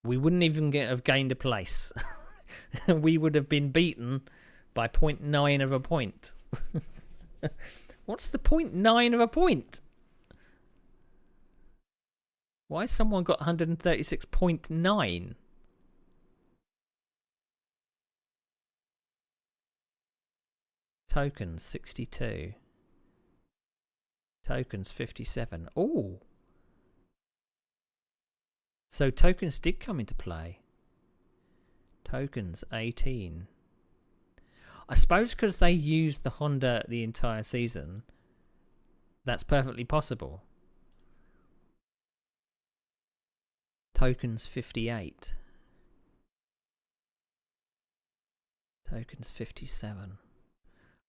We wouldn't even have gained a place. We would have been beaten by 0.9 of a point. What's the 0.9 of a point? Why has someone got 136.9? Tokens 62. Tokens 57. Oh. So tokens did come into play. Tokens 18. I suppose because they used the Honda the entire season, that's perfectly possible. Tokens 58. Tokens 57.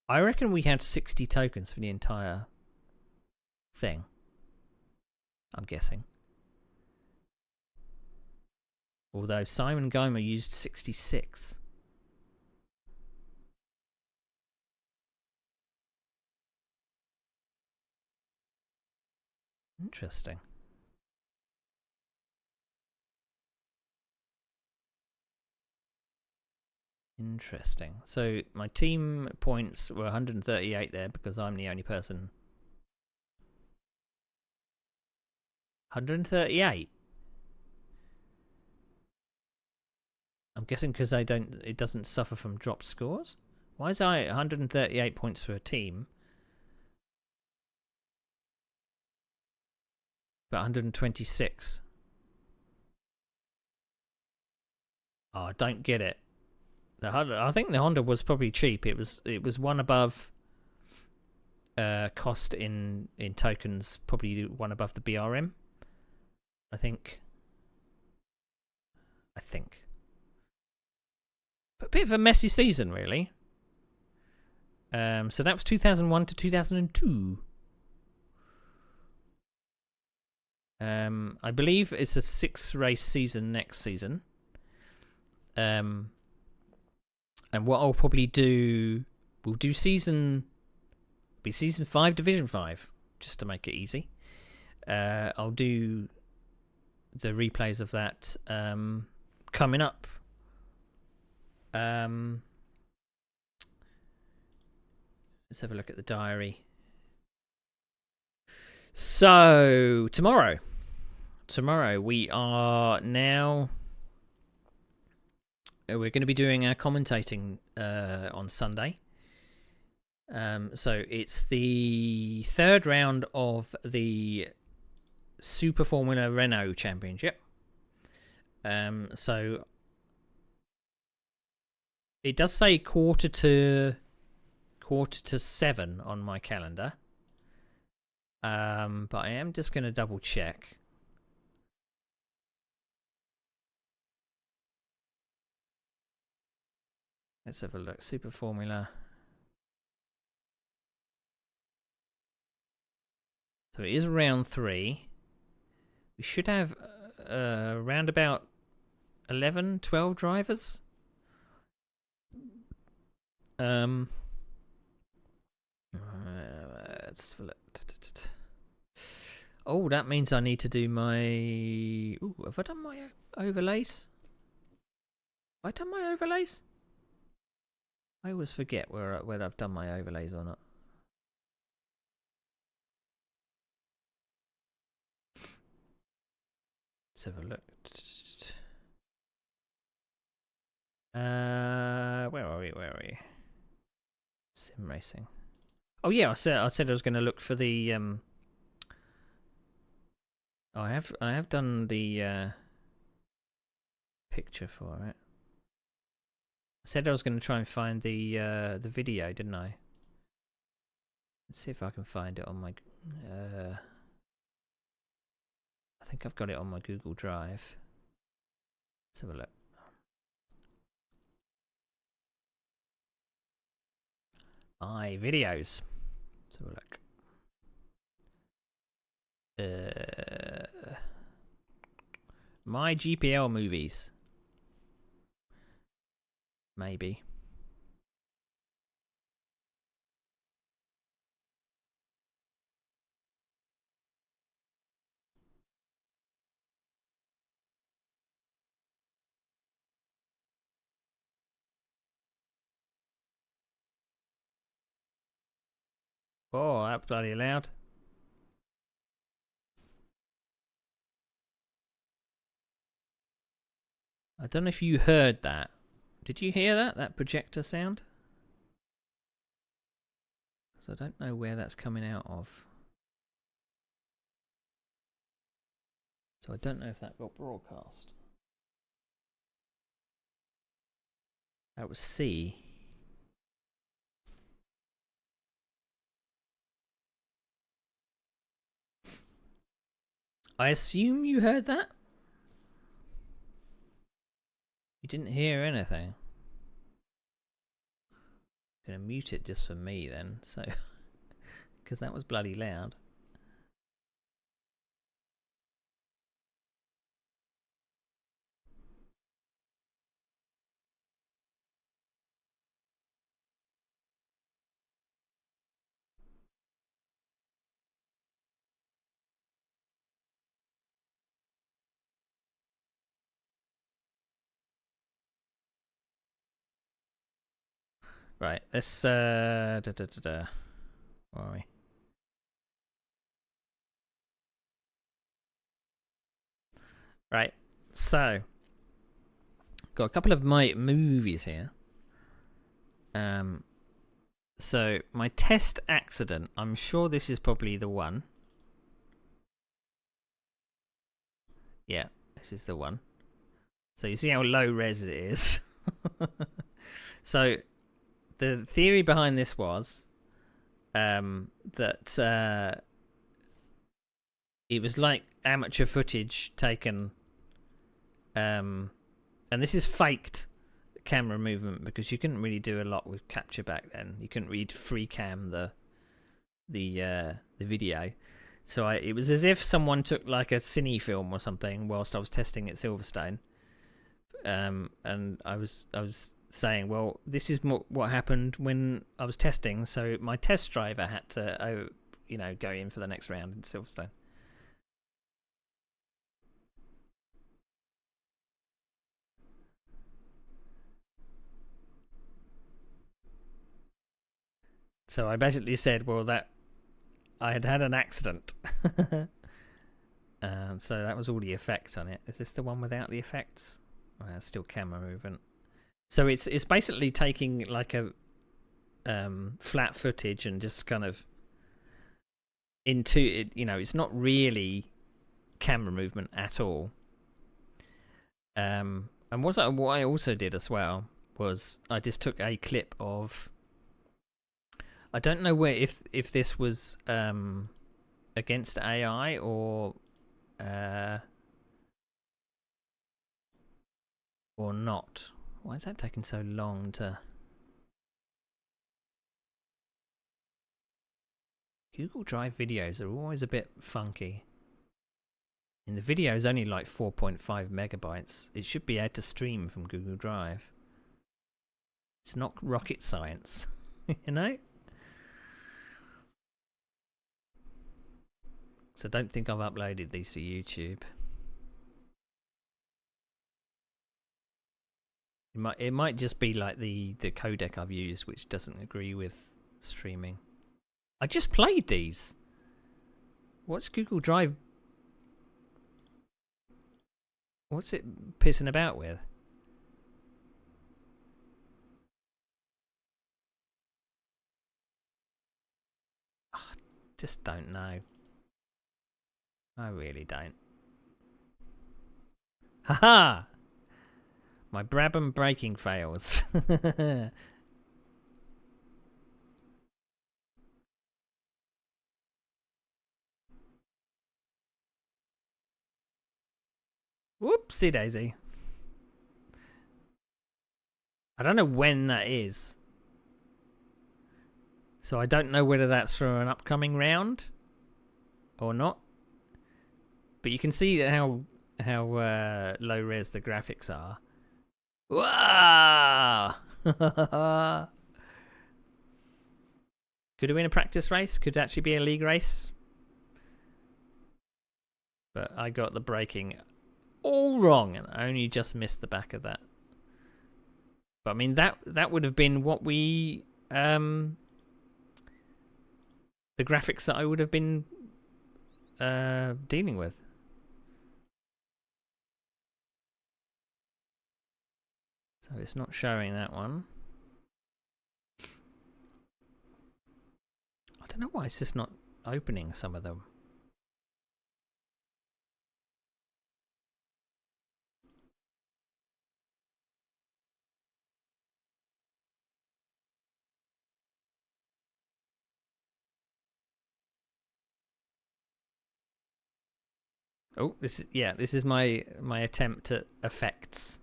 I reckon we had 60 tokens for the entire thing. I'm guessing. Although Simon Goma used 66. Interesting. Interesting. So my team points were 138 there because I'm the only person. 138. I'm guessing because it doesn't suffer from dropped scores. Why is I 138 points for a team, but 126? Oh, I don't get it. I think the Honda was probably cheap. It was one above cost in tokens, probably one above the BRM. I think. But a bit of a messy season, really. So that was 2001 to 2002. I believe it's a 6-race season next season. And what I'll probably do, we'll do season 5, Division 5, just to make it easy. I'll do the replays of that coming up. Let's have a look at the diary. So tomorrow we are now. We're going to be doing our commentating on Sunday. So it's the third round of the Super Formula Renault Championship. So it does say quarter to 7 on my calendar. But I am just going to double check. Let's have a look. Super Formula. So it is round 3. We should have around about 11, 12 drivers. Let's have a look. Oh, that means I need to do my... Ooh, have I done my overlays? Have I done my overlays? I always forget whether I've done my overlays or not. Let's have a look. Where are we? Simracing. Oh yeah, I said I was going to look for the Oh, I have done the picture for it. I said I was going to try and find the video, didn't I? Let's see if I can find it on my I think I've got it on my Google Drive. Let's have a look. My videos. Let's have a look. My GPL movies. Maybe. Oh, that's bloody loud. I don't know if you heard that. Did you hear that? That projector sound? So I don't know where that's coming out of. So I don't know if that got broadcast. That was C. I assume you heard that? You didn't hear anything. I'm gonna mute it just for me then, so because that was bloody loud. Right, let's where are we? Right, so got a couple of my movies here. So my test accident, I'm sure this is probably the one. Yeah, this is the one. So you see how low res it is. So the theory behind this was that it was like amateur footage taken, and this is faked camera movement because you couldn't really do a lot with capture back then. You couldn't really free cam the video. So it was as if someone took like a cine film or something whilst I was testing at Silverstone. And I was saying, well, this is what happened when I was testing. So my test driver had to, go in for the next round in Silverstone. So I basically said, well, that I had an accident. And so that was all the effects on it. Is this the one without the effects? Oh, it's still camera movement. So it's basically taking like a flat footage and just kind of into it. It's not really camera movement at all. And what I also did as well was I just took a clip of. I don't know if this was against AI or not. Why is that taking so long to... Google Drive videos are always a bit funky. And the video is only like 4.5 megabytes. It should be able to stream from Google Drive. It's not rocket science, you know? So don't think I've uploaded these to YouTube. It might just be like the codec I've used, which doesn't agree with streaming. I just played these. What's Google Drive? What's it pissing about with? Oh, just don't know. I really don't. Haha! My Brabham braking fails. Whoopsie daisy. I don't know when that is. So I don't know whether that's for an upcoming round or not. But you can see how low res the graphics are. Wow! Could have been a practice race. Could actually be a league race. But I got the braking all wrong and I only just missed the back of that. But I mean that would have been what we the graphics that I would have been dealing with. So it's not showing that one. I don't know why it's just not opening some of them. Oh, this is my attempt at effects.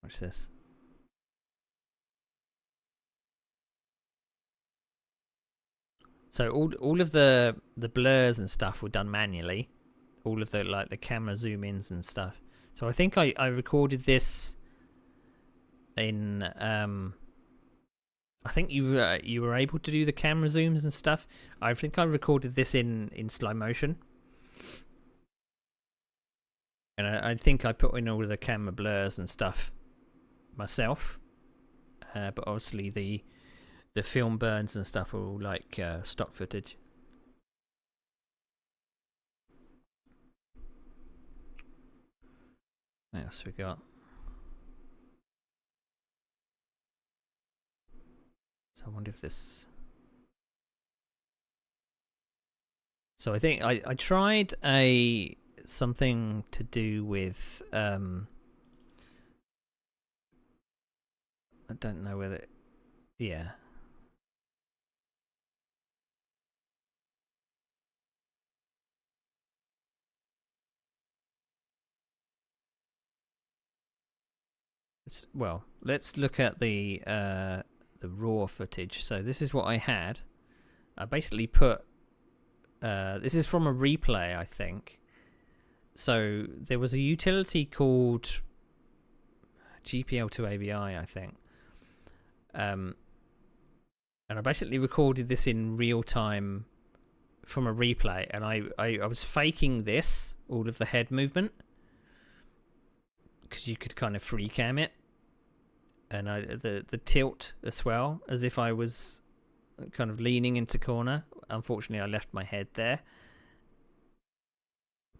Watch this. So all of the blurs and stuff were done manually. All of the camera zoom ins and stuff. So I think I recorded this in I think you were able to do the camera zooms and stuff. I think I recorded this in slow motion. And I think I put in all of the camera blurs and stuff myself. But obviously the film burns and stuff are all like stock footage. What else we got? So I wonder if this... So I think I tried something to do with I don't know whether... Yeah. Well, let's look at the raw footage. So this is what I had. I basically put This is from a replay, I think. So there was a utility called GPL to AVI, I think. And I basically recorded this in real time from a replay, and I was faking this, all of the head movement, because you could kind of free cam it, and the tilt as well, as if I was kind of leaning into corner. Unfortunately, I left my head there,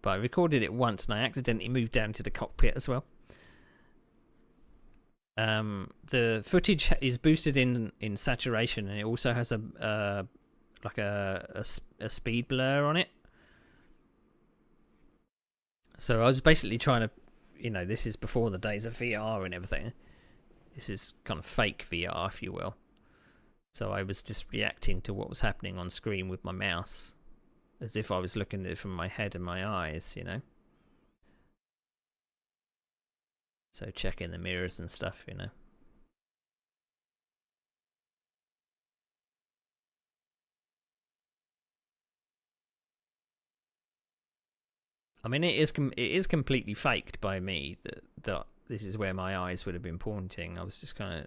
but I recorded it once, and I accidentally moved down to the cockpit as well. The footage is boosted in saturation, and it also has a speed blur on it. So I was basically trying to, this is before the days of VR and everything. This is kind of fake VR, if you will. So I was just reacting to what was happening on screen with my mouse, as if I was looking at it from my head and my eyes, So checking the mirrors and stuff, I mean, it is completely faked by me that this is where my eyes would have been pointing. I was just kind of,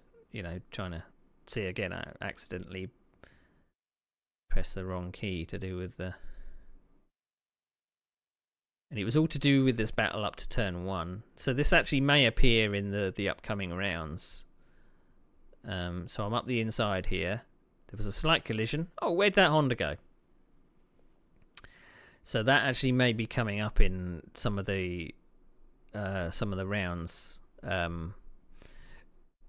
trying to see again. I accidentally pressed the wrong key to do with the... And it was all to do with this battle up to turn 1. So this actually may appear in the upcoming rounds. So I'm up the inside here. There was a slight collision. Oh, where'd that Honda go? So that actually may be coming up in some of the rounds.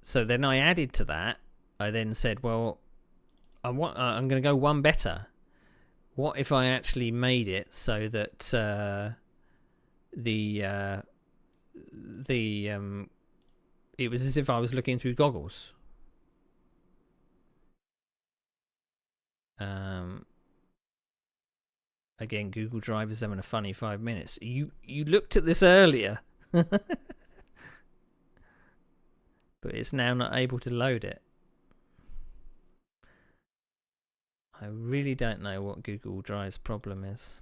So then I added to that. I then said, well, I'm going to go one better. What if I actually made it so that it was as if I was looking through goggles. Again, Google Drive is having a funny 5 minutes. You looked at this earlier, but it's now not able to load it. I really don't know what Google Drive's problem is.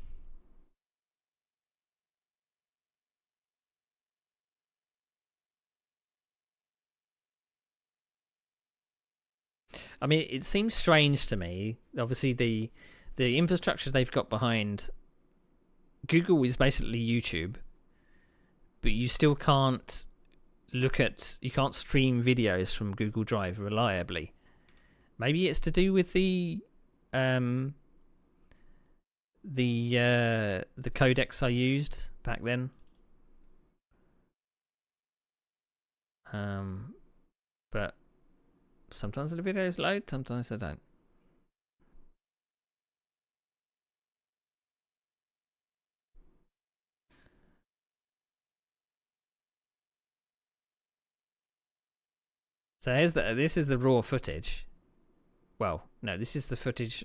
I mean, it seems strange to me. Obviously, the infrastructure they've got behind Google is basically YouTube, but you still can't you can't stream videos from Google Drive reliably. Maybe it's to do with the codecs I used back then. But sometimes the videos load, sometimes they don't. So this is the raw footage. Well, no, this is the footage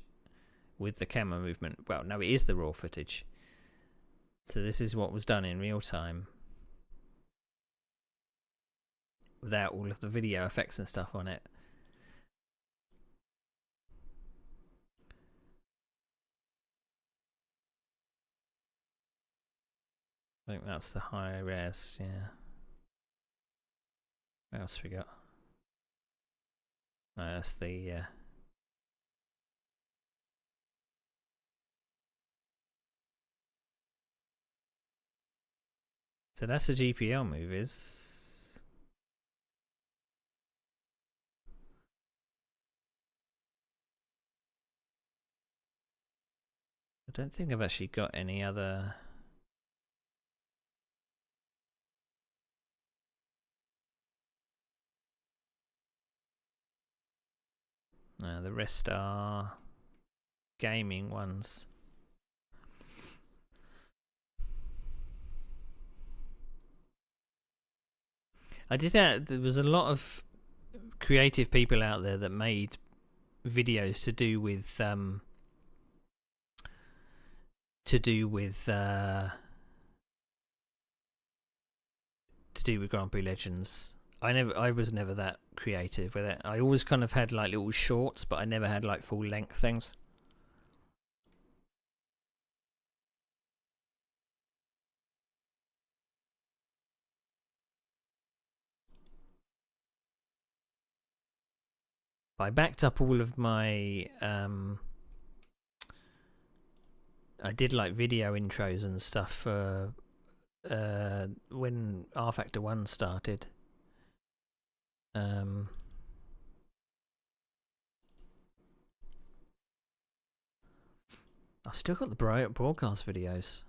with the camera movement. Well, no, it is the raw footage. So this is what was done in real time, without all of the video effects and stuff on it. I think that's the high res, yeah. What else we got? Oh, that's the so that's the GPL movies. I don't think I've actually got any other. No, the rest are gaming ones. There was a lot of creative people out there that made videos to do with Grand Prix Legends. I was never that creative with it. I always kind of had like little shorts, but I never had like full length things. I backed up all of my I did like video intros and stuff for when R Factor 1 started. I've still got the broadcast videos.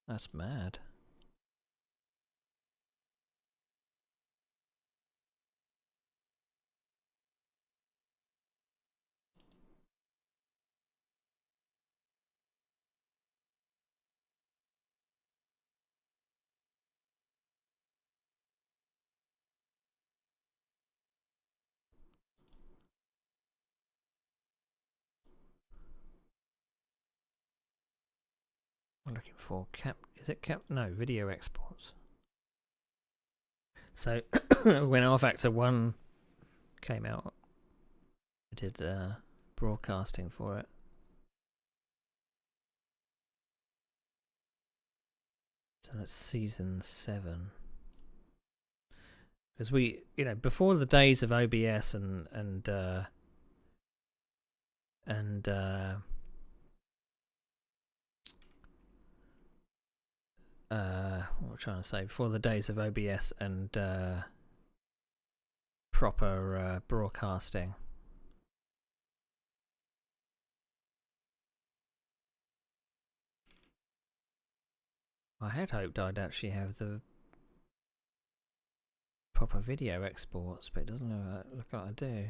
That's mad. I'm looking for no, video exports. So when R Factor 1 came out, I did broadcasting for it. So that's season 7. Because we, before the days of OBS and what am I trying to say? Before the days of OBS and proper broadcasting. I had hoped I'd actually have the proper video exports, but it doesn't look like I do.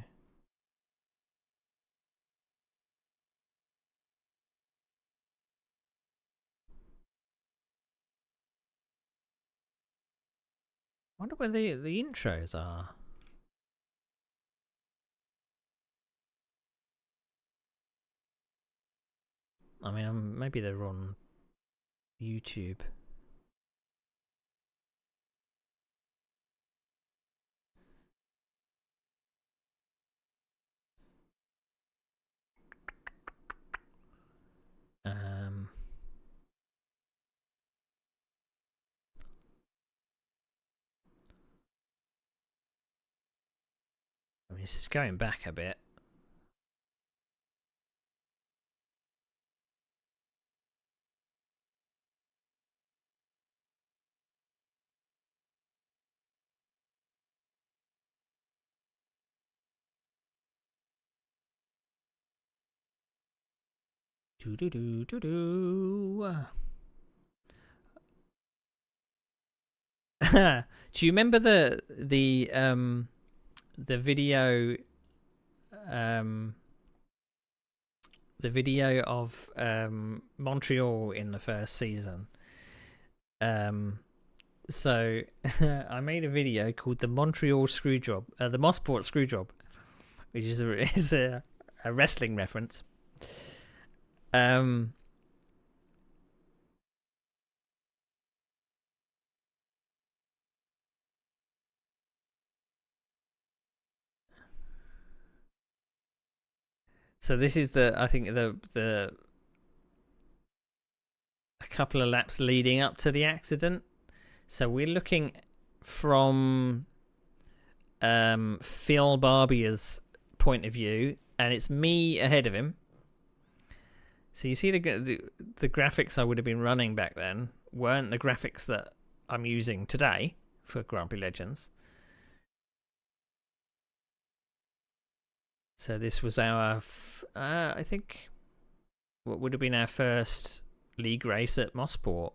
I wonder where the intros are. I mean, maybe they're on YouTube. I mean, this is going back a bit. Do do do do do. Do you remember the video of Montreal in the first season? So I made a video called the Montreal screw job, the Mosport screw job, which is a wrestling reference. So this is I think the a couple of laps leading up to the accident. So we're looking from Phil Barbier's point of view, and it's me ahead of him. So you see the graphics I would have been running back then weren't the graphics that I'm using today for Grand Prix Legends. So this was our, I think, what would have been our first league race at Mosport.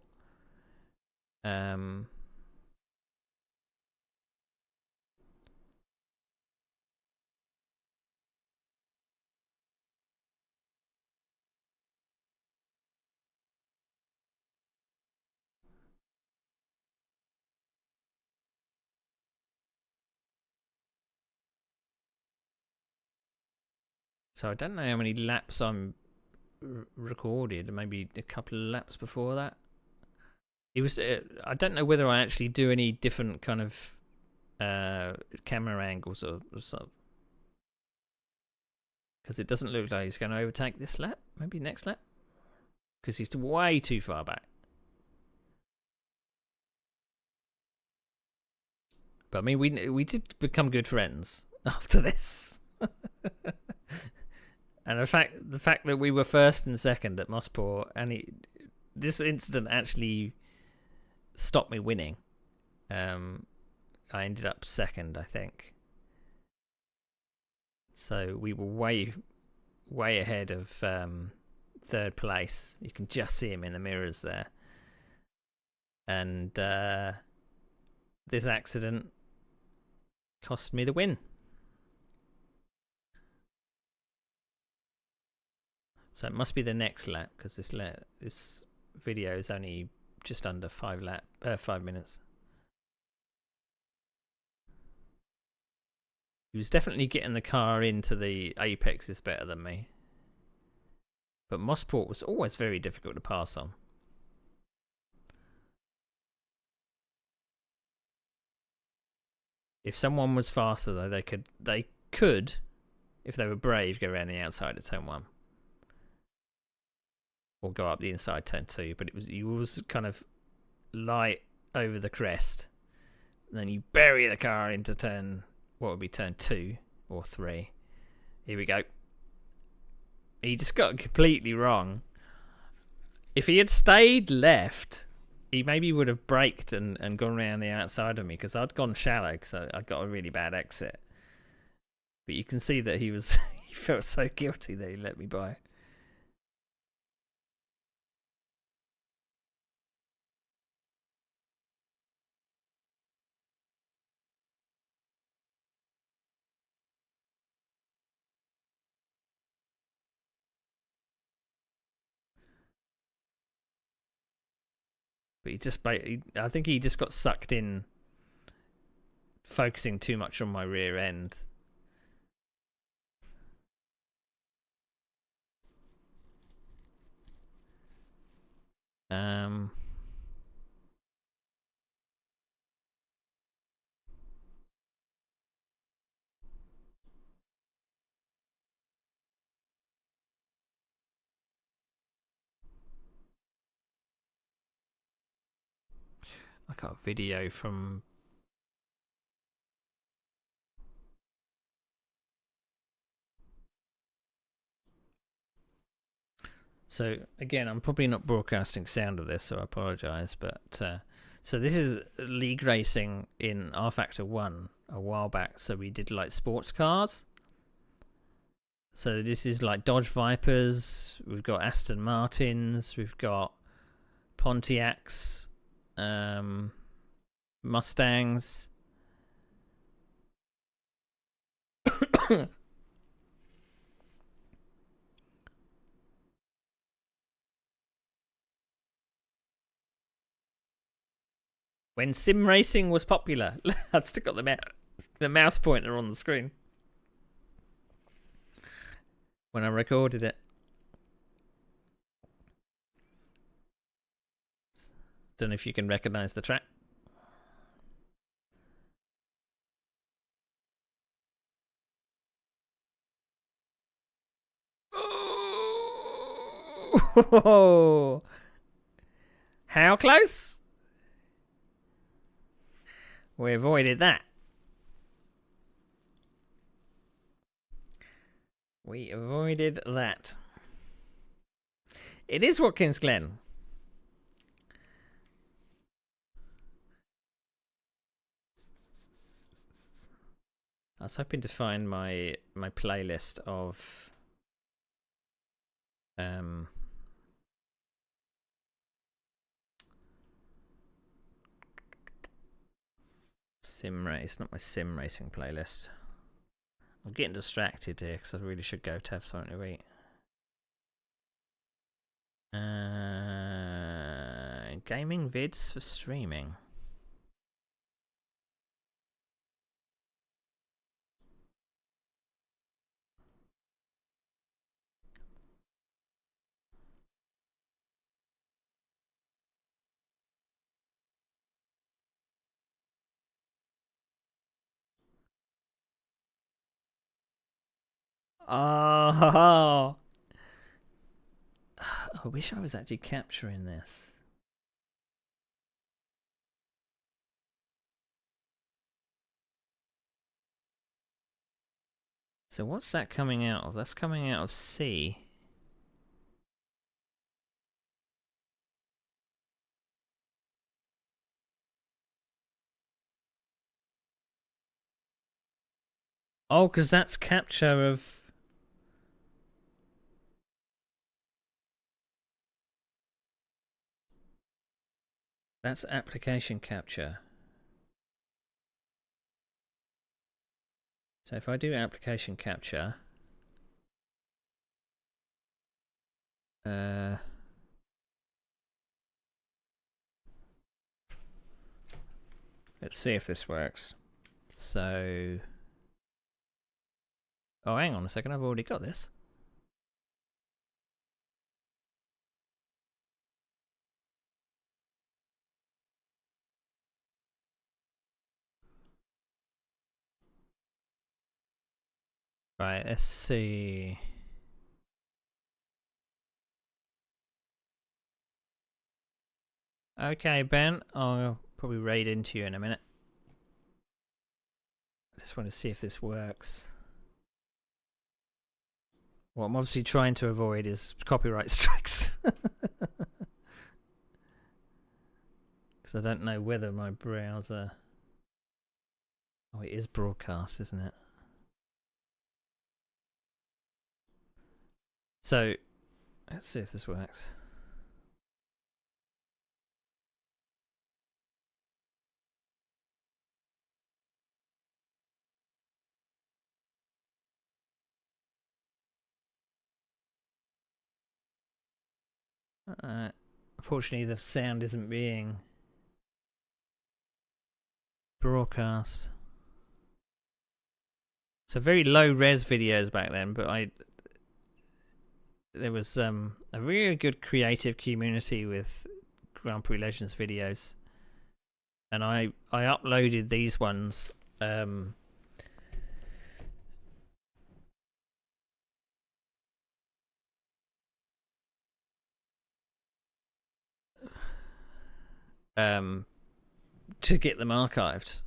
So I don't know how many laps I'm recorded. Maybe a couple of laps before that. It was. I don't know whether I actually do any different kind of camera angles or something, because it doesn't look like he's going to overtake this lap. Maybe next lap, because he's way too far back. But I mean, we did become good friends. after this. And the fact that we were first and second at Mosport, and this incident actually stopped me winning. I ended up second, I think. So we were way ahead of third place. You can just see him in the mirrors there. And this accident cost me the win. So it must be the next lap, because this video is only just under 5 minutes. He was definitely getting the car into the apexes better than me. But Mosport was always very difficult to pass on. If someone was faster, though, they could, if they were brave, go around the outside of turn 1. Or go up the inside turn 2. But you was kind of light over the crest. And then you bury the car into what would be turn 2 or 3. Here we go. He just got completely wrong. If he had stayed left, he maybe would have braked and gone around the outside of me, because I'd gone shallow because I got a really bad exit. But you can see that he felt so guilty that he let me by. But I think he just got sucked in, focusing too much on my rear end. I got a video from so again, I'm probably not broadcasting sound of this, so I apologise. But so this is league racing in R-Factor 1 a while back. So we did like sports cars. So this is like Dodge Vipers. We've got Aston Martins. We've got Pontiacs. Mustangs. When sim racing was popular. I've still got the mouse pointer on the screen when I recorded it. Don't know if you can recognise the track. Oh! How close? We avoided that. We avoided that. It is Watkins Glen. I was hoping to find my playlist of sim race, not my sim racing playlist. I'm getting distracted here because I really should go to have something to eat. Gaming vids for streaming. Oh, I wish I was actually capturing this. So what's that coming out of? That's coming out of C. Oh, because that's capture of... That's application capture. So if I do application capture... let's see if this works. So... Oh, hang on a second, I've already got this. Right, let's see. Okay, Ben, I'll probably raid into you in a minute. I just want to see if this works. What I'm obviously trying to avoid is copyright strikes. Because I don't know whether my browser... Oh, it is broadcast, isn't it? So, let's see if this works. Unfortunately, the sound isn't being broadcast. So very low res videos back then, but there was a really good creative community with Grand Prix Legends videos, and I uploaded these ones. To get them archived,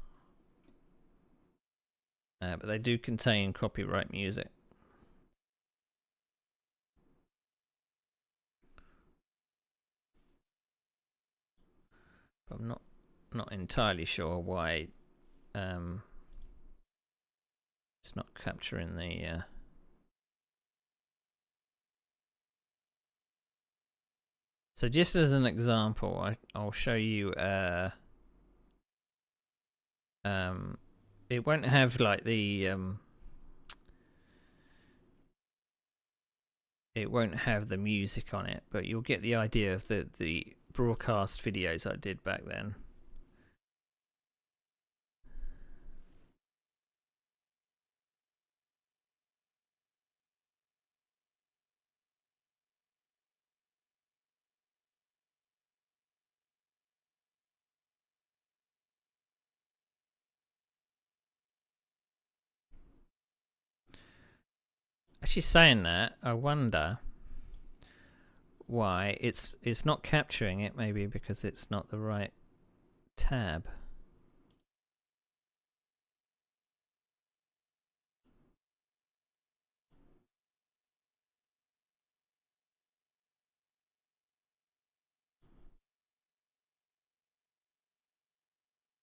but they do contain copyright music. I'm not entirely sure why it's not capturing the So just as an example, I'll show you it won't have like the it won't have the music on it, but you'll get the idea of the broadcast videos I did back then. Actually, saying that, I wonder why it's not capturing it. Maybe because it's not the right tab.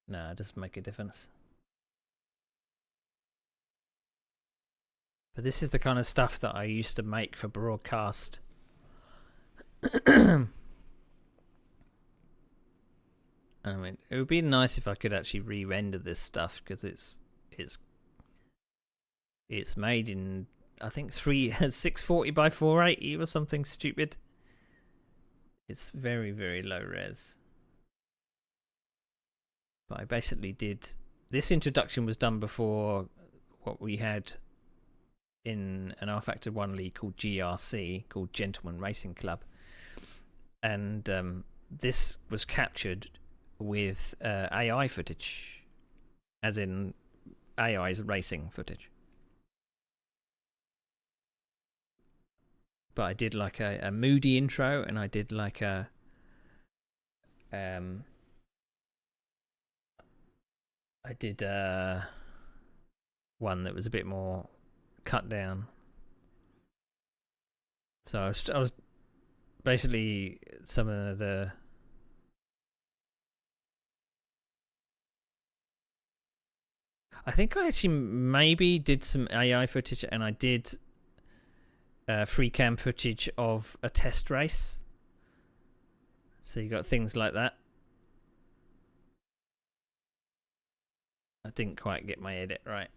No, it doesn't make a difference. But this is the kind of stuff that I used to make for broadcast. I mean, it would be nice if I could actually re-render this stuff, because it's made in, I think, 640 by 480 or something stupid. It's very, very low res. But I basically did... This introduction was done before what we had in an R-Factor 1 league called GRC, called Gentleman Racing Club. And this was captured with AI footage, as in AI's racing footage. But I did like a moody intro, and I did like a one that was a bit more cut down. So I was basically some of the. I think I actually maybe did some AI footage, and I did free cam footage of a test race. So you got things like that. I didn't quite get my edit right.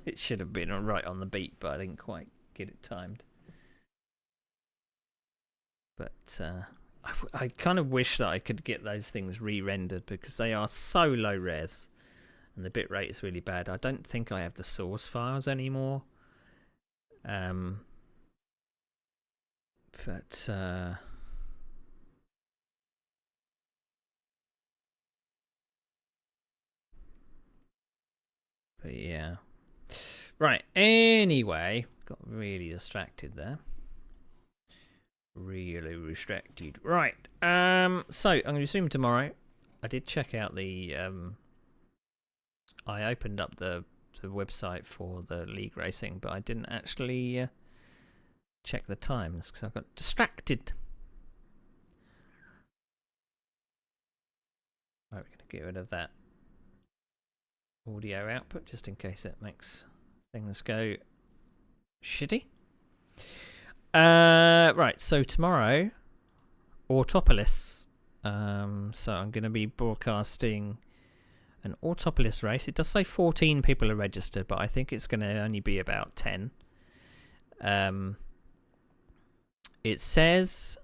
It should have been right on the beat, but I didn't quite get it timed. But I kind of wish that I could get those things re-rendered because they are so low res. And the bitrate is really bad. I don't think I have the source files anymore. But yeah. Right. Anyway, got really distracted there. Really distracted. Right. So I'm going to resume tomorrow. I did check out the I opened up the website for the league racing, but I didn't actually check the times because I got distracted. Right, we're going to get rid of that audio output just in case it makes things go shitty. Right, so tomorrow, Autopolis. So I'm going to be broadcasting an Autopolis race. It does say 14 people are registered, but I think it's going to only be about 10. It says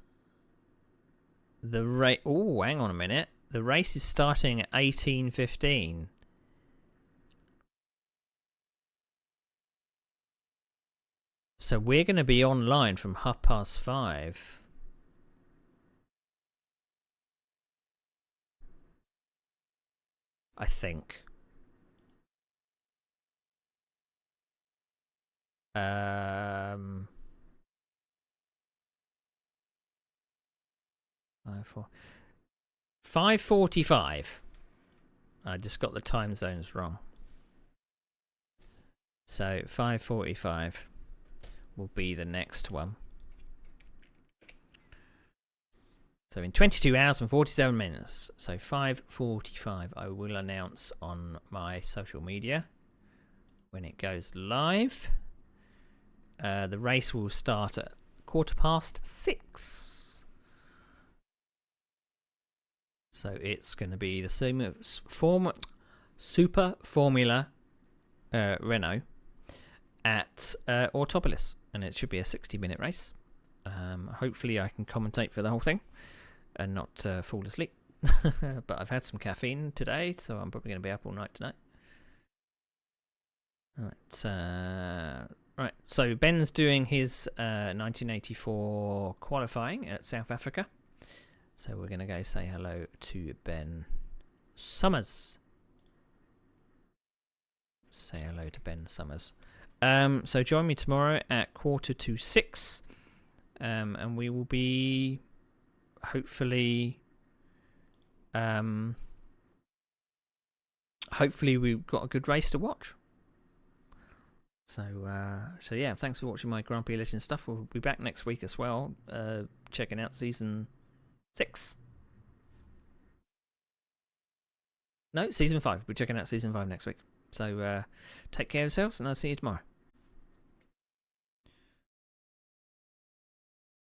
the race. Oh, hang on a minute. The race is starting at 18:15. So we're going to be online from 5:30. I think. 5:45. I just got the time zones wrong. So 5:45 will be the next one. So in 22 hours and 47 minutes. So 5:45 I will announce on my social media when it goes live. The race will start at 6:15. So it's going to be the Super Formula Renault at Autopolis, and it should be a 60-minute race. Hopefully I can commentate for the whole thing and not fall asleep. But I've had some caffeine today, so I'm probably going to be up all night tonight. Right, so Ben's doing his 1984 qualifying at South Africa. So we're going to go say hello to Ben Summers. Say hello to Ben Summers. So join me tomorrow at 6:45. And we will be hopefully we've got a good race to watch. So yeah, thanks for watching my Grumpy Legend stuff. We'll be back next week as well, checking out season 6. No, season 5. We're checking out season 5 next week. So take care of yourselves, and I'll see you tomorrow.